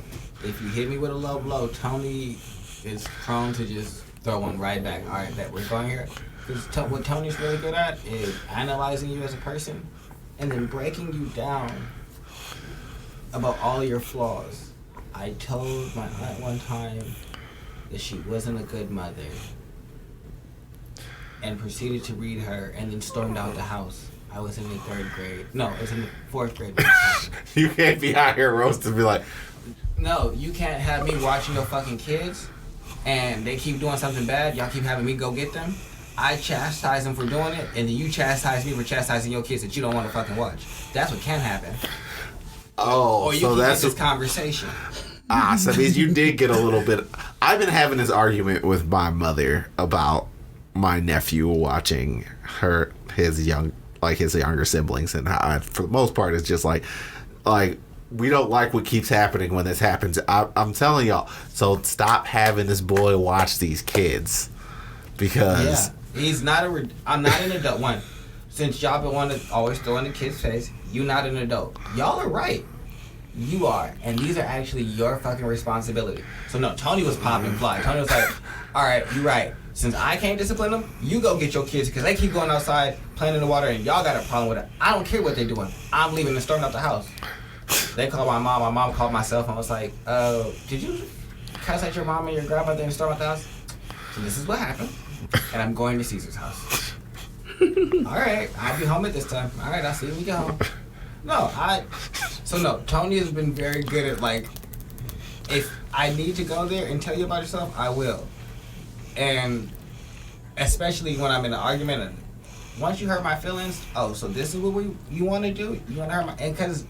if you hit me with a low blow, Tony is prone to just throw one right back. All right, we're going here. Because what Tony's really good at is analyzing you as a person and then breaking you down about all your flaws. I told my aunt one time that she wasn't a good mother and proceeded to read her and then stormed out the house. I was in the 3rd grade. No, I was in the 4th grade. You can't be out here roasting and be like... No, you can't have me watching your fucking kids and they keep doing something bad. Y'all keep having me go get them. I chastise them for doing it, and then you chastise me for chastising your kids that you don't want to fucking watch. That's what can happen. Oh, or you so can that's get this conversation. So that means you did get a little bit... I've been having this argument with my mother about my nephew watching his younger siblings, and how, for the most part, it's just like we don't like what keeps happening when this happens. I'm telling y'all, so stop having this boy watch these kids. Because he's not I'm not an adult. One, since y'all been wanting to always throw in the kid's face, you not an adult. Y'all are right. You are, and these are actually your fucking responsibility. So no, Tony was popping fly. Tony was like, all right, you right. Since I can't discipline them, you go get your kids because they keep going outside playing in the water, and y'all got a problem with it. I don't care what they're doing. I'm leaving and storming out the house. They called my mom. My mom called myself and was like, did you cuss at your mom and your grandmother and storm out the house? So this is what happened. And I'm going to Caesar's house. Alright, I'll be home at this time. Alright, I'll see you when we get home. No, Tony has been very good at, like, if I need to go there and tell you about yourself, I will. And especially when I'm in an argument, and once you hurt my feelings, so this is what you want to do? You want to hurt my... And because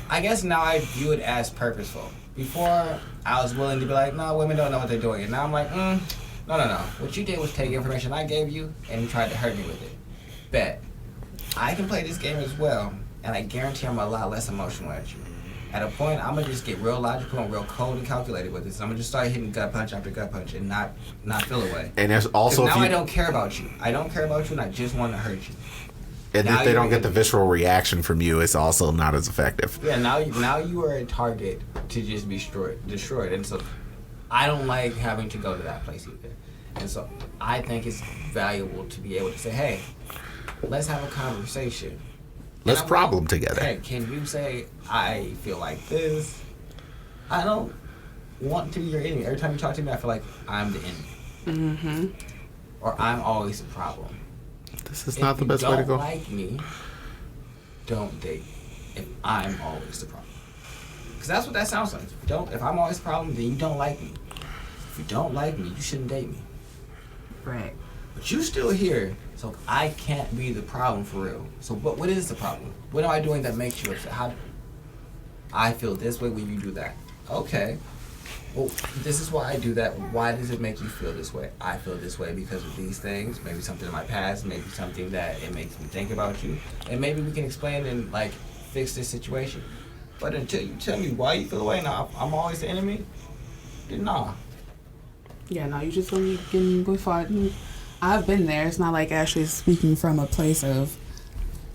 I guess now I view it as purposeful. Before, I was willing to be like, no, women don't know what they're doing. And now I'm like, No. What you did was take information I gave you and you tried to hurt me with it. Bet. I can play this game as well, and I guarantee I'm a lot less emotional at you. At a point, I'm going to just get real logical and real cold and calculated with this. I'm going to just start hitting gut punch after gut punch and not feel away. And there's also... Now I don't care about you. I don't care about you, and I just want to hurt you. And if they don't get the visceral reaction from you, it's also not as effective. Yeah, now you are a target to just be destroyed. And so I don't like having to go to that place either. And so I think it's valuable to be able to say, hey, let's have a conversation. Let's problem together. Hey, can you say, I feel like this? I don't want to be your enemy. Every time you talk to me, I feel like I'm the enemy. Mm-hmm. Or I'm always the problem. This is not the best way to go. If you don't like me, don't date. if I'm always the problem. Because that's what that sounds like. If I'm always the problem, then you don't like me. If you don't like me, you shouldn't date me. Right. But you still here, so I can't be the problem for real. So what is the problem? What am I doing that makes you upset? How I feel this way when you do that. Okay. Well, this is why I do that. Why does it make you feel this way? I feel this way because of these things. Maybe something in my past. Maybe something that it makes me think about you. And maybe we can explain and like fix this situation. But until you tell me why you feel the way, now I'm always the enemy. Then nah. Yeah, no, you just gonna be getting with fight. I've been there. It's not like actually speaking from a place of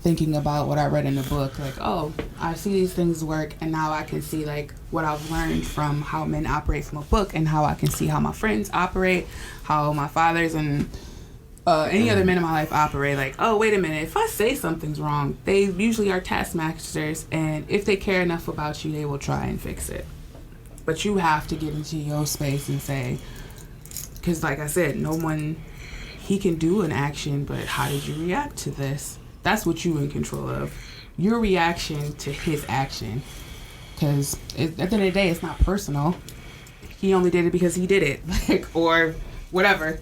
thinking about what I read in the book. Like, oh, I see these things work, and now I can see like what I've learned from how men operate from a book, and how I can see how my friends operate, how my fathers and any other men in my life operate. Like, oh, wait a minute, if I say something's wrong, they usually are taskmasters, and if they care enough about you, they will try and fix it. But you have to get into your space and say, because like I said, he can do an action, but how did you react to this? That's what you're in control of. Your reaction to his action. Because at the end of the day, it's not personal. He only did it because he did it. Like, or whatever.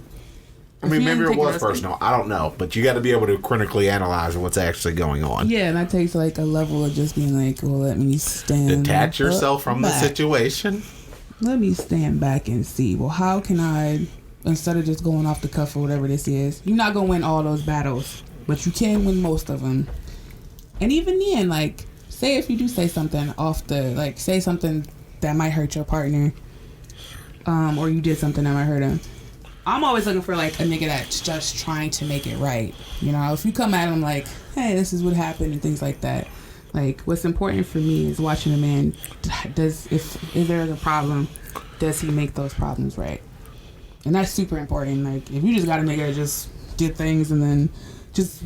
I mean, maybe it was personal. I don't know. But you got to be able to critically analyze what's actually going on. Yeah, and that takes like a level of just being like, well, let me stand Detach yourself from the situation. Let me stand back and see, well, how can I, instead of just going off the cuff or whatever this is, you're not going to win all those battles, but you can win most of them. And even then, like, say if you do say something say something that might hurt your partner, or you did something that might hurt him. I'm always looking for, like, a nigga that's just trying to make it right. You know, if you come at him like, hey, this is what happened and things like that. Like, what's important for me is watching a man, if there's a problem, does he make those problems right? And that's super important. Like, if you just got a nigga that just did things and then just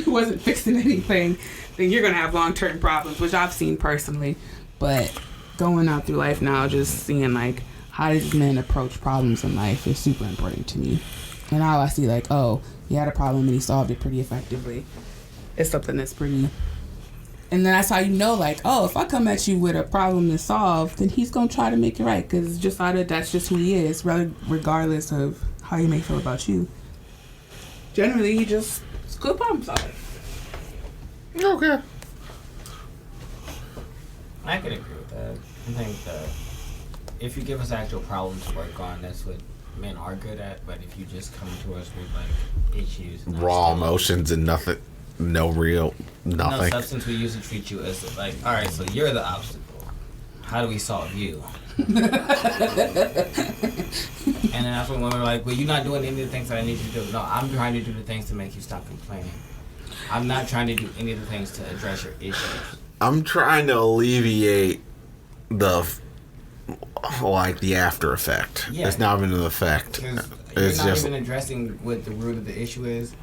wasn't fixing anything, then you're going to have long-term problems, which I've seen personally. But going out through life now, just seeing, like, how these men approach problems in life is super important to me. And now I see, like, oh, he had a problem and he solved it pretty effectively. It's something that's pretty... And then that's how you know, like, oh, if I come at you with a problem to solve, then he's going to try to make it right. Because that's just who he is, regardless of how he may feel about you. Generally, he just is a good problem solver. Okay. I could agree with that. I think that if you give us actual problems to work on, that's what men are good at. But if you just come to us with, like, issues... Raw emotions and nothing... nothing. No substance, we usually treat you as like, all right, so you're the obstacle. How do we solve you? And then that's when women are like, well, you're not doing any of the things that I need you to do. No, I'm trying to do the things to make you stop complaining. I'm not trying to do any of the things to address your issues. I'm trying to alleviate the after effect. Yeah. It's not even an effect. You're It's not just even addressing what the root of the issue is.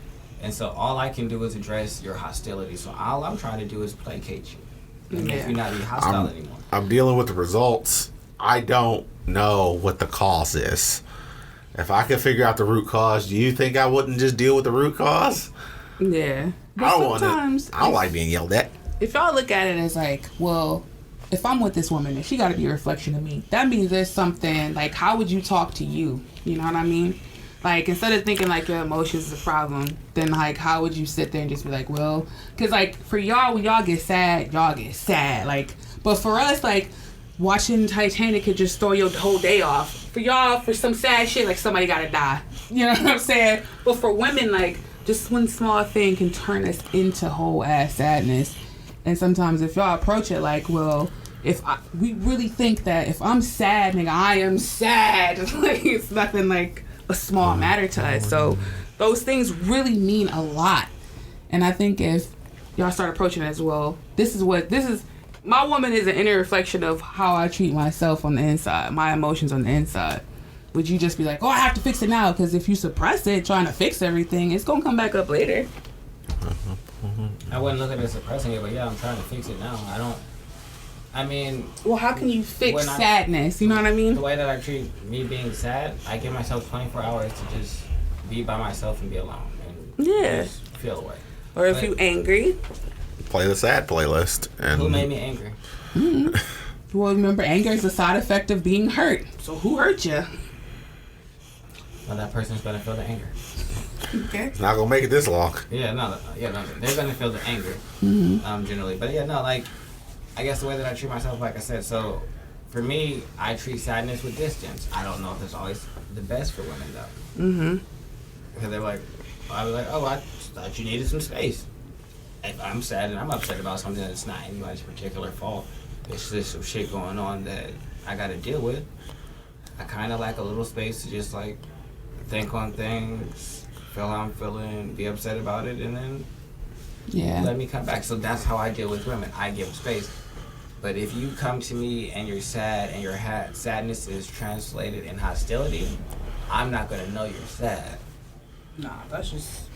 And so all I can do is address your hostility. So all I'm trying to do is placate you and make you not be hostile anymore. I'm dealing with the results. I don't know what the cause is. If I could figure out the root cause, do you think I wouldn't just deal with the root cause? Yeah. But I don't like being yelled at. If y'all look at it as like, well, if I'm with this woman and she got to be a reflection of me, that means there's something, like, how would you talk to you? You know what I mean? Like, instead of thinking, like, your emotions is a problem, then, like, how would you sit there and just be like, well... Because, like, for y'all, when y'all get sad, Like, but for us, like, watching Titanic could just throw your whole day off. For y'all, for some sad shit, like, somebody gotta die. You know what I'm saying? But for women, like, just one small thing can turn us into whole-ass sadness. And sometimes if y'all approach it like, well... we really think that if I'm sad, nigga, I am sad. Like, it's nothing, like... a small matter to us. So those things really mean a lot. And I think if y'all start approaching it as well, my woman is an inner reflection of how I treat myself on the inside, my emotions on the inside. Would you just be like, oh, I have to fix it now? Because if you suppress it, trying to fix everything, it's going to come back up later. I wouldn't look at it as suppressing it, but yeah, I'm trying to fix it now. Well, how can you fix sadness? You know what I mean? The way that I treat me being sad, I give myself 24 hours to just be by myself and be alone. And just feel away. Or if you angry, play the sad playlist. And who made me angry? Well, remember, anger is a side effect of being hurt. So who hurt you? Well, that person's gonna feel the anger. Okay. It's not gonna make it this long. Yeah, no, they're gonna feel the anger, generally. But yeah, no, like, I guess the way that I treat myself, like I said, so for me, I treat sadness with distance. I don't know if it's always the best for women though. Mm-hmm. Because they're like, I was like, oh, I thought you needed some space. If I'm sad and I'm upset about something that's not anybody's particular fault, it's just some shit going on that I gotta deal with. I kind of like a little space to just like think on things, feel how I'm feeling, be upset about it, and then let me come back. So that's how I deal with women. I give them space. But if you come to me and you're sad and your sadness is translated in hostility, I'm not gonna know you're sad. Nah, that's just.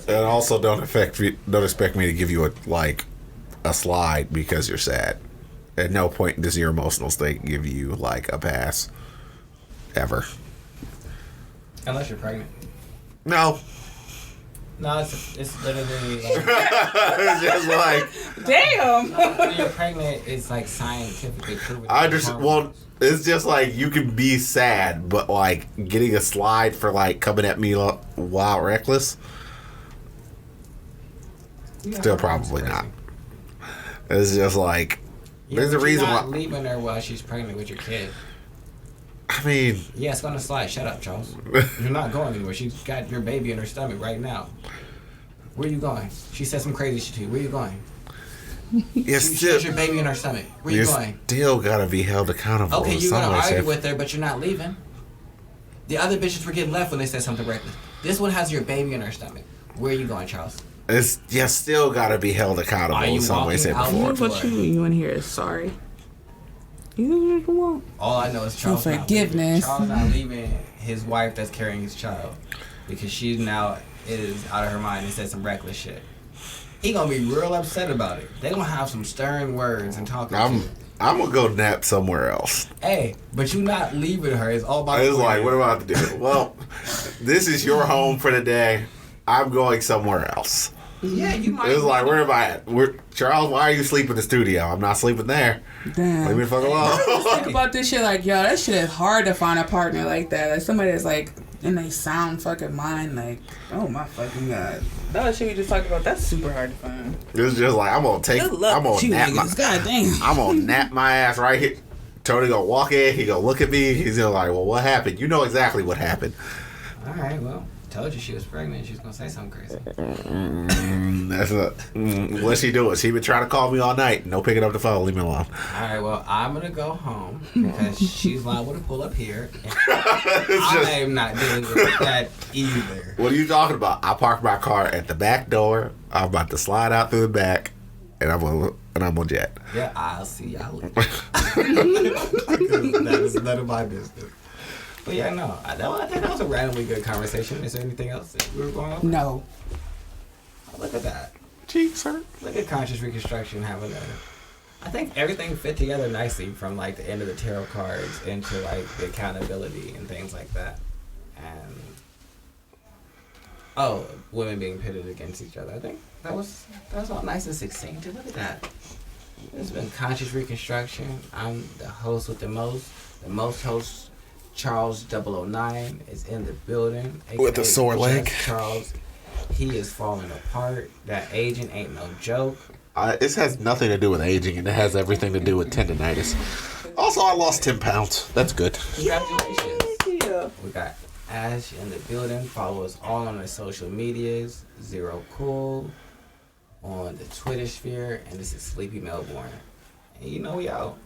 And also, don't expect me to give you a slide because you're sad. At no point does your emotional state give you like a pass, ever. Unless you're pregnant. No. No, it's literally like, It's just like, damn. when you're pregnant, it's like scientifically proven. I understand. Well, it's just like you can be sad, but like getting a slide for like coming at me while reckless. Still probably not. It's just like there's a reason why. You're not leaving her while she's pregnant with your kid. I mean, yeah, it's gonna slide. Shut up, Charles. You're not going anywhere. She's got your baby in her stomach right now. Where are you going? She said some crazy shit to you. Where are you going? She has your baby in her stomach. Where are you going? Still gotta be held accountable. Okay, you're gonna argue with her, but you're not leaving. The other bitches were getting left when they said something reckless. This one has your baby in her stomach. Where are you going, Charles? You still gotta be held accountable in some way, shape, or form. What you in here is sorry. You want. All I know is Charles forgiveness. Charles not leaving his wife that's carrying his child because she now is out of her mind and said some reckless shit. He gonna be real upset about it. They gonna have some stern words and talk. I'm gonna go nap somewhere else. Hey, but you not leaving her. It's all about. It's like, what am I about to do? Well, this is your home for the day. I'm going somewhere else. Yeah, you might. It's like, where am I at? Charles, why are you sleeping in the studio? I'm not sleeping there. Damn. Leave me the fuck alone. Think about this shit like, yo, that shit is hard to find a partner like that. Like somebody that's like in a sound fucking mind, like, oh my fucking god. That shit we just talked about, that's super hard to find. It's just like, I'm gonna nap my ass right here. Tony gonna walk in, he gonna look at me, he's gonna like, well, what happened? You know exactly what happened. Alright, well, told you she was pregnant, she was gonna say something crazy. What's she doing? She been trying to call me all night. No picking up the phone, leave me alone. Alright, well, I'm gonna go home because she's liable to pull up here. I am not dealing with that either. What are you talking about? I parked my car at the back door. I'm about to slide out through the back, and I'm on jet. Yeah, I'll see y'all later. That is none of my business. But yeah, no, I think that was a randomly good conversation. Is there anything else that we were going over? No. Oh, look at that. Cheeks hurt. Look at conscious reconstruction having I think everything fit together nicely from like the end of the tarot cards into like the accountability and things like that. And women being pitted against each other. I think that was all nice and succinct. Look at that. It's been conscious reconstruction. I'm the host with the most hosts. Charles 009 is in the building. With a sore leg. Charles, he is falling apart. That aging ain't no joke. This has nothing to do with aging, and it has everything to do with tendonitis. Also, I lost 10 pounds. That's good. Congratulations. Yeah. We got Ash in the building. Follow us all on the social medias. Zero Cool on the Twitter sphere. And this is Sleepy Melbourne. And you know we out.